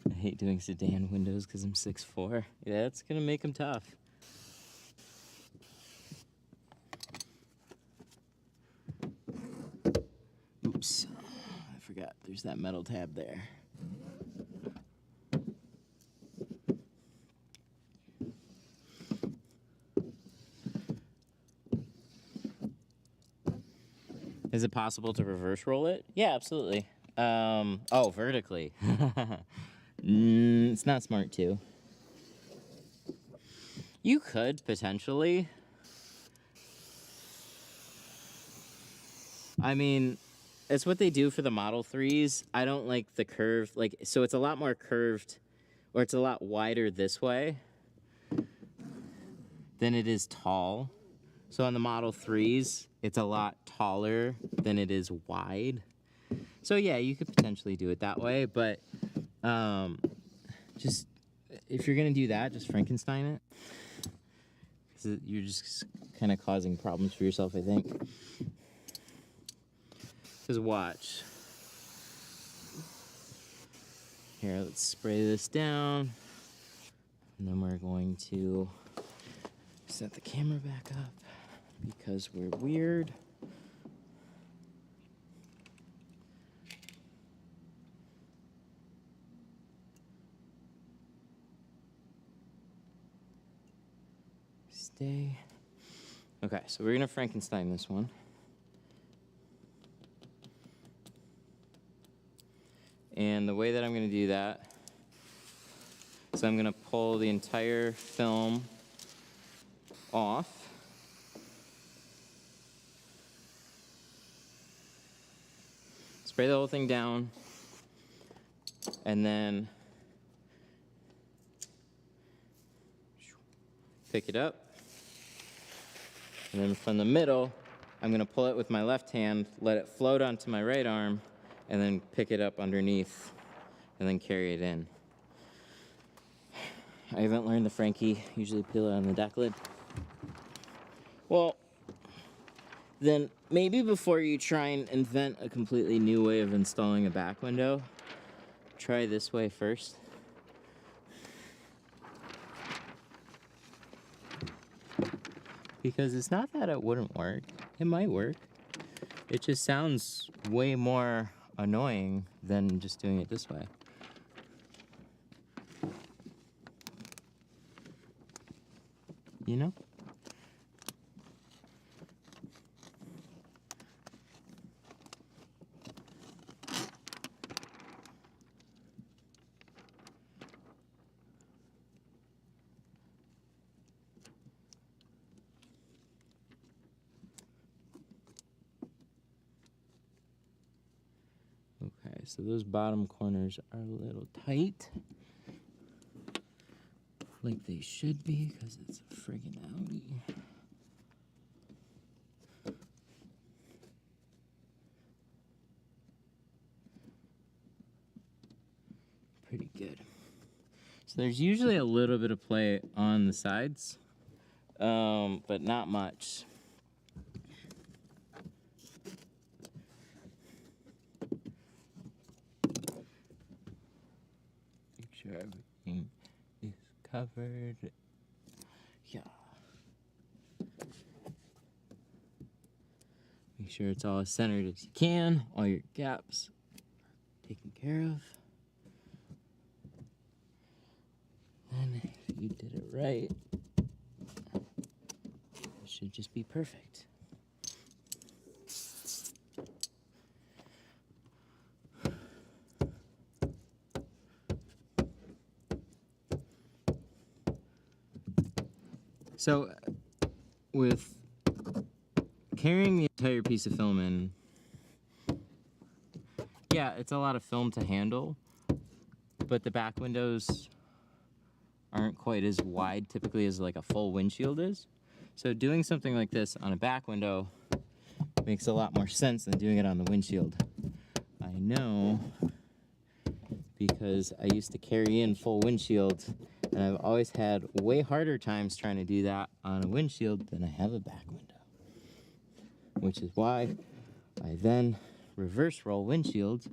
I hate doing sedan windows because I'm 6'4". Yeah, it's gonna make them tough. Oops, I forgot there's that metal tab there. Is it possible to reverse roll it? Yeah, absolutely. Oh, vertically. It's not smart too. You could potentially. I mean, it's what they do for the Model 3s. I don't like the curve, like, so it's a lot more curved, or it's a lot wider this way than it is tall. So on the Model 3s, it's a lot taller than it is wide. So yeah, you could potentially do it that way, but just, if you're gonna do that, just Frankenstein it. Because you're just kind of causing problems for yourself, I think. Because watch. Here, let's spray this down. And then we're going to set the camera back up because we're weird. Stay. Okay, so we're gonna Frankenstein this one. And the way that I'm gonna do that is I'm gonna pull the entire film off. Spray the whole thing down. And then pick it up. And then from the middle, I'm gonna pull it with my left hand, let it float onto my right arm, and then pick it up underneath, and then carry it in. I haven't learned the Frankie, usually peel it on the deck lid. Well, then maybe before you try and invent a completely new way of installing a back window, try this way first. Because it's not that it wouldn't work. It might work. It just sounds way more annoying than just doing it this way. You know? Okay, so those bottom corners are a little tight. Like they should be, because it's a friggin' Audi. Pretty good. So there's usually a little bit of play on the sides, but not much. Make sure everything is covered. Yeah. Make sure it's all as centered as you can. All your gaps taken care of. you did it right. It should just be perfect. So, with carrying the entire piece of film in, yeah, it's a lot of film to handle, but the back windows aren't quite as wide typically as like a full windshield is. So doing something like this on a back window makes a lot more sense than doing it on the windshield. I know because I used to carry in full windshields, and I've always had way harder times trying to do that on a windshield than I have a back window. Which is why I then reverse roll windshields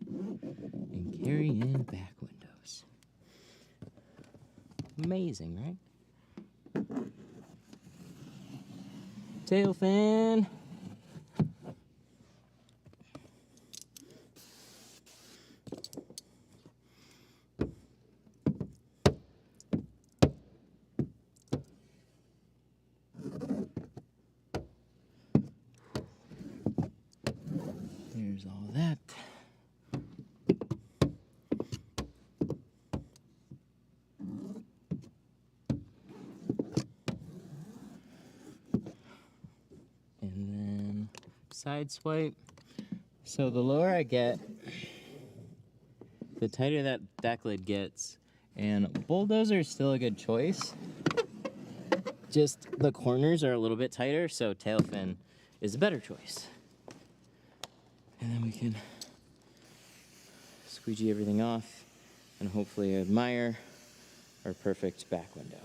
and carry in back windows. Amazing, right? Tail fan. There's all that. And then side swipe. So the lower I get, the tighter that back lid gets. And bulldozer is still a good choice. Just the corners are a little bit tighter, so tail fin is a better choice. And then we can squeegee everything off and hopefully admire our perfect back window.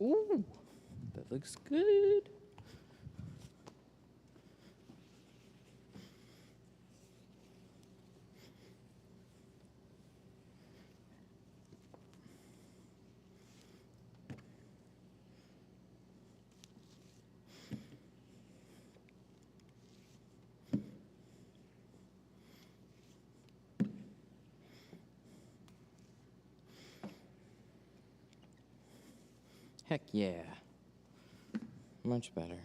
Ooh, that looks good. Heck yeah. Much better.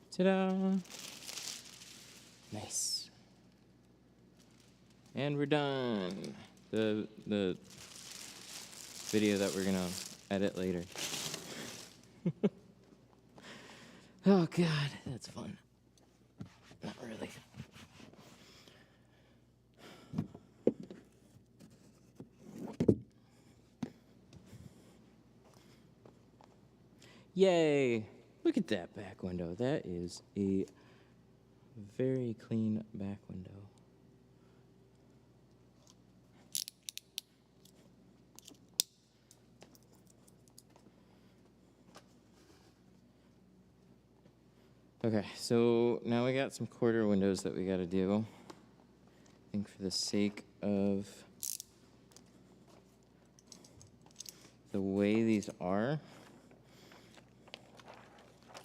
Ta-da! Nice. And we're done. The video that we're gonna edit later. Oh God, that's fun. Not really. Yay! Look at that back window. That is a very clean back window. Okay, so now we got some quarter windows that we gotta do. I think for the sake of the way these are,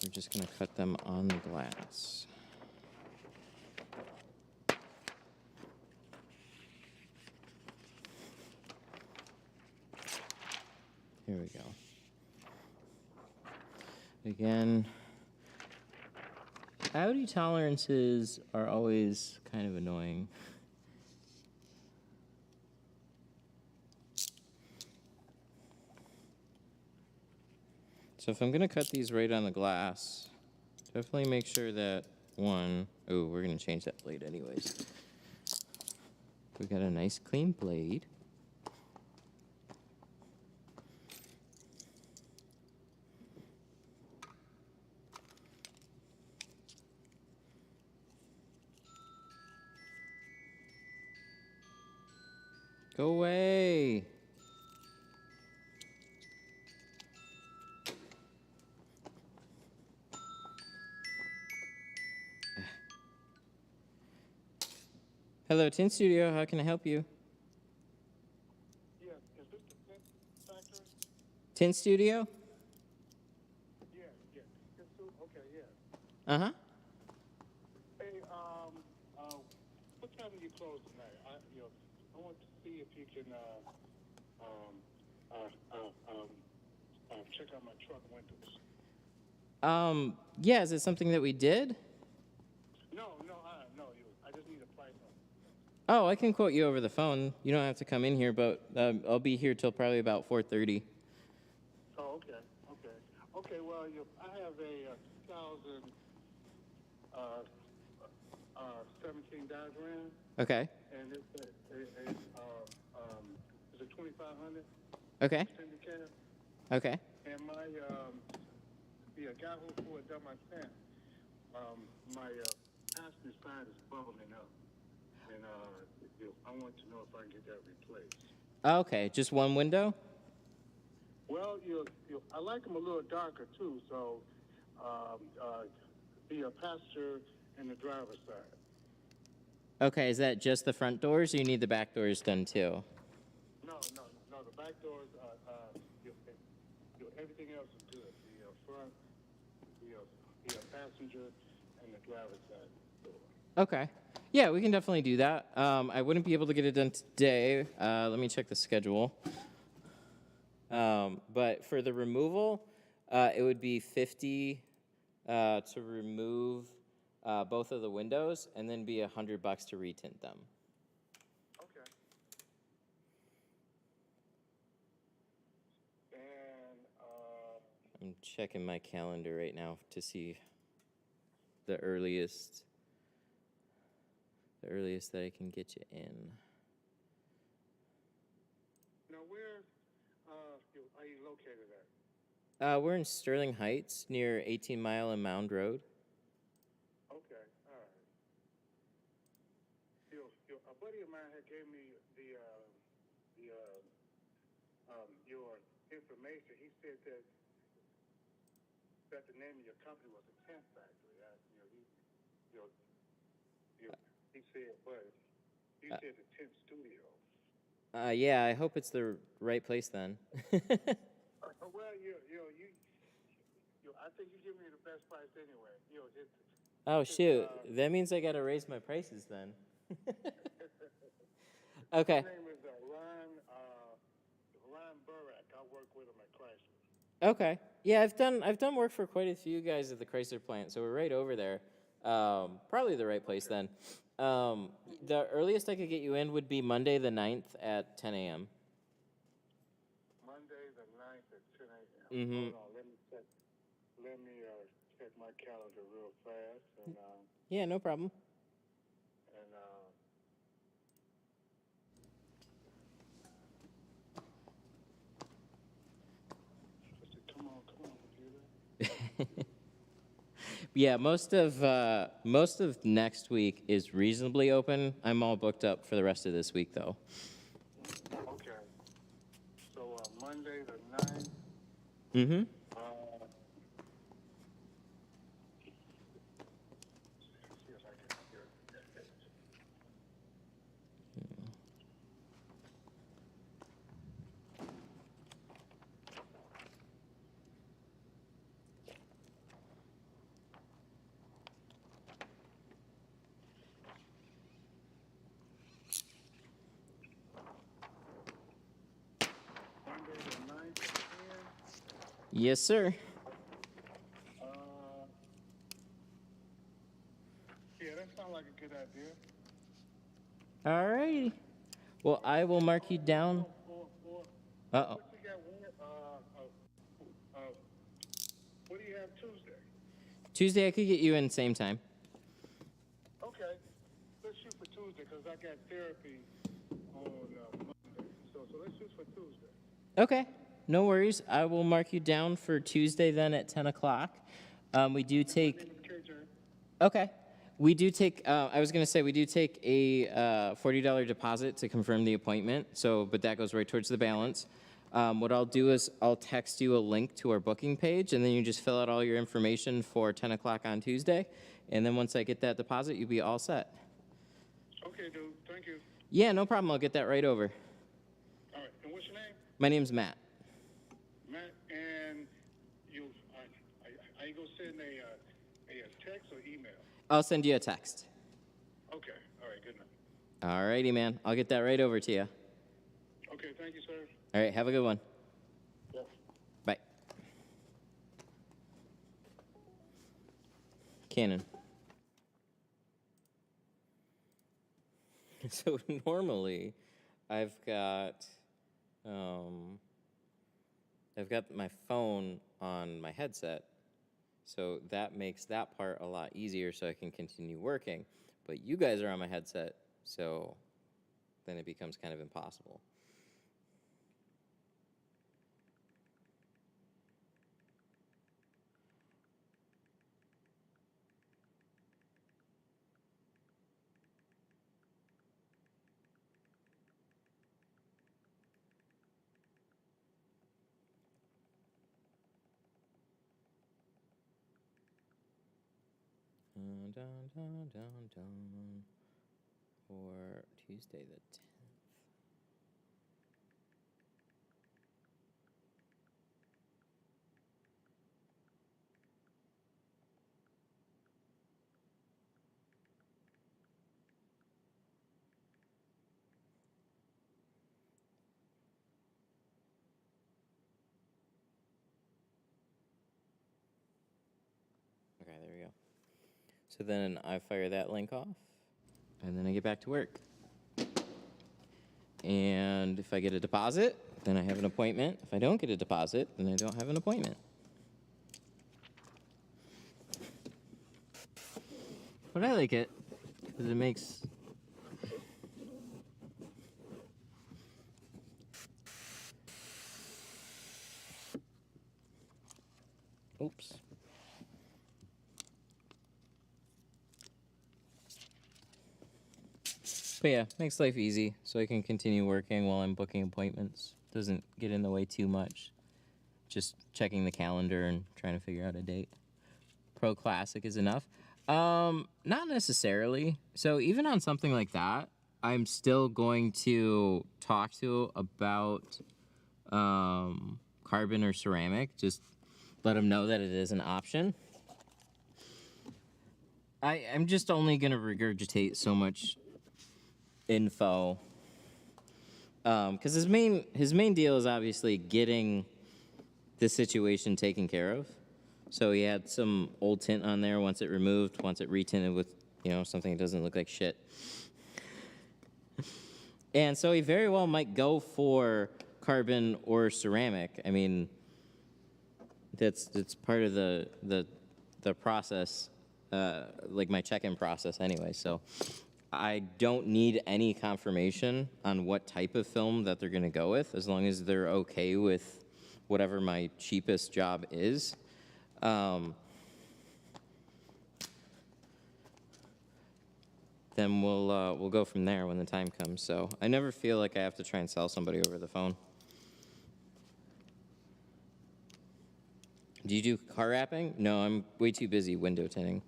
we're just gonna cut them on the glass. Here we go. Again, Audi tolerances are always kind of annoying. So if I'm gonna cut these right on the glass, definitely make sure that we're gonna change that blade anyways. We got a nice clean blade. Go away. Hello, Tint Studio. How can I help you? Yeah, is this the Tint factory? Tint Studio? Yeah, yeah. Okay, yeah. Uh-huh. Hey, what time do you close tonight? I want to see if you can, check out my truck windows. Yeah, is it something that we did? No, I just need a price on it. Oh, I can quote you over the phone. You don't have to come in here, but I'll be here till probably about 4:30. Oh, okay. Okay, well, I have a 2017 Dodge Ram, Okay. and it's a 2500 Okay. extended cab. Okay. And my, the guy who had done my stamp, my passenger side is bubbling up. And I want to know if I can get that replaced. Okay, just one window? Well, I like them a little darker, too, so the passenger and the driver's side. Okay, is that just the front doors, or you need the back doors done too? No, the back doors, everything else is good. The front, the passenger, and the driver's side door. Okay. Yeah, we can definitely do that. I wouldn't be able to get it done today. Let me check the schedule. But for the removal, it would be $50 to remove both of the windows, and then be $100 to retint them. Okay. And I'm checking my calendar right now to see the earliest that I can get you in. now, where are you located at? We're in Sterling Heights, near 18 Mile and Mound Road. Okay, all right. A buddy of mine had gave me your information. He said that the name of your company was a Tint factory. He said, but you said the Tint studio. Yeah, I hope it's the right place then. Well, I think you give me the best price anyway. Oh, shoot. That means I got to raise my prices then. Okay. His name is Ron Burak. I work with him at Chrysler. Okay. Yeah, I've done work for quite a few guys at the Chrysler plant, so we're right over there. Probably the right place then. The earliest I could get you in would be Monday the 9th at 10 a.m. Monday the 9th at 10 a.m. Mm-hmm. Hold on, let me check my calendar real fast. And, Yeah, no problem. Come on, computer. Yeah, most of next week is reasonably open. I'm all booked up for the rest of this week, though. Okay. So Monday the 9th. Mm-hmm. See if I can hear it. Monday the 9th at 10. Yes, sir. Yeah, that sounds like a good idea. All righty. Well, I will mark you down. Uh-oh. What you got? What do you have Tuesday? Tuesday, I could get you in same time. Okay, let's shoot for Tuesday because I got therapy on Monday. So let's shoot for Tuesday. Okay. No worries. I will mark you down for Tuesday then at 10 o'clock. We do take... Okay. We do take, I was going to say, we do take a $40 deposit to confirm the appointment, but that goes right towards the balance. What I'll do is I'll text you a link to our booking page, and then you just fill out all your information for 10 o'clock on Tuesday. And then once I get that deposit, you'll be all set. Okay, dude. Thank you. Yeah, no problem. I'll get that right over. All right. And what's your name? My name's Matt. Matt. And are you gonna send a text or email? I'll send you a text. Okay. All right. Good night. All righty, man. I'll get that right over to you. Okay. Thank you, sir. All right, have a good one. Yeah. Bye. Canon. So normally, I've got my phone on my headset, so that makes that part a lot easier so I can continue working. But you guys are on my headset, so then it becomes kind of impossible. Dun, dun, dun, dun. For Tuesday the 10th. Okay, there we go. So then I fire that link off, and then I get back to work. And if I get a deposit, then I have an appointment. If I don't get a deposit, then I don't have an appointment. But I like it, because it makes... Oops. But yeah, makes life easy, so I can continue working while I'm booking appointments. Doesn't get in the way too much. Just checking the calendar and trying to figure out a date. Pro Classic is enough. Not necessarily. So even on something like that, I'm still going to talk to about carbon or ceramic. Just let them know that it is an option. I'm just only going to regurgitate so much info, because his main deal is obviously getting the situation taken care of. So he had some old tint on there. Once it removed, once it retinted with something that doesn't look like shit. And so he very well might go for carbon or ceramic. I mean, that's part of the process, like my check-in process anyway. So I don't need any confirmation on what type of film that they're going to go with, as long as they're okay with whatever my cheapest job is. Then we'll go from there when the time comes. So I never feel like I have to try and sell somebody over the phone. Do you do car wrapping? No, I'm way too busy window tinting.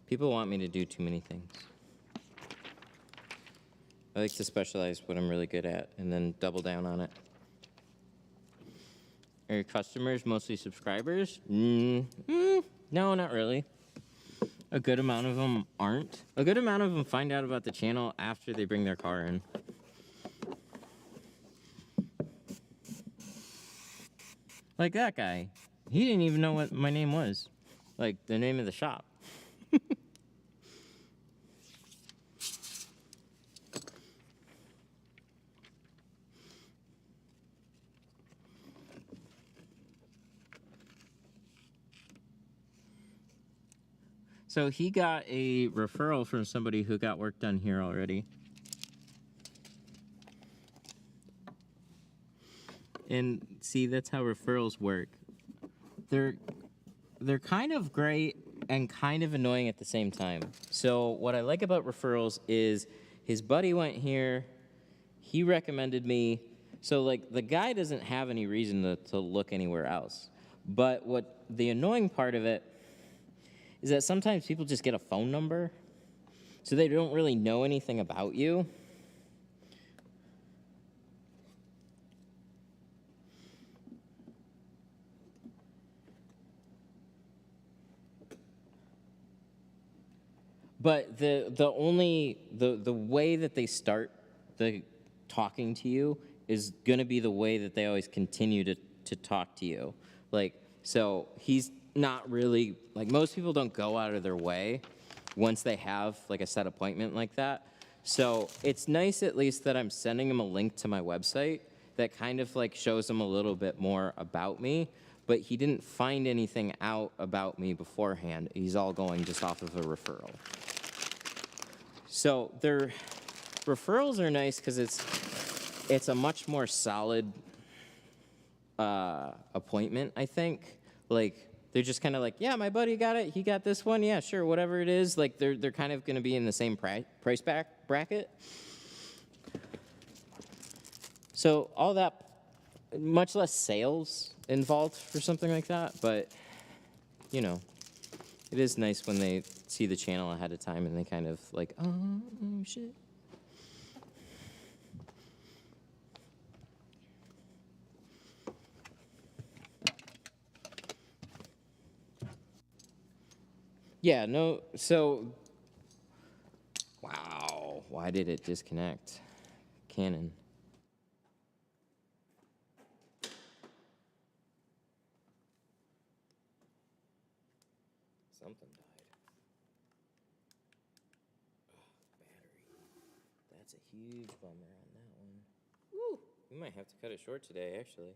People want me to do too many things. I like to specialize what I'm really good at and then double down on it. Are your customers mostly subscribers? No, not really. A good amount of them aren't. A good amount of them find out about the channel after they bring their car in. Like that guy. He didn't even know what my name was. Like the name of the shop. So he got a referral from somebody who got work done here already. And see, that's how referrals work. They're kind of great and kind of annoying at the same time. So what I like about referrals is his buddy went here, he recommended me. So like the guy doesn't have any reason to look anywhere else. But what the annoying part of it is that sometimes people just get a phone number, so they don't really know anything about you. But the way that they start the talking to you is gonna be the way that they always continue to talk to you. Like, so he's not really, like most people don't go out of their way once they have like a set appointment like that. So it's nice at least that I'm sending him a link to my website that kind of like shows him a little bit more about me, but he didn't find anything out about me beforehand. He's all going just off of a referral. So their referrals are nice because it's a much more solid appointment, I think. Like they're just kind of like, yeah, my buddy got it. He got this one. Yeah, sure, whatever it is. Like they're kind of going to be in the same price bracket. So all that, much less sales involved for something like that. But you know, it is nice when they see the channel ahead of time and they kind of like, oh shit. Yeah, no, so, wow, why did it disconnect? Canon. Something died. Battery. That's a huge bummer on that one. Woo! We might have to cut it short today, actually.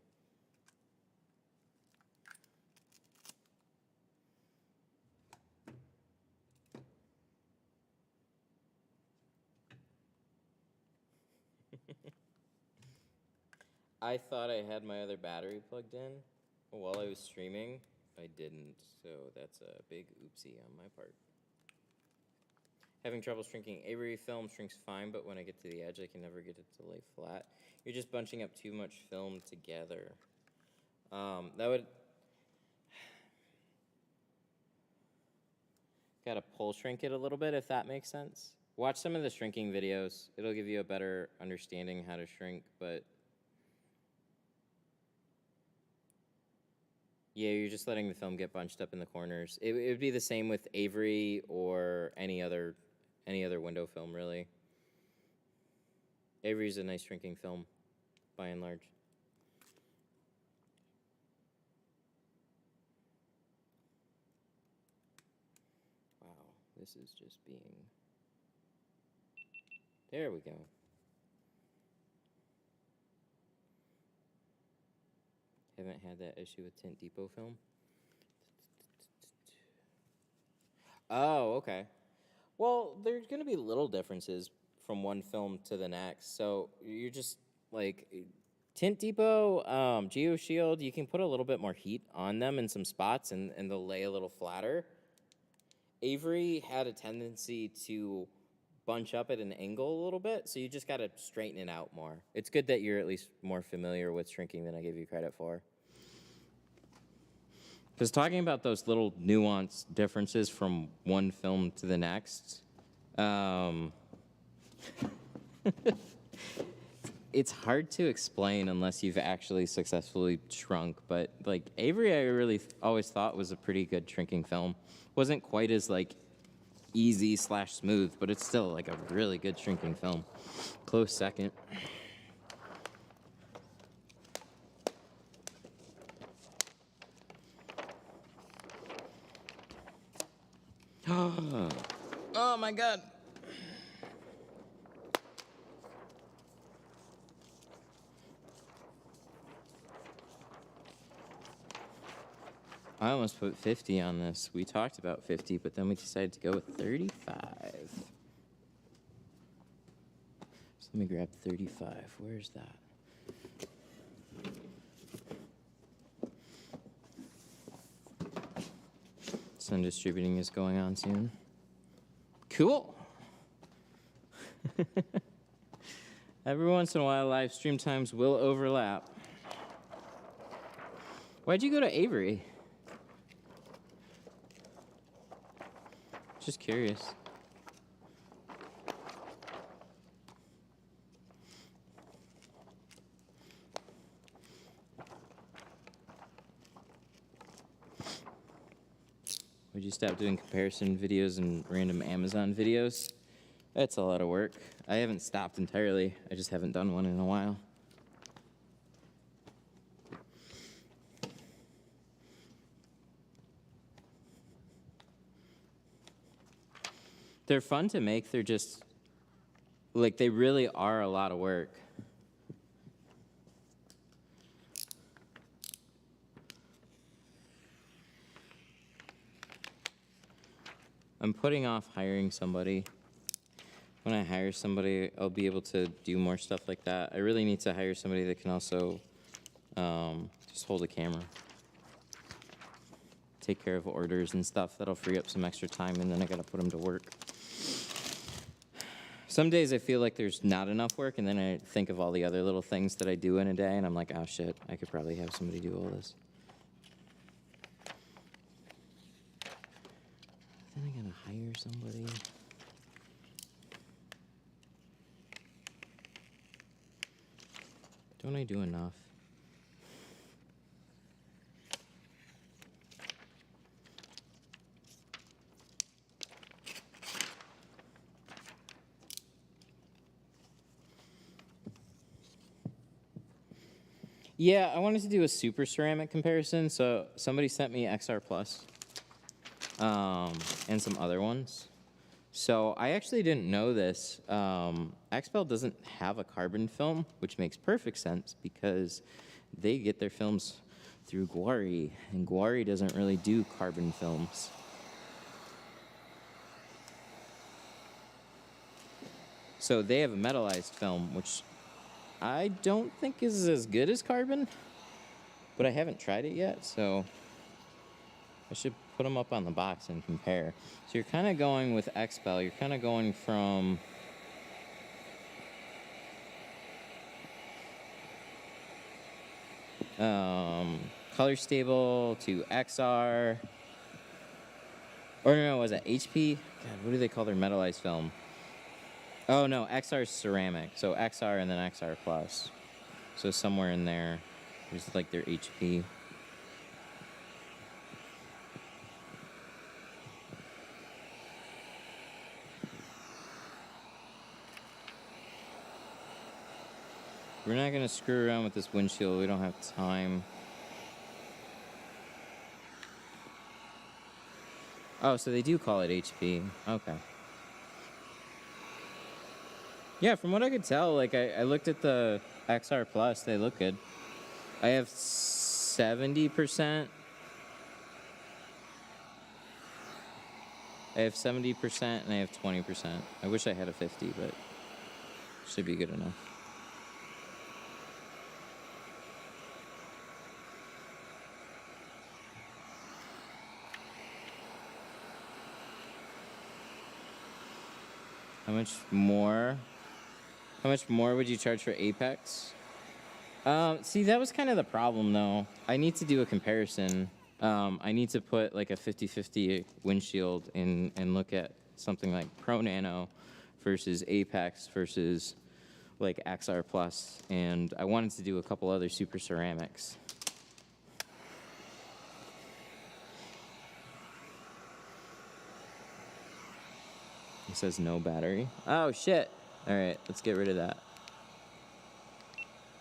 I thought I had my other battery plugged in while I was streaming. I didn't, so that's a big oopsie on my part. Having trouble shrinking Avery film shrinks fine, but when I get to the edge, I can never get it to lay flat. You're just bunching up too much film together. That would... Gotta pull shrink it a little bit, if that makes sense. Watch some of the shrinking videos. It'll give you a better understanding how to shrink, but... Yeah, you're just letting the film get bunched up in the corners. It would be the same with Avery or any other window film, really. Avery's a nice shrinking film, by and large. Wow, this is just being... There we go. Haven't had that issue with Tint Depot film. Oh, okay. Well, there's going to be little differences from one film to the next. So you're just like Tint Depot, Geo Shield, you can put a little bit more heat on them in some spots and they'll lay a little flatter. Avery had a tendency to bunch up at an angle a little bit, so you just got to straighten it out more. It's good that you're at least more familiar with shrinking than I gave you credit for. Because talking about those little nuance differences from one film to the next, it's hard to explain unless you've actually successfully shrunk. But like Avery, I really always thought was a pretty good shrinking film. Wasn't quite as like easy/smooth, but it's still like a really good shrinking film. Close second. Oh my God. I almost put 50 on this. We talked about 50, but then we decided to go with 35. So let me grab 35. Where's that? Sun distributing is going on soon. Cool. Every once in a while, live stream times will overlap. Why'd you go to Avery? Just curious. Would you stop doing comparison videos and random Amazon videos? That's a lot of work. I haven't stopped entirely. I just haven't done one in a while. They're fun to make. They're just, like, they really are a lot of work. I'm putting off hiring somebody. When I hire somebody, I'll be able to do more stuff like that. I really need to hire somebody that can also just hold a camera. Take care of orders and stuff. That'll free up some extra time, and then I gotta put them to work. Some days I feel like there's not enough work, and then I think of all the other little things that I do in a day, and I'm like, oh shit, I could probably have somebody do all this. Then I gotta hire somebody. Don't I do enough? Yeah, I wanted to do a super ceramic comparison, so somebody sent me XR Plus and some other ones. So I actually didn't know this. XPEL doesn't have a carbon film, which makes perfect sense because they get their films through Guari, and Guari doesn't really do carbon films. So they have a metallized film, which I don't think is as good as carbon, but I haven't tried it yet, so I should put them up on the box and compare. So you're kind of going with XPEL, you're kind of going from color stable to XR, or no, was it HP? God, what do they call their metallized film? Oh no, XR is ceramic, so XR and then XR Plus. So somewhere in there, there's like their HP. We're not gonna screw around with this windshield, we don't have time. Oh, so they do call it HP, okay. Yeah, from what I could tell, like I looked at the XR Plus, they look good. I have 70%. I have 70% and I have 20%. I wish I had a 50, but should be good enough. How much more? How much more would you charge for Apex? See, that was kind of the problem, though. I need to do a comparison. I need to put like a 50-50 windshield in and look at something like Pro Nano versus Apex versus like XR Plus, and I wanted to do a couple other super ceramics. It says no battery. Oh, shit. All right, let's get rid of that.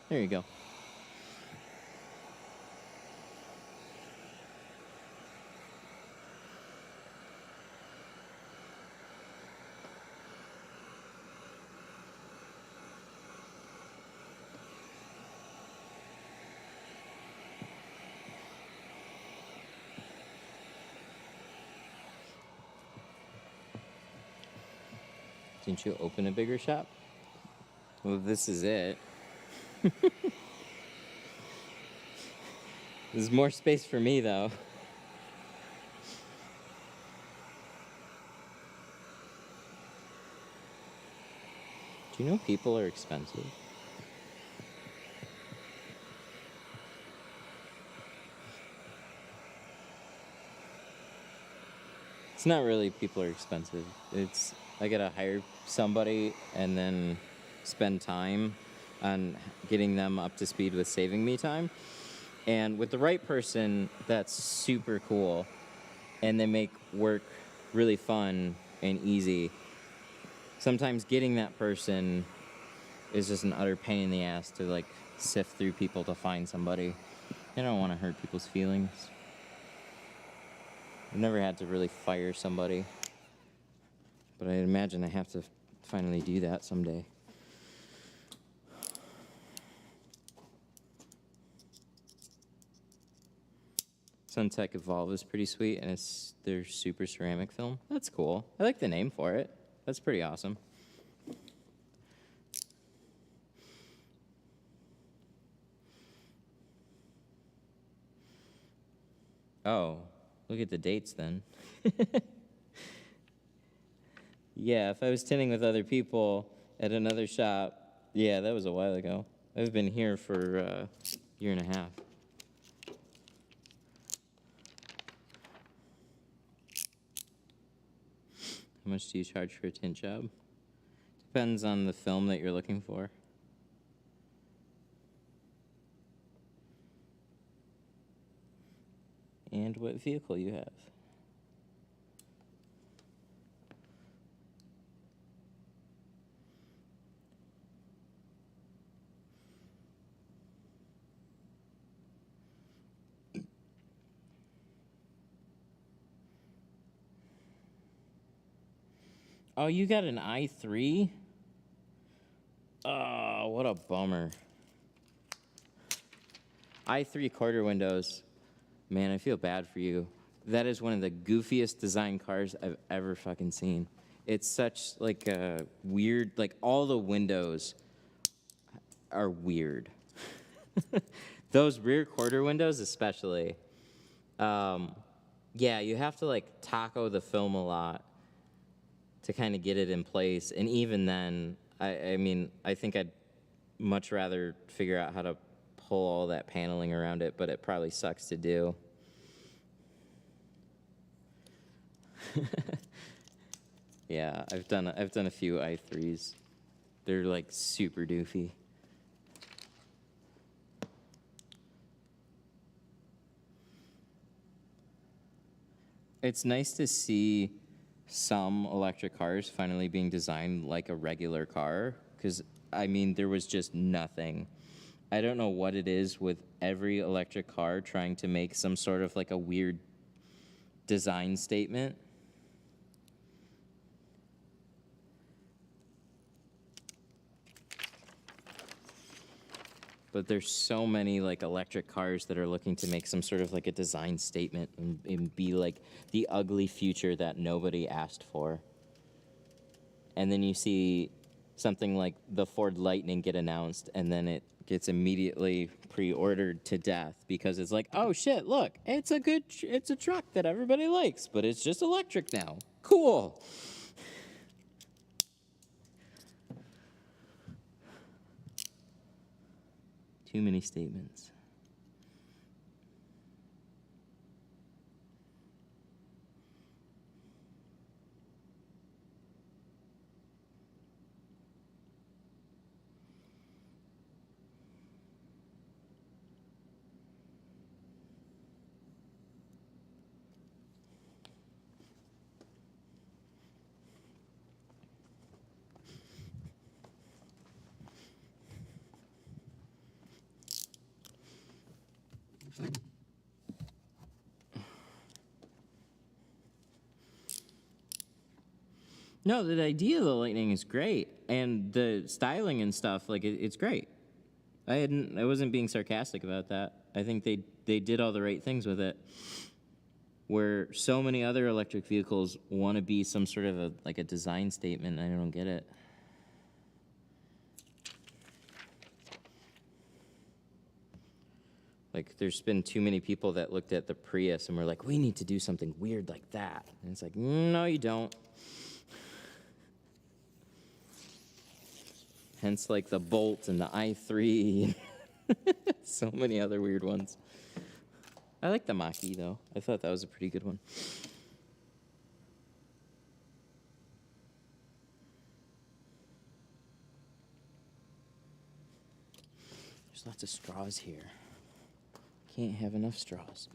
There you go. Didn't you open a bigger shop? Well, this is it. There's more space for me, though. Do you know people are expensive? It's not really people are expensive. It's I gotta hire somebody and then spend time on getting them up to speed with saving me time. And with the right person, that's super cool. And they make work really fun and easy. Sometimes getting that person is just an utter pain in the ass to like sift through people to find somebody. I don't want to hurt people's feelings. I've never had to really fire somebody, but I imagine I have to finally do that someday. Suntech Evolve is pretty sweet, and it's their super ceramic film. That's cool. I like the name for it. That's pretty awesome. Oh, look at the dates then. Yeah, if I was tinting with other people at another shop, yeah, that was a while ago. I've been here for a year and a half. How much do you charge for a tint job? Depends on the film that you're looking for. And what vehicle you have. Oh, you got an i3? Oh, what a bummer. i3 quarter windows. Man, I feel bad for you. That is one of the goofiest design cars I've ever fucking seen. It's such like a weird, like all the windows are weird. Those rear quarter windows especially. Yeah, you have to like taco the film a lot to kind of get it in place. And even then, I mean, I think I'd much rather figure out how to pull all that paneling around it, but it probably sucks to do. Yeah, I've done a few i3s. They're like super doofy. It's nice to see some electric cars finally being designed like a regular car, because I mean there was just nothing. I don't know what it is with every electric car trying to make some sort of like a weird design statement. But there's so many like electric cars that are looking to make some sort of like a design statement and be like the ugly future that nobody asked for. And then you see something like the Ford Lightning get announced, and then it gets immediately pre-ordered to death because it's like, oh shit, look, it's a truck that everybody likes, but it's just electric now. Cool. Too many statements. No, the idea of the Lightning is great, and the styling and stuff, like it's great. I wasn't being sarcastic about that. I think they did all the right things with it. where so many other electric vehicles want to be some sort of a design statement. I don't get it. Like, there's been too many people that looked at the Prius and were like, we need to do something weird like that. And it's like, no, you don't. Hence, like, the Bolt and the i3. So many other weird ones. I like the Mach-E, though. I thought that was a pretty good one. There's lots of straws here. Can't have enough straws.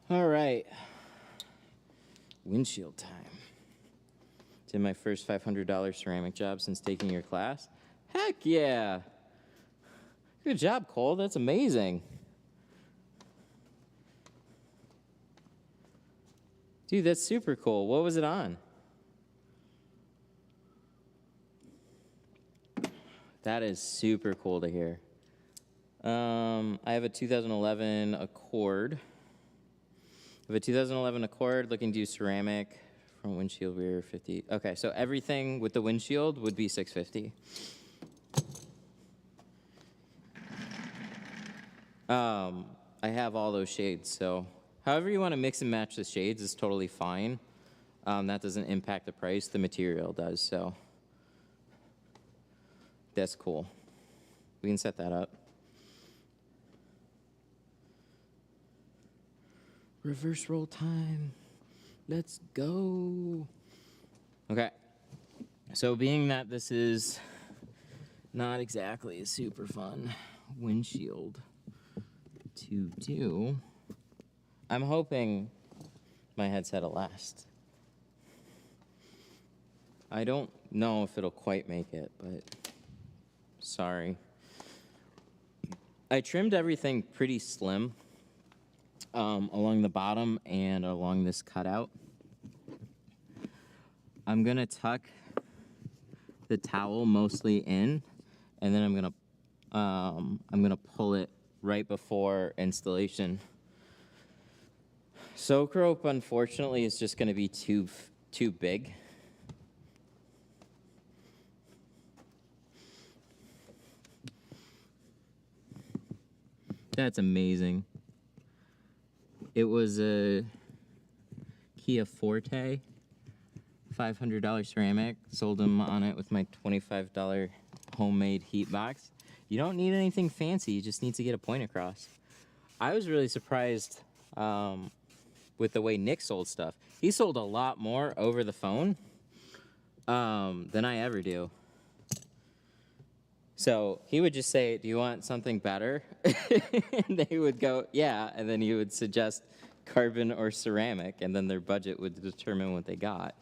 All right. Windshield time. Did my first $500 ceramic job since taking your class. Heck yeah. Good job, Cole. That's amazing. Dude, that's super cool. What was it on? That is super cool to hear. I have a 2011 Accord. I have a 2011 Accord looking to do ceramic, front windshield, rear 50. Okay, so everything with the windshield would be $650. I have all those shades, so however you want to mix and match the shades is totally fine. That doesn't impact the price. The material does, so that's cool. We can set that up. Reverse roll time. Let's go. Okay. So being that this is not exactly a super fun windshield to do, I'm hoping my headset will last. I don't know if it'll quite make it, but sorry. I trimmed everything pretty slim along the bottom and along this cutout. I'm gonna tuck the towel mostly in, and then I'm gonna pull it right before installation. Soak rope, unfortunately, is just gonna be too big. That's amazing. It was a Kia Forte, $500 ceramic. Sold them on it with my $25 homemade heat box. You don't need anything fancy, you just need to get a point across. I was really surprised with the way Nick sold stuff. He sold a lot more over the phone than I ever do. So he would just say, do you want something better? And they would go, yeah. And then he would suggest carbon or ceramic, and then their budget would determine what they got.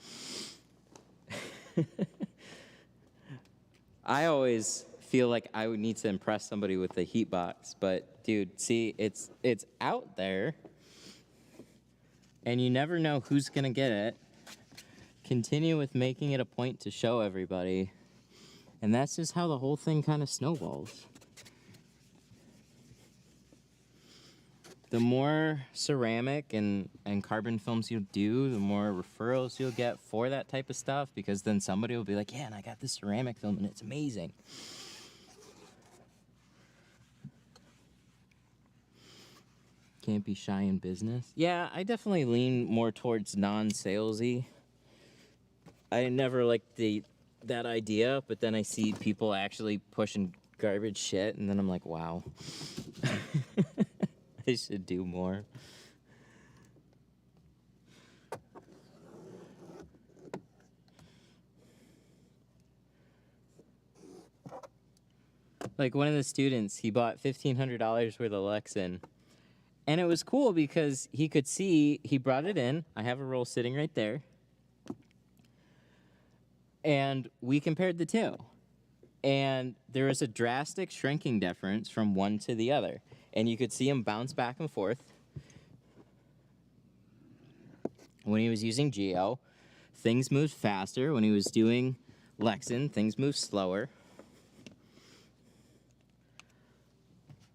I always feel like I would need to impress somebody with the heat box, but dude, see, it's out there, and you never know who's gonna get it. Continue with making it a point to show everybody. And that's just how the whole thing kind of snowballs. The more ceramic and carbon films you do, the more referrals you'll get for that type of stuff, because then somebody will be like, yeah, and I got this ceramic film and it's amazing. Can't be shy in business. Yeah, I definitely lean more towards non-salesy. I never liked that idea, but then I see people actually pushing garbage shit, and then I'm like, wow. I should do more. Like, one of the students, he bought $1,500 worth of Lexan, and it was cool because he could see, he brought it in. I have a roll sitting right there. And we compared the two. And there was a drastic shrinking difference from one to the other. And you could see him bounce back and forth. When he was using Geo, things moved faster. When he was doing Lexan, things moved slower.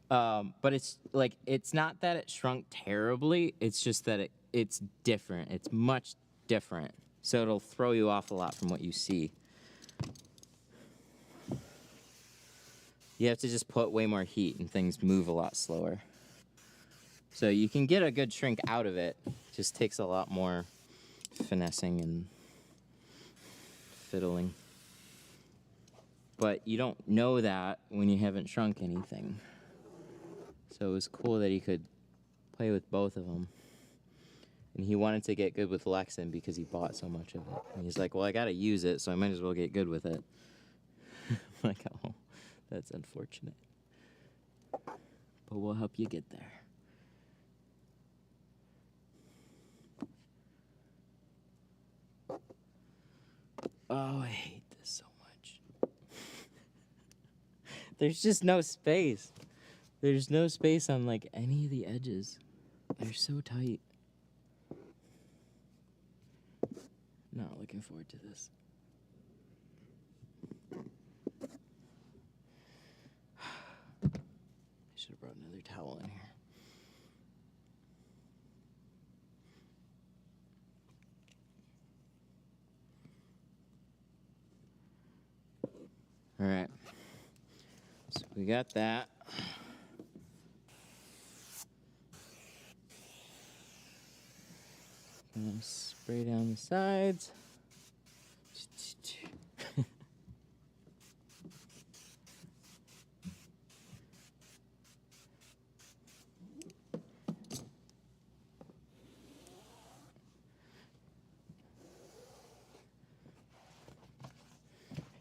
But it's like, it's not that it shrunk terribly. It's just that it's different. It's much different. So it'll throw you off a lot from what you see. You have to just put way more heat and things move a lot slower. So you can get a good shrink out of it. Just takes a lot more finessing and fiddling. But you don't know that when you haven't shrunk anything. So it was cool that he could play with both of them. And he wanted to get good with Lexan because he bought so much of it. And he's like, well, I gotta use it, so I might as well get good with it. I'm like, oh, that's unfortunate. But we'll help you get there. Oh, I hate this so much. There's just no space. There's no space on like any of the edges. They're so tight. Not looking forward to this. I should have brought another towel in here. All right. So we got that. Gonna spray down the sides.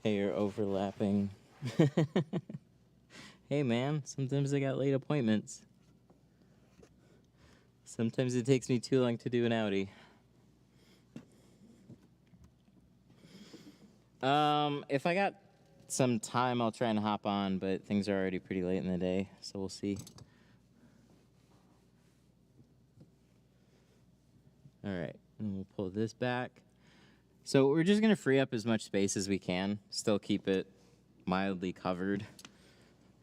Hey, you're overlapping. Hey, man, sometimes I got late appointments. Sometimes it takes me too long to do an Audi. If I got some time, I'll try and hop on, but things are already pretty late in the day, so we'll see. All right, and we'll pull this back. So we're just gonna free up as much space as we can, still keep it mildly covered,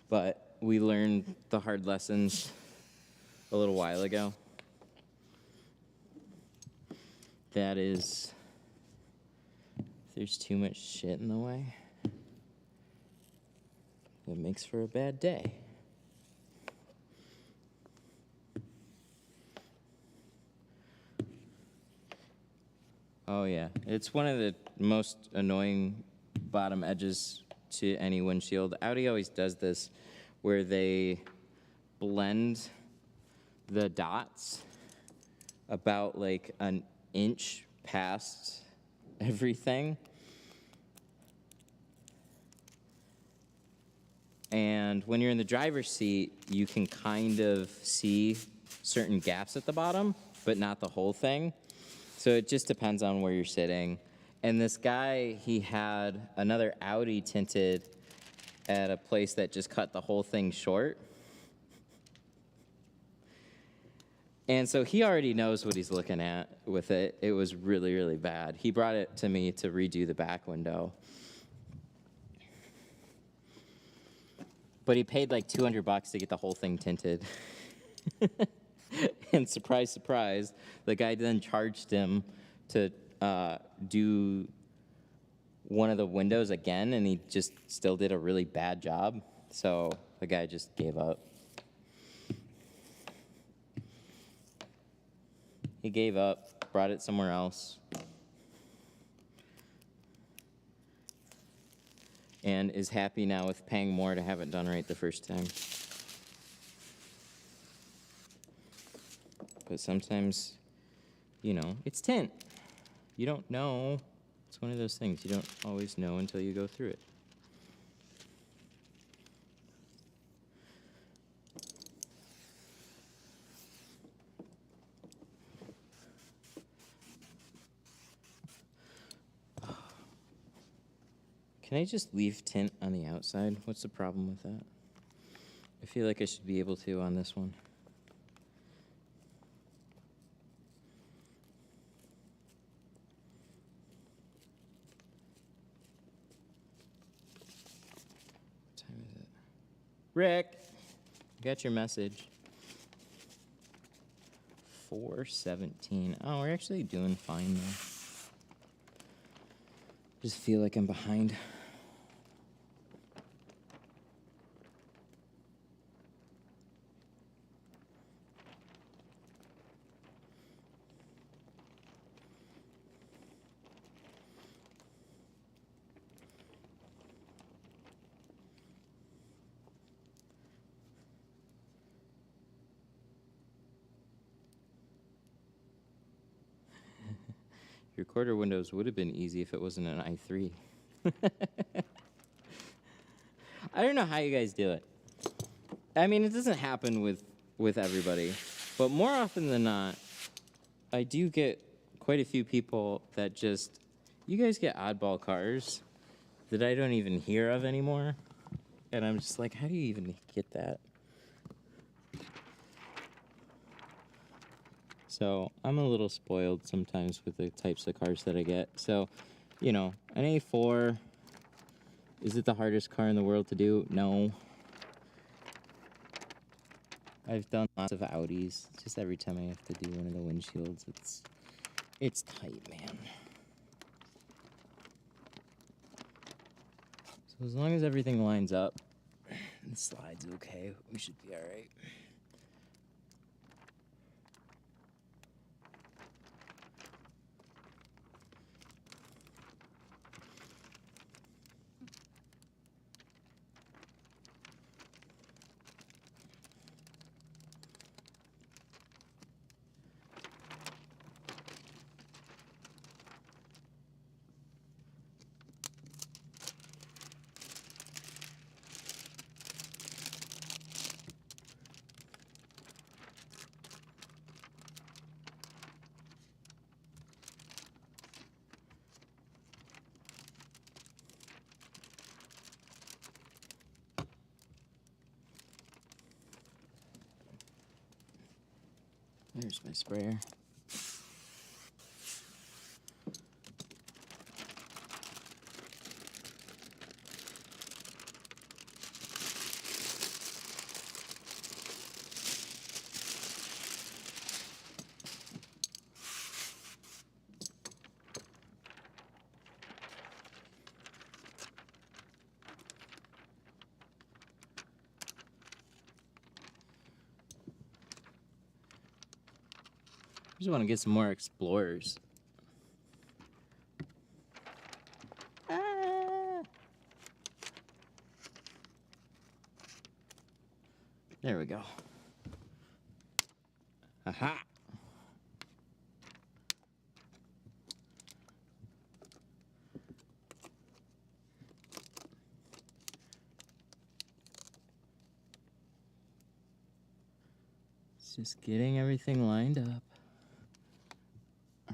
but we learned the hard lessons a little while ago. That is, if there's too much shit in the way, it makes for a bad day. Oh yeah, it's one of the most annoying bottom edges to any windshield. Audi always does this where they blend the dots about like an inch past everything. And when you're in the driver's seat, you can kind of see certain gaps at the bottom, but not the whole thing. So it just depends on where you're sitting. And this guy, he had another Audi tinted at a place that just cut the whole thing short. And so he already knows what he's looking at with it. It was really, really bad. He brought it to me to redo the back window. But he paid like $200 to get the whole thing tinted. And surprise, surprise, the guy then charged him to do one of the windows again, and he just still did a really bad job. So the guy just gave up. He gave up, brought it somewhere else, and is happy now with paying more to have it done right the first time. But sometimes, you know, it's tint. You don't know. It's one of those things. You don't always know until you go through it. Can I just leave tint on the outside? What's the problem with that? I feel like I should be able to on this one. Rick, I got your message. 4:17. Oh, we're actually doing fine though. Just feel like I'm behind. Recorder windows would have been easy if it wasn't an i3. I don't know how you guys do it. I mean, it doesn't happen with everybody, but more often than not, I do get quite a few people that just, you guys get oddball cars that I don't even hear of anymore, and I'm just like, how do you even get that? So I'm a little spoiled sometimes with the types of cars that I get. So, you know, an A4, is it the hardest car in the world to do? No. I've done lots of Audis. Just every time I have to do one of the windshields, it's tight, man. So as long as everything lines up, the slide's okay, we should be all right. There's my sprayer. I just want to get some more Explorers. Ah. There we go. Aha! It's just getting everything lined up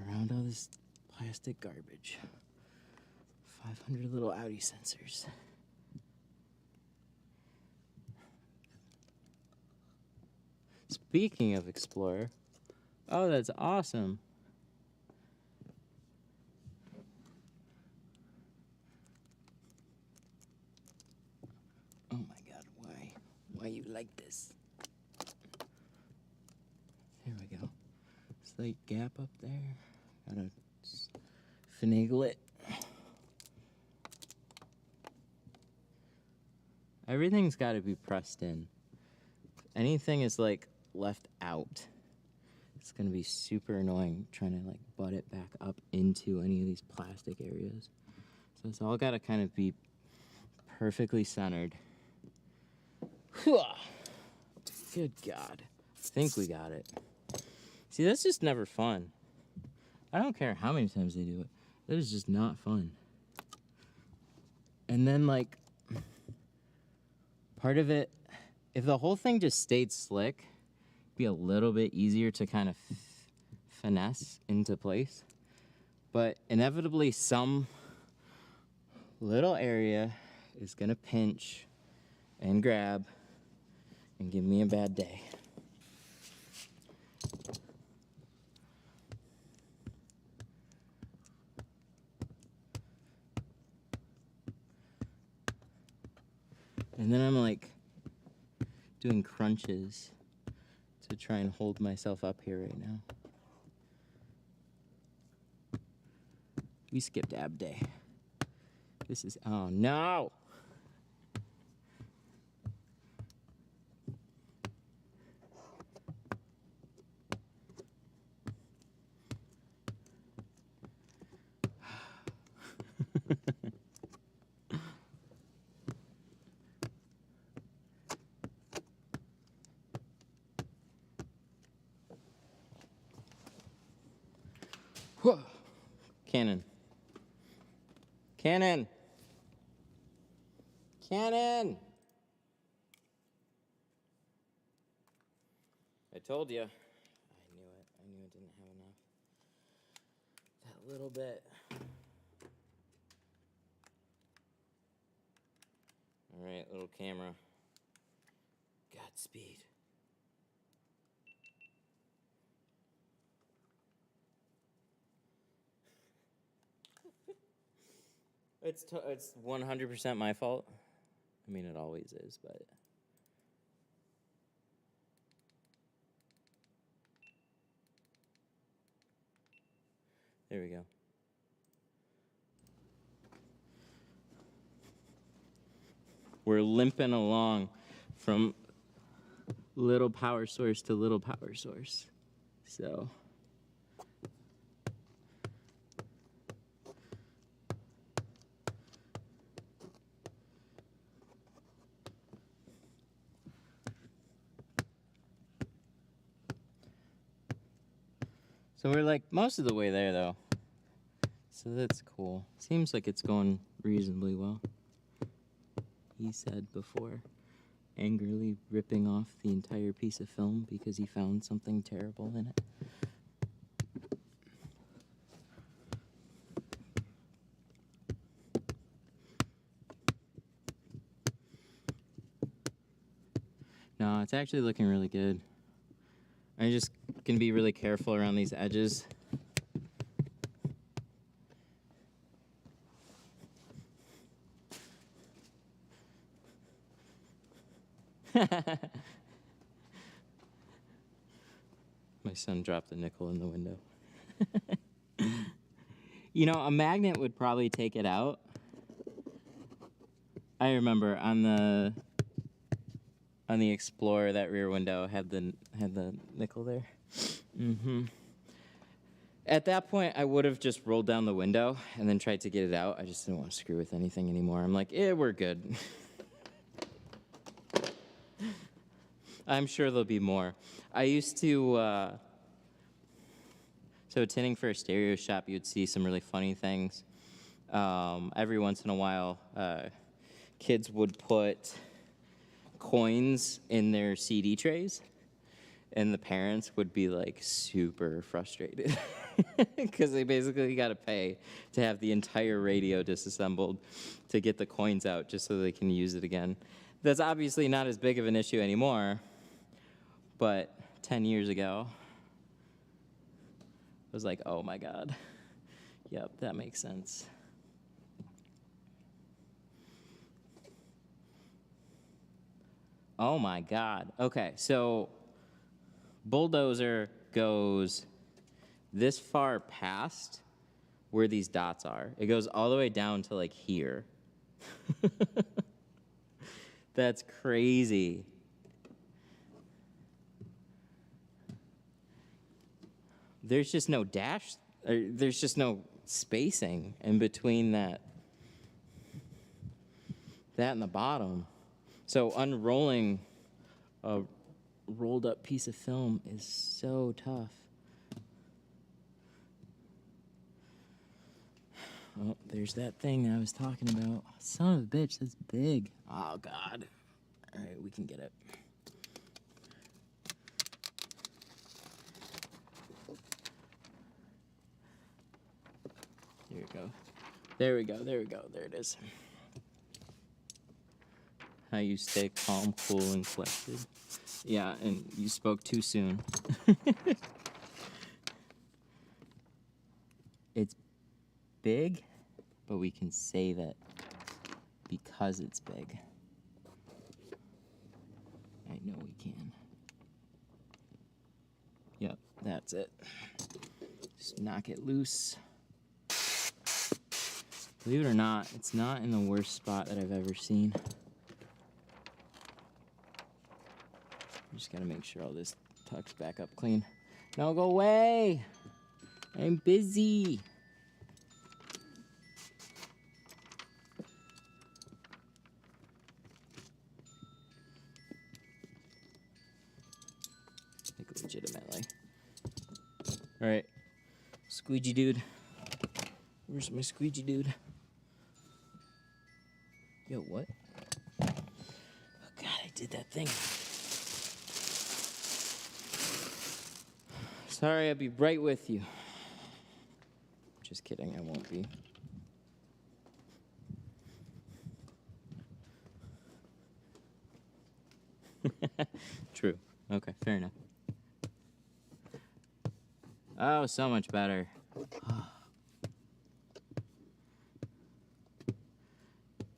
around all this plastic garbage. 500 little Audi sensors. Speaking of Explorer, oh, that's awesome. Oh my God, why? Why you like this? Here we go. Slight gap up there. Gotta finagle it. Everything's gotta be pressed in. If anything is like left out, it's gonna be super annoying trying to like butt it back up into any of these plastic areas. So it's all gotta kind of be perfectly centered. Good God. I think we got it. See, that's just never fun. I don't care how many times they do it. That is just not fun. And then, like, part of it, if the whole thing just stayed slick, it'd be a little bit easier to kind of finesse into place. But inevitably, some little area is gonna pinch and grab and give me a bad day. And then I'm like, doing crunches to try and hold myself up here right now. We skipped ab day. This is, oh no! Whoa. Cannon. Cannon! Cannon! I told you. I knew it. I knew it didn't have enough. That little bit. All right, little camera. Godspeed. It's 100% my fault. I mean, it always is, but... There we go. We're limping along from little power source to little power source. So... So we're like most of the way there though. So that's cool. Seems like it's going reasonably well. He said before, angrily ripping off the entire piece of film because he found something terrible in it. No, it's actually looking really good. I just can be really careful around these edges. My son dropped a nickel in the window. You know, a magnet would probably take it out. I remember on the Explorer, that rear window had the nickel there. Mm-hmm. At that point, I would have just rolled down the window and then tried to get it out. I just didn't want to screw with anything anymore. I'm like, we're good. I'm sure there'll be more. I used to, so tinting for a stereo shop, you'd see some really funny things. Every once in a while, kids would put coins in their CD trays, and the parents would be like super frustrated because they basically got to pay to have the entire radio disassembled to get the coins out just so they can use it again. That's obviously not as big of an issue anymore, but 10 years ago, I was like, oh my God. Yep, that makes sense. Oh my God. Okay, so bulldozer goes this far past where these dots are. It goes all the way down to like here. That's crazy. There's just no dash, there's just no spacing in between that and the bottom. So unrolling a rolled up piece of film is so tough. Oh, there's that thing I was talking about. Son of a bitch, that's big. Oh, God. All right, we can get it. There we go. There we go, there we go, there it is. How you stay calm, cool, and collected. Yeah, and you spoke too soon. It's big, but we can save it because it's big. I know we can. Yep, that's it. Just knock it loose. Believe it or not, it's not in the worst spot that I've ever seen. Just gotta make sure all this tucks back up clean. No, go away! I'm busy. Like legitimately. All right, squeegee dude. Where's my squeegee dude? Yo, what? Oh God, I did that thing. Sorry, I'll be right with you. Just kidding, I won't be. True. Okay, fair enough. Oh, so much better.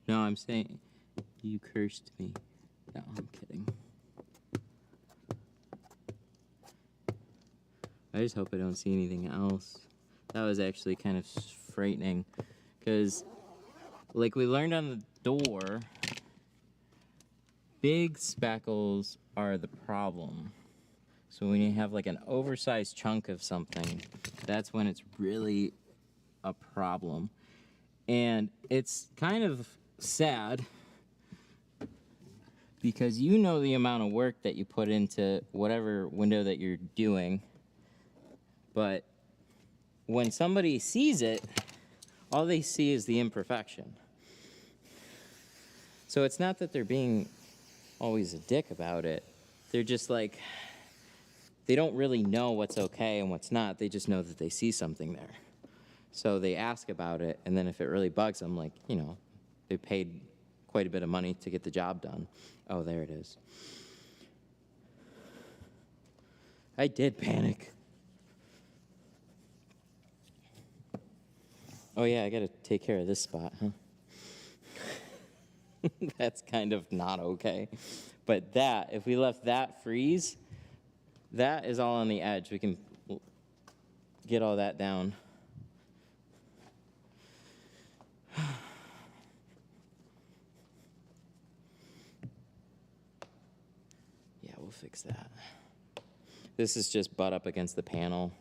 No, I'm saying you cursed me. No, I'm kidding. I just hope I don't see anything else. That was actually kind of frightening, because like we learned on the door, big speckles are the problem. So when you have like an oversized chunk of something, that's when it's really a problem. And it's kind of sad because you know the amount of work that you put into whatever window that you're doing, but when somebody sees it, all they see is the imperfection. So it's not that they're being always a dick about it. They're just like, they don't really know what's okay and what's not. They just know that they see something there. So they ask about it, and then if it really bugs them, like, you know, they paid quite a bit of money to get the job done. Oh, there it is. I did panic. Oh yeah, I gotta take care of this spot, huh? That's kind of not okay. But that, if we left that freeze, that is all on the edge. We can get all that down. Yeah, we'll fix that. This is just butt up against the panel.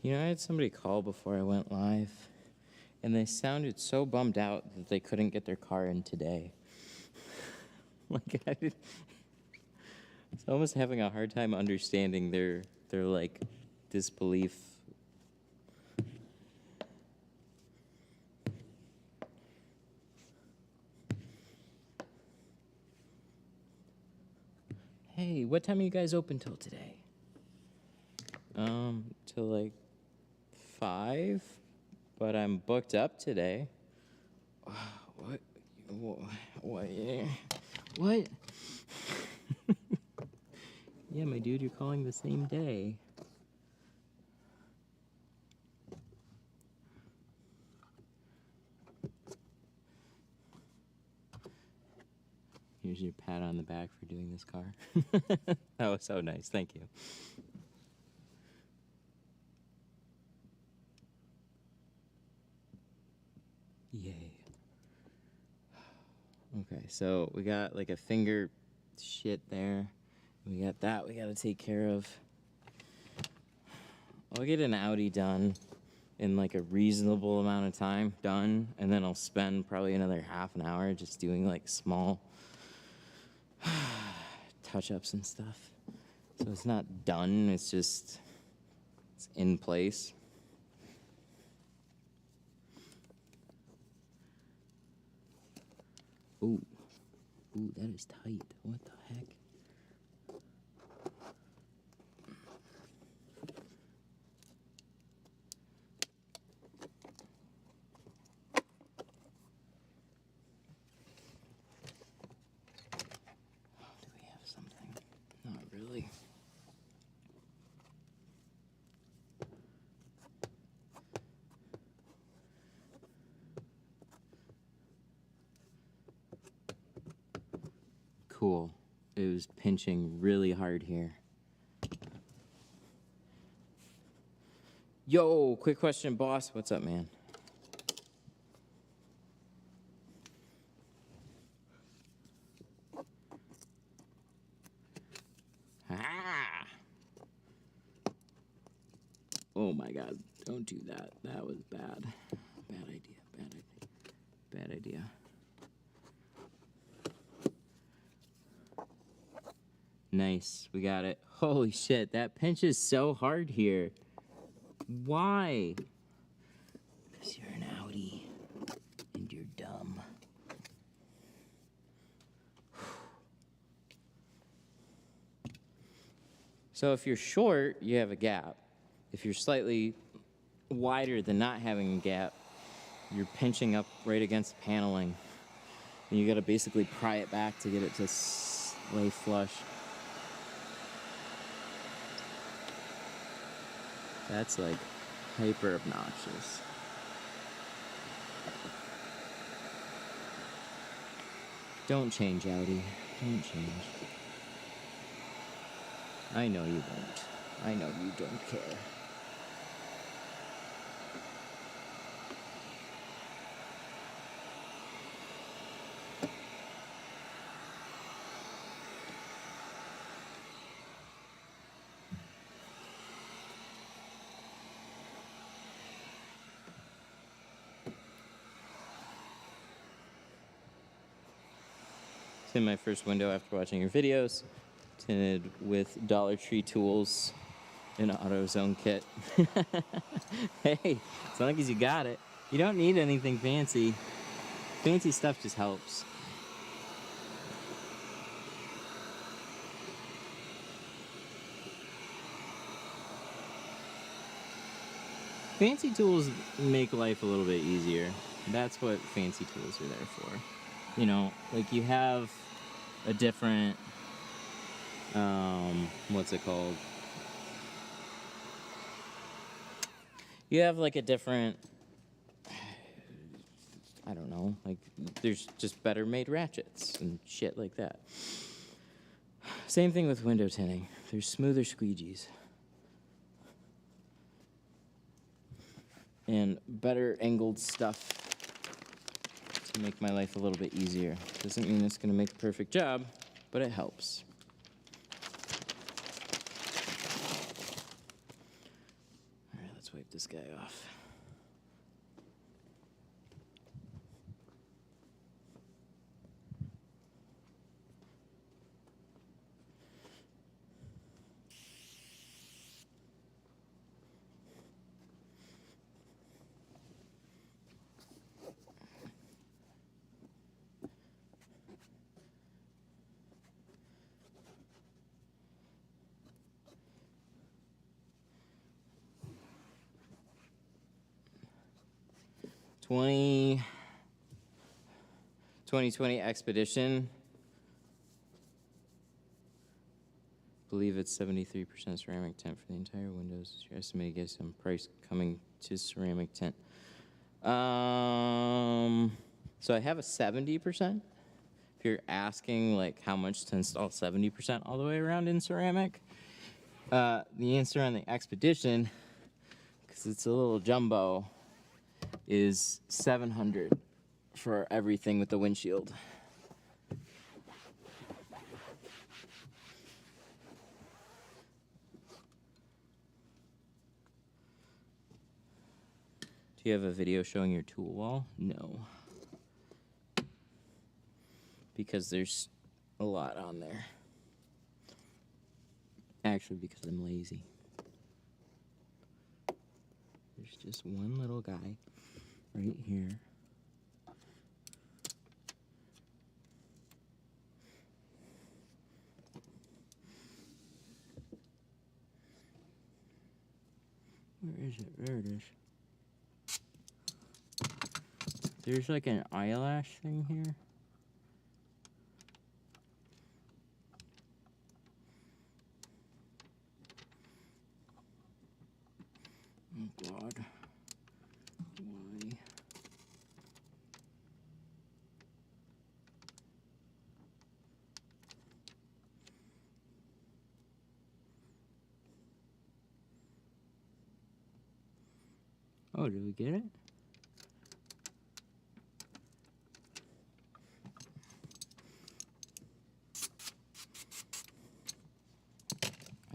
You know, I had somebody call before I went live, and they sounded so bummed out that they couldn't get their car in today. Like, I was almost having a hard time understanding their like, disbelief. Hey, what time are you guys open till today? Till like 5, but I'm booked up today. What? What? Yeah, my dude, you're calling the same day. Here's your pat on the back for doing this car. That was so nice, thank you. Yay. Okay, so we got like a finger shit there. We got that we gotta take care of. I'll get an Audi done in like a reasonable amount of time done, and then I'll spend probably another half an hour just doing like small touch-ups and stuff. So it's not done, it's just, it's in place. Ooh, that is tight. What the heck? Cool. It was pinching really hard here. Yo, quick question, boss. What's up, man? Ah! Oh my God, don't do that. That was bad. Bad idea, bad idea, bad idea. Nice, we got it. Holy shit, that pinches so hard here. Why? Because you're an Audi and you're dumb. So if you're short, you have a gap. If you're slightly wider than not having a gap, you're pinching up right against the paneling. And you gotta basically pry it back to get it to lay flush. That's like hyper obnoxious. Don't change, Audi. Don't change. I know you won't. I know you don't care. It's in my first window after watching your videos. Tinted with Dollar Tree tools and AutoZone kit. Hey, as long as you got it. You don't need anything fancy. Fancy stuff just helps. Fancy tools make life a little bit easier. That's what fancy tools are there for. You know, like you have a different, what's it called? You have like a different, I don't know, like there's just better made ratchets and shit like that. Same thing with window tinting. There's smoother squeegees. And better angled stuff to make my life a little bit easier. Doesn't mean it's gonna make the perfect job, but it helps. All right, let's wipe this guy off. Twenty 2020 Expedition. Believe it's 73% ceramic tint for the entire windows. Your estimated guess on price coming to ceramic tint. So I have a 70%. If you're asking like how much to install 70% all the way around in ceramic, the answer on the Expedition, because it's a little jumbo, is $700 for everything with the windshield. Do you have a video showing your tool wall? No. Because there's a lot on there. Actually, because I'm lazy. There's just one little guy right here. Where is it? There it is. There's like an eyelash thing here. Oh God. Why? Oh, did we get it?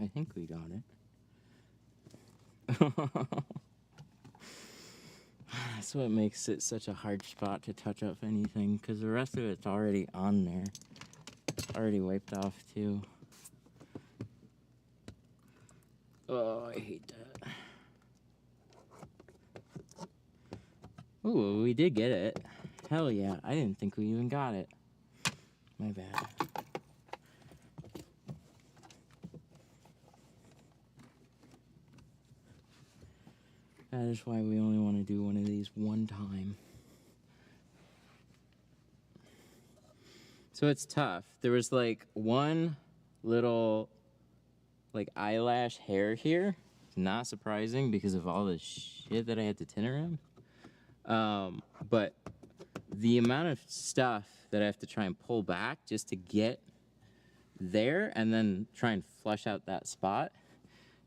I think we got it. That's what makes it such a hard spot to touch up anything, because the rest of it's already on there. It's already wiped off too. Oh, I hate that. Ooh, we did get it. Hell yeah, I didn't think we even got it. My bad. That is why we only want to do one of these one time. So it's tough. There was like one little like eyelash hair here. Not surprising because of all the shit that I had to tint around. But the amount of stuff that I have to try and pull back just to get there and then try and flush out that spot,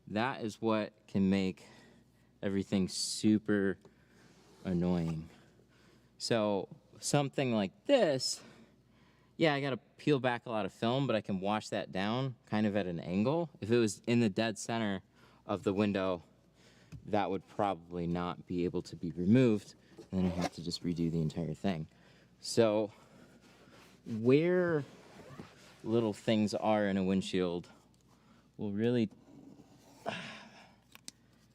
that is what can make everything super annoying. So something like this, yeah, I gotta peel back a lot of film, but I can wash that down kind of at an angle. If it was in the dead center of the window, that would probably not be able to be removed. And then I have to just redo the entire thing. So where little things are in a windshield will really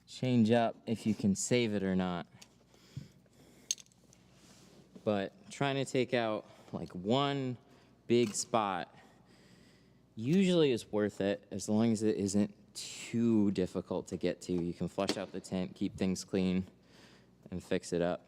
change up if you can save it or not. But trying to take out like one big spot usually is worth it as long as it isn't too difficult to get to. You can flush out the tint, keep things clean, and fix it up.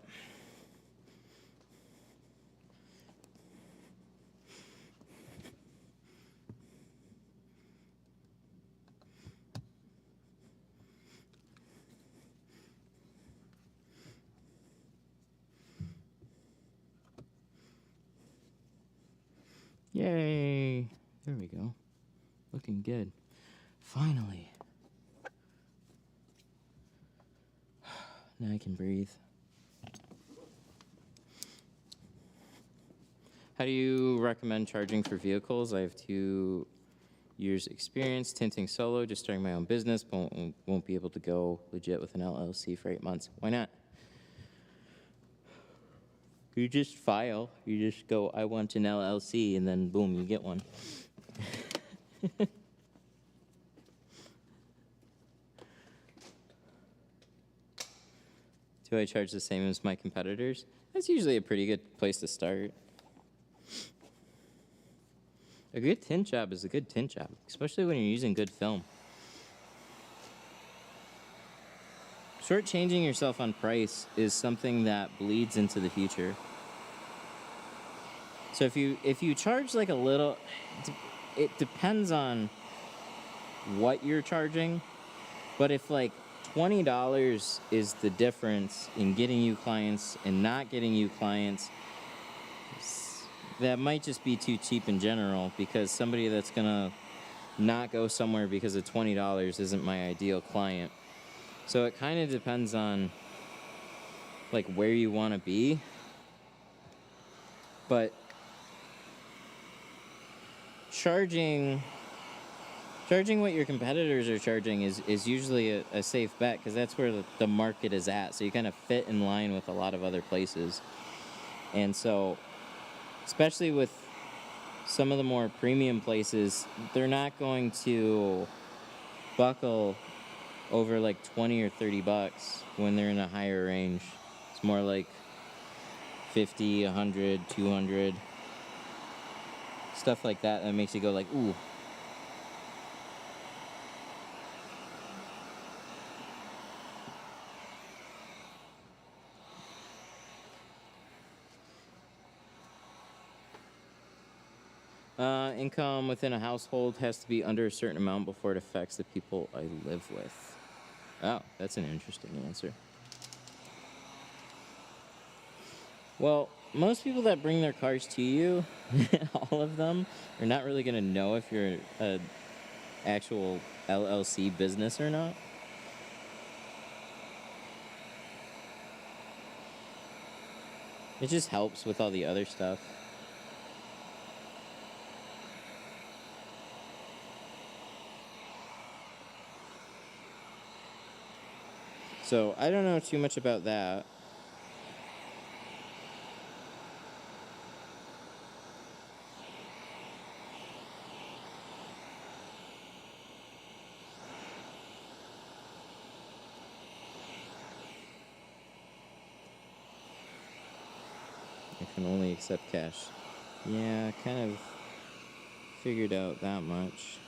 Yay! There we go. Looking good. Finally. Now I can breathe. How do you recommend charging for vehicles? I have 2 years experience tinting solo, just starting my own business, but won't be able to go legit with an LLC for 8 months. Why not? You just file. You just go, I want an LLC, and then boom, you get one. Do I charge the same as my competitors? That's usually a pretty good place to start. A good tint job is a good tint job, especially when you're using good film. Shortchanging yourself on price is something that bleeds into the future. So if you charge like a little, it depends on what you're charging, but if like $20 is the difference in getting you clients and not getting you clients, that might just be too cheap in general, because somebody that's gonna not go somewhere because of $20 isn't my ideal client. So it kind of depends on like where you want to be. But charging what your competitors are charging is usually a safe bet, because that's where the market is at. So you kind of fit in line with a lot of other places. And so, especially with some of the more premium places, they're not going to buckle over like 20 or 30 bucks when they're in a higher range. It's more like 50, 100, 200. Stuff like that makes you go like, ooh. Income within a household has to be under a certain amount before it affects the people I live with. Oh, that's an interesting answer. Well, most people that bring their cars to you, all of them, are not really going to know if you're an actual LLC business or not. It just helps with all the other stuff. So I don't know too much about that. I can only accept cash. Yeah, I kind of figured out that much.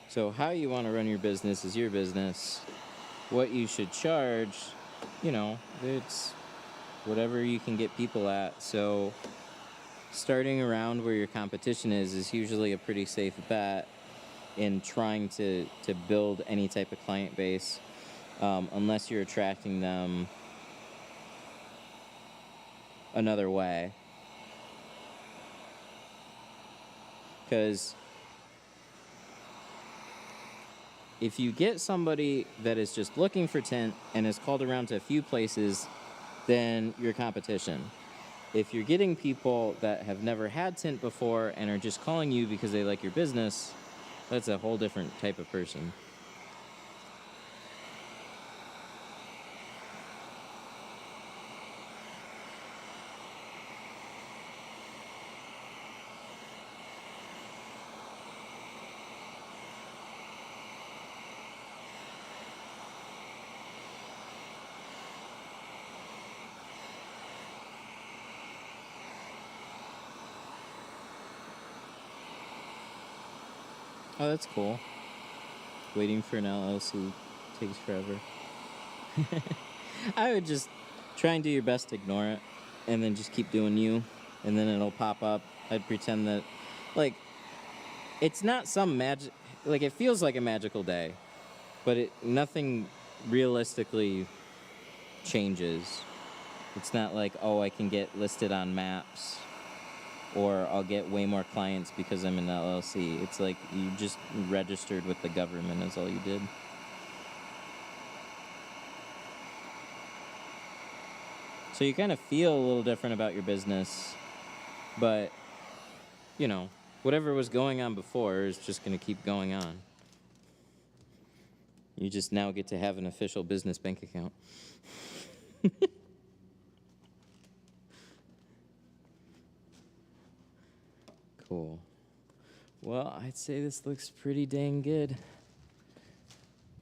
So how you want to run your business is your business. What you should charge, you know, it's whatever you can get people at. So starting around where your competition is usually a pretty safe bet in trying to build any type of client base, unless you're attracting them another way. Because if you get somebody that is just looking for tint and is called around to a few places, then you're competition. If you're getting people that have never had tint before and are just calling you because they like your business, that's a whole different type of person. Oh, that's cool. Waiting for an LLC takes forever. I would just try and do your best to ignore it, and then just keep doing you, and then it'll pop up. I'd pretend that, like, it's not some magic, like, it feels like a magical day, but nothing realistically changes. It's not like, oh, I can get listed on maps, or I'll get way more clients because I'm an LLC. It's like you just registered with the government is all you did. So you kind of feel a little different about your business, but, you know, whatever was going on before is just going to keep going on. You just now get to have an official business bank account. Cool. Well, I'd say this looks pretty dang good.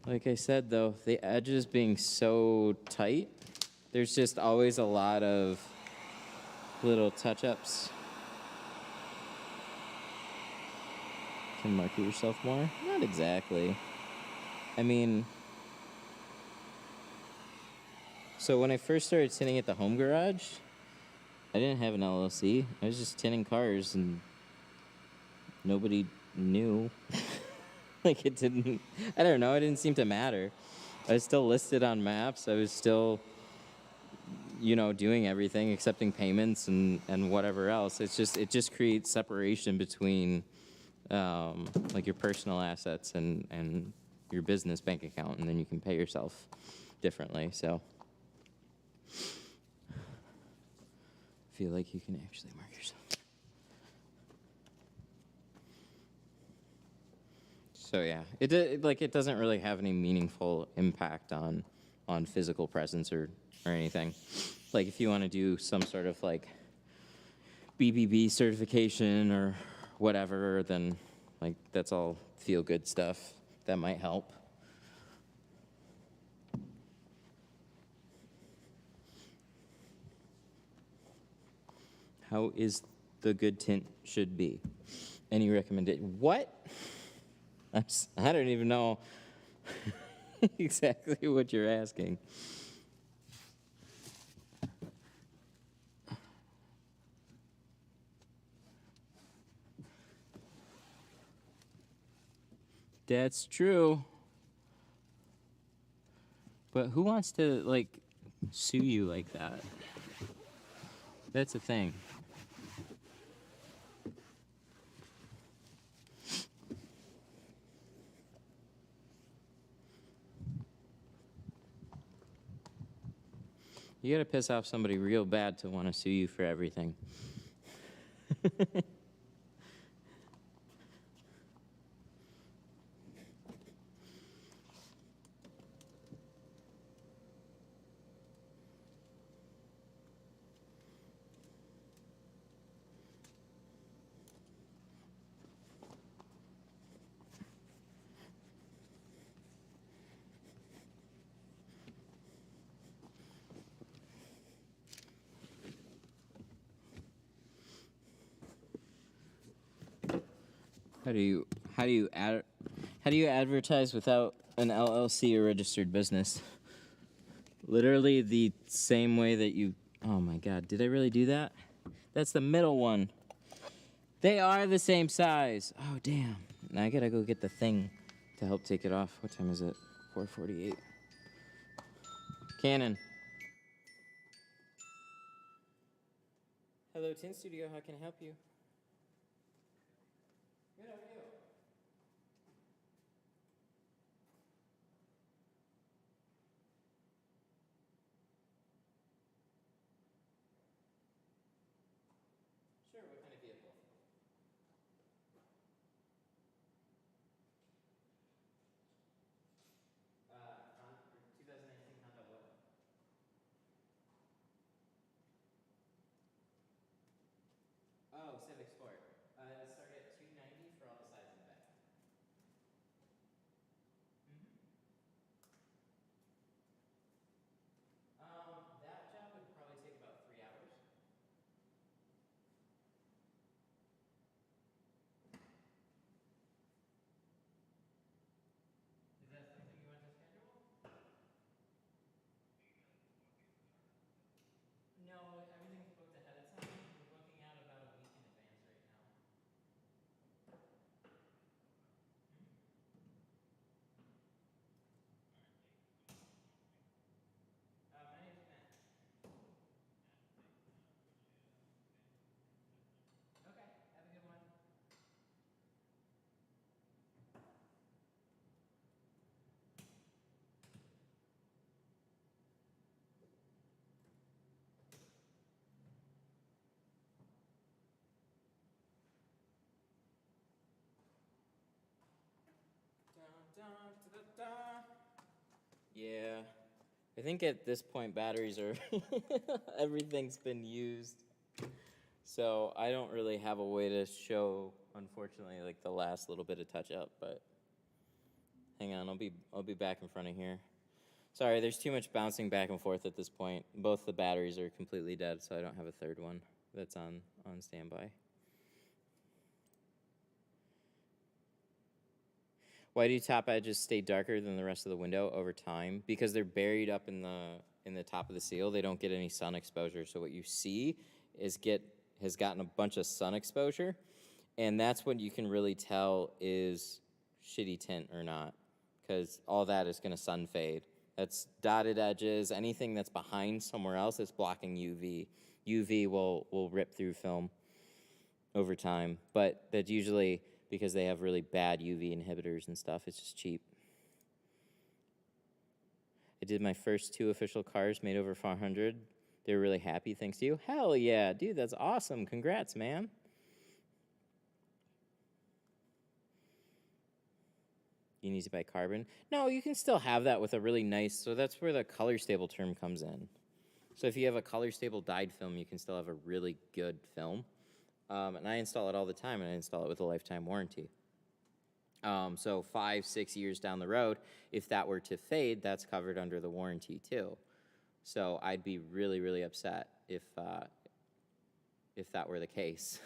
Like I said, though, the edges being so tight, there's just always a lot of little touch-ups. Can market yourself more? Not exactly. I mean, so when I first started tinting at the home garage, I didn't have an LLC. I was just tinting cars, and nobody knew. Like, it didn't, I don't know, it didn't seem to matter. I was still listed on maps. I was still, you know, doing everything, accepting payments and whatever else. It just creates separation between, like, your personal assets and your business bank account, and then you can pay yourself differently. So I feel like you can actually mark yourself. So yeah, it doesn't really have any meaningful impact on physical presence or anything. Like, if you want to do some sort of like BBB certification or whatever, then like that's all feel good stuff that might help. How is the good tint should be? Any recommendation? What? I don't even know exactly what you're asking. That's true. But who wants to, like, sue you like that? That's a thing. You gotta piss off somebody real bad to want to sue you for everything. How do you advertise without an LLC or registered business? Literally the same way that you. Oh my God! Did I really do that? That's the middle one. They are the same size. Oh damn! Now I gotta go get the thing to help take it off. What time is it? 4:48. Canon. Hello, Tint Studio. How can I help you? Good, how are you? Sure, what kind of vehicle? For 2019 Honda what? Oh, Civic Sport. Start at 290 for all the sides in the back. That job would probably take about 3 hours. Is that something you want to schedule? No, everything's booked ahead of time. We're booking out about a week in advance right now. My name's Matt. Okay, have a good one. Yeah, I think at this point batteries are everything's been used, so I don't really have a way to show, unfortunately, like the last little bit of touch up. But hang on, I'll be back in front of here. Sorry, there's too much bouncing back and forth at this point. Both the batteries are completely dead, so I don't have a third one that's on standby. Why do top edges stay darker than the rest of the window over time? Because they're buried up in the top of the seal. They don't get any sun exposure. So what you see has gotten a bunch of sun exposure, and that's when you can really tell is shitty tint or not, because all that is going to sun fade. That's dotted edges, anything that's behind somewhere else that's blocking UV. UV will rip through film over time, but that's usually because they have really bad UV inhibitors and stuff. It's just cheap. I did my first 2 official cars, made over 400. They were really happy, thanks to you. Hell yeah, dude, that's awesome. Congrats, man. You need to buy carbon. No, you can still have that with a really nice, so that's where the color stable term comes in. So if you have a color stable dyed film, you can still have a really good film. And I install it all the time, and I install it with a lifetime warranty. So 5-6 years down the road, if that were to fade, that's covered under the warranty too. So I'd be really, really upset if that were the case.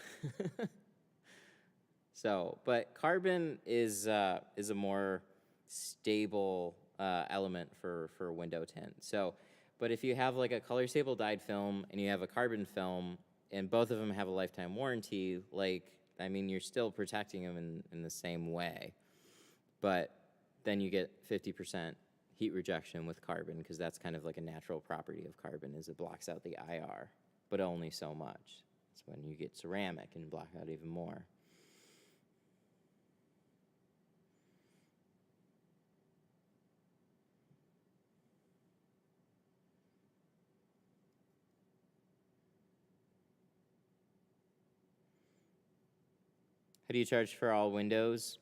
So, but carbon is a more stable element for window tint. So, but if you have like a color stable dyed film and you have a carbon film, and both of them have a lifetime warranty, like, I mean, you're still protecting them in the same way. But then you get 50% heat rejection with carbon, because that's kind of like a natural property of carbon, is it blocks out the IR, but only so much. It's when you get ceramic and block out even more. How do you charge for all windows,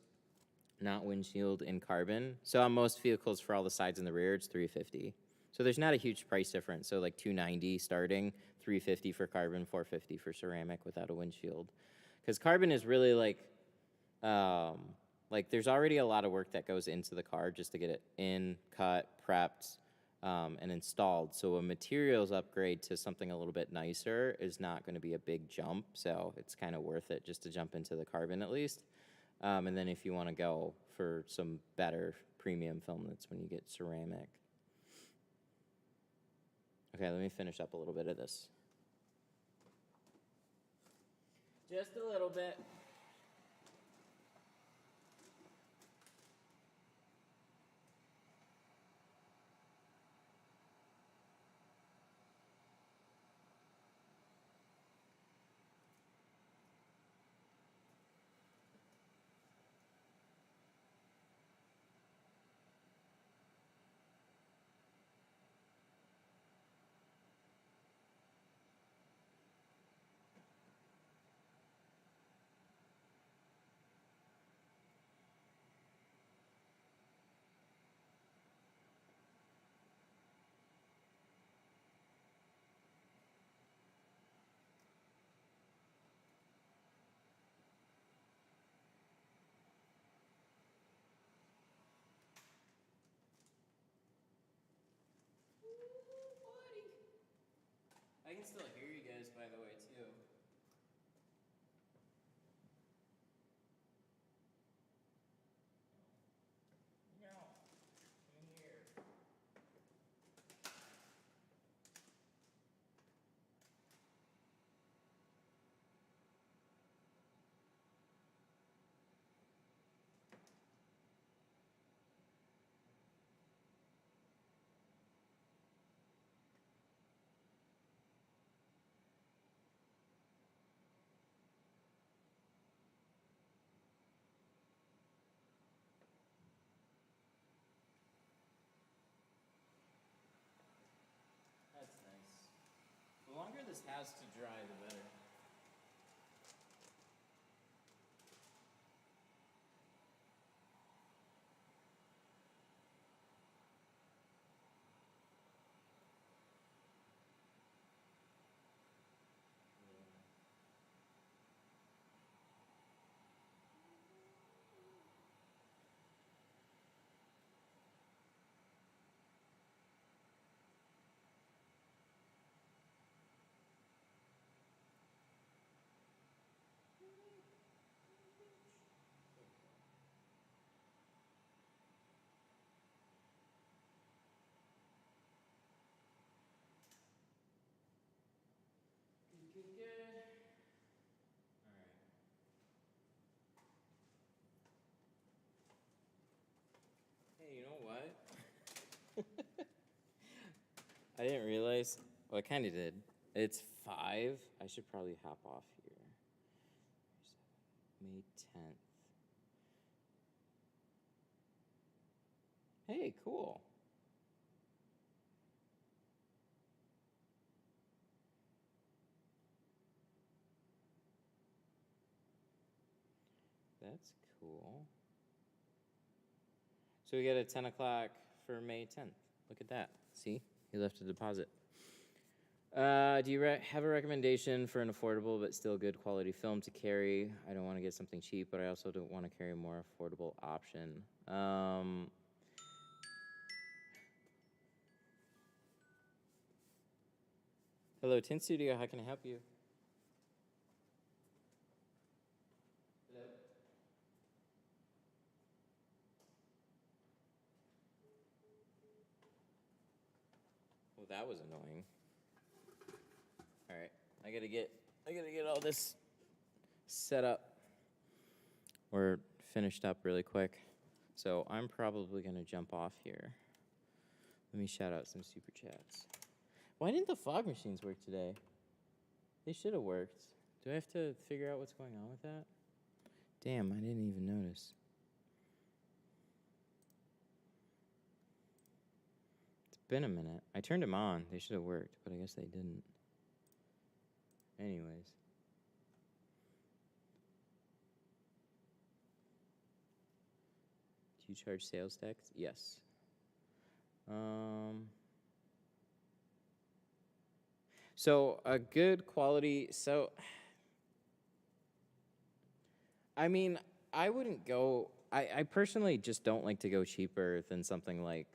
not windshield, in carbon? So on most vehicles for all the sides and the rear, it's $350. So there's not a huge price difference. So like $290 starting, $350 for carbon, $450 for ceramic without a windshield. Because carbon is really like there's already a lot of work that goes into the car just to get it in, cut, prepped, and installed. So a materials upgrade to something a little bit nicer is not going to be a big jump. So it's kind of worth it just to jump into the carbon at least. And then if you want to go for some better premium film, that's when you get ceramic. Okay, let me finish up a little bit of this. Just a little bit. I can still hear you guys, by the way, too. No. Come in here. That's nice. The longer this has to dry, the better. Good. All right. Hey, you know what? I didn't realize. Well, I kind of did. It's 5. I should probably hop off here. May 10th. Hey, cool. That's cool. So we get a 10 o'clock for May 10th. Look at that. See? He left a deposit. Do you have a recommendation for an affordable but still good quality film to carry? I don't want to get something cheap, but I also don't want to carry a more affordable option. Hello, Tint Studio. How can I help you? Hello? Well, that was annoying. All right, I gotta get all this set up or finished up really quick. So I'm probably gonna jump off here. Let me shout out some super chats. Why didn't the fog machines work today? They should have worked. Do I have to figure out what's going on with that? Damn, I didn't even notice. It's been a minute. I turned them on. They should have worked, but I guess they didn't. Anyways. you charge sales tax? Yes. So a good quality, I mean, I wouldn't go, I personally just don't like to go cheaper than something like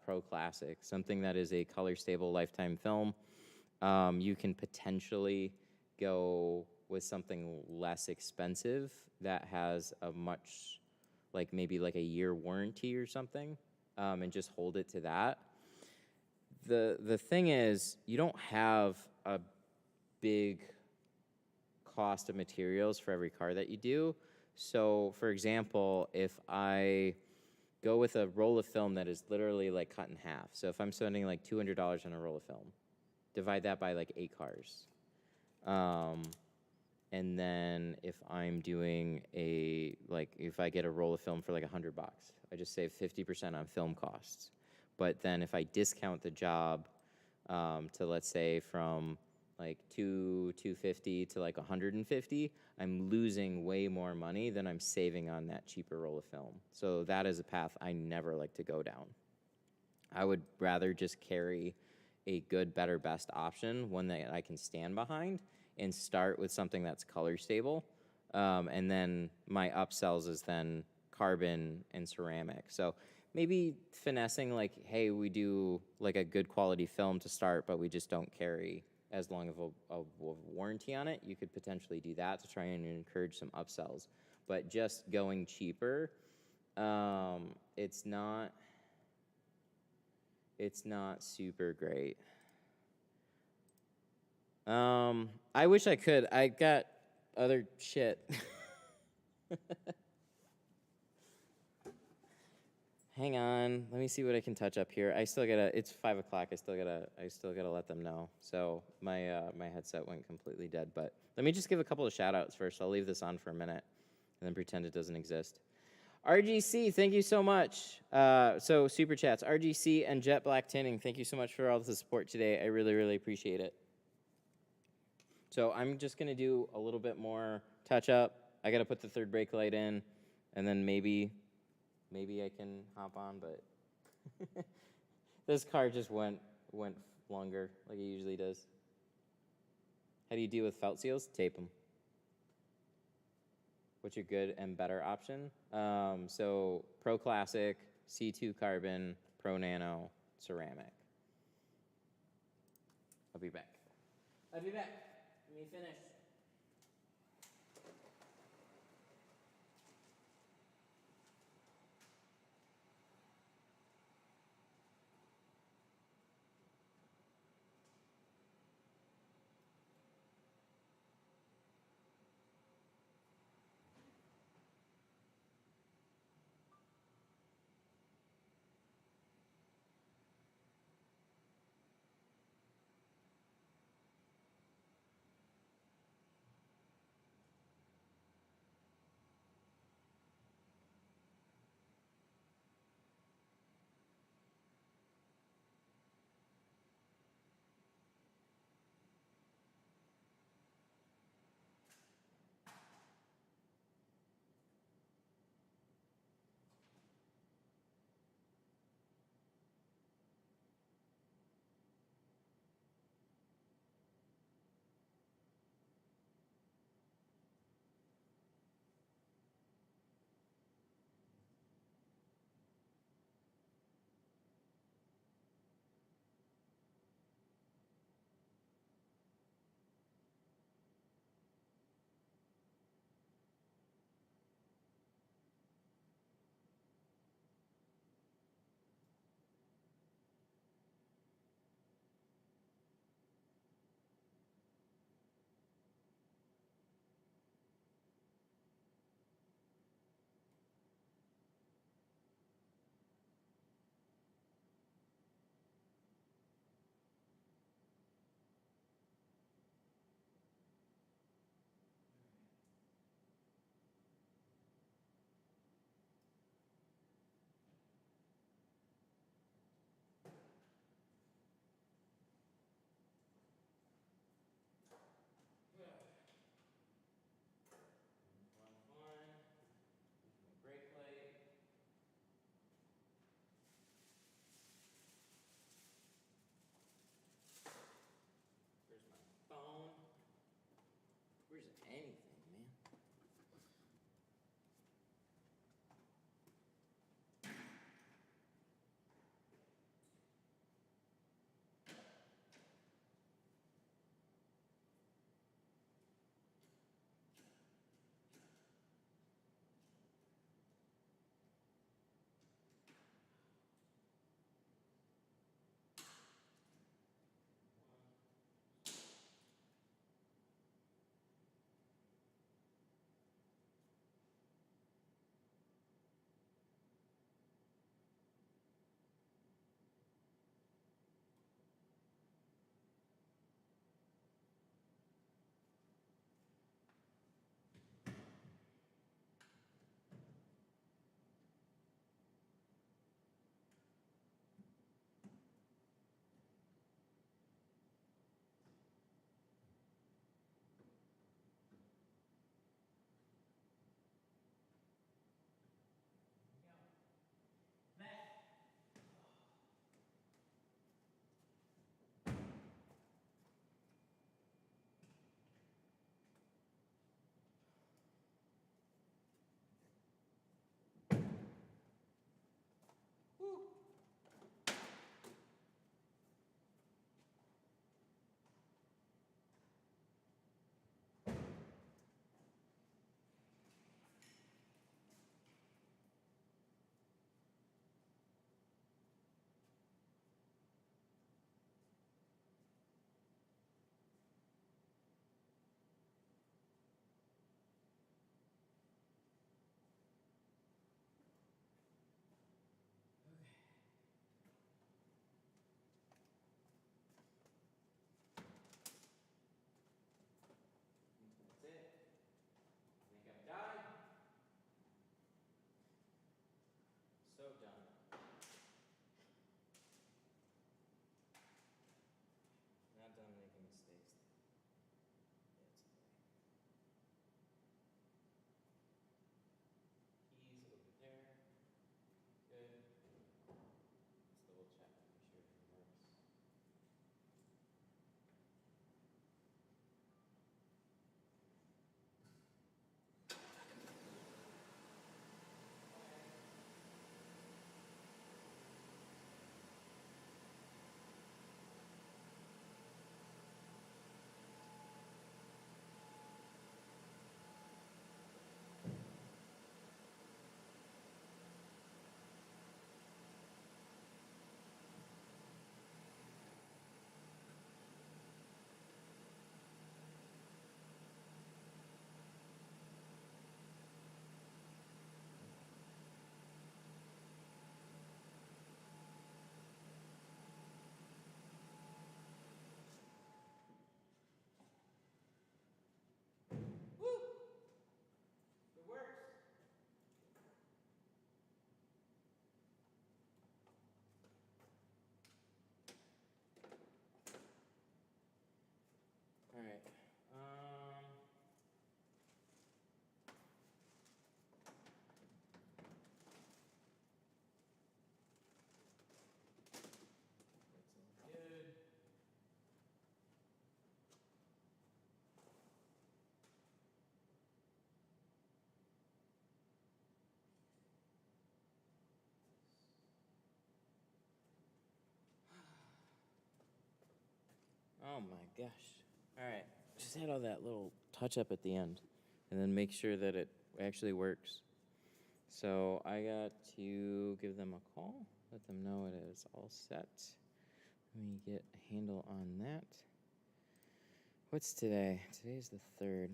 Pro Classic, something that is a color stable lifetime film. You can potentially go with something less expensive that has a much, like maybe like a year warranty or something, and just hold it to that. The thing is, you don't have a big cost of materials for every car that you do. So, for example, if I go with a roll of film that is literally like cut in half, so if I'm spending like $200 on a roll of film, divide that by like 8 cars. And then if I'm doing if I get a roll of film for like $100, I just save 50% on film costs. But then if I discount the job to, let's say, from like $250 to like $150, I'm losing way more money than I'm saving on that cheaper roll of film. So that is a path I never like to go down. I would rather just carry a good, better, best option, one that I can stand behind, and start with something that's color stable. And then my upsells is then carbon and ceramic. So maybe finessing like, hey, we do like a good quality film to start, but we just don't carry as long of a warranty on it. You could potentially do that to try and encourage some upsells. But just going cheaper, it's not super great. I wish I could. I got other shit. Hang on. Let me see what I can touch up here. I still gotta. It's 5 o'clock. I still gotta let them know. So my my headset went completely dead. But let me just give a couple of shout outs first. I'll leave this on for a minute, and then pretend it doesn't exist. RGC, thank you so much. So super chats, RGC and Jet Black Tinting. Thank you so much for all the support today. I really, really appreciate it. So I'm just gonna do a little bit more touch up. I gotta put the third brake light in, and then maybe I can hop on, but this car just went longer like it usually does. How do you deal with felt seals? Tape them. What's your good and better option? So Pro Classic, C2 Carbon, Pro Nano, Ceramic. I'll be back. Let me finish. Where's anything, man? That's it. I think I'm done. So done. Not done making mistakes. It's okay. Keys over there. Good. Let's double check, make sure everything works. It works. All right. That's all good. Oh my gosh. All right. Just had all that little touch up at the end and then make sure that it actually works. So I got to give them a call, let them know it is all set. Let me get a handle on that. What's today? Today's the 3rd.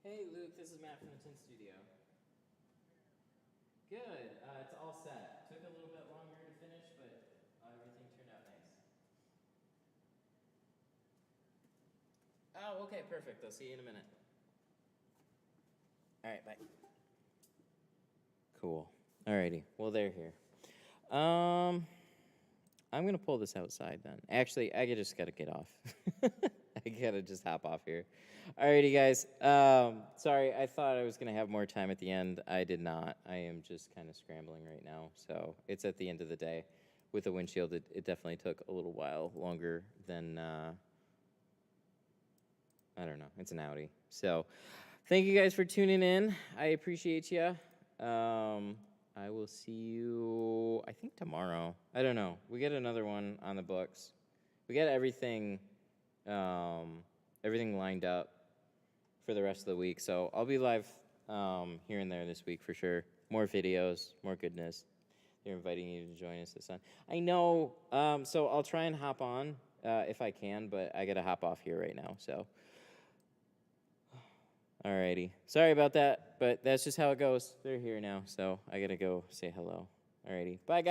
Hey Luke, this is Matt from the Tint Studio. Good, it's all set. Took a little bit longer to finish, but everything turned out nice. Oh, okay, perfect. I'll see you in a minute. All right, bye. Cool. Alrighty. Well, they're here. I'm gonna pull this outside then. Actually, I just gotta get off. I gotta just hop off here. Alrighty, guys. Sorry, I thought I was gonna have more time at the end. I did not. I am just kind of scrambling right now. So it's at the end of the day. With the windshield, it definitely took a little while longer than I don't know. It's an Audi. So thank you guys for tuning in. I appreciate you. I will see you, I think, tomorrow. I don't know. We got another one on the books. We got everything lined up for the rest of the week. So I'll be live here and there this week for sure. More videos, more goodness. They're inviting you to join us this time. I know, so I'll try and hop on if I can, but I got to hop off here right now, so. Alrighty. Sorry about that, but that's just how it goes. They're here now, so I got to go say hello. Alrighty. Bye, guys.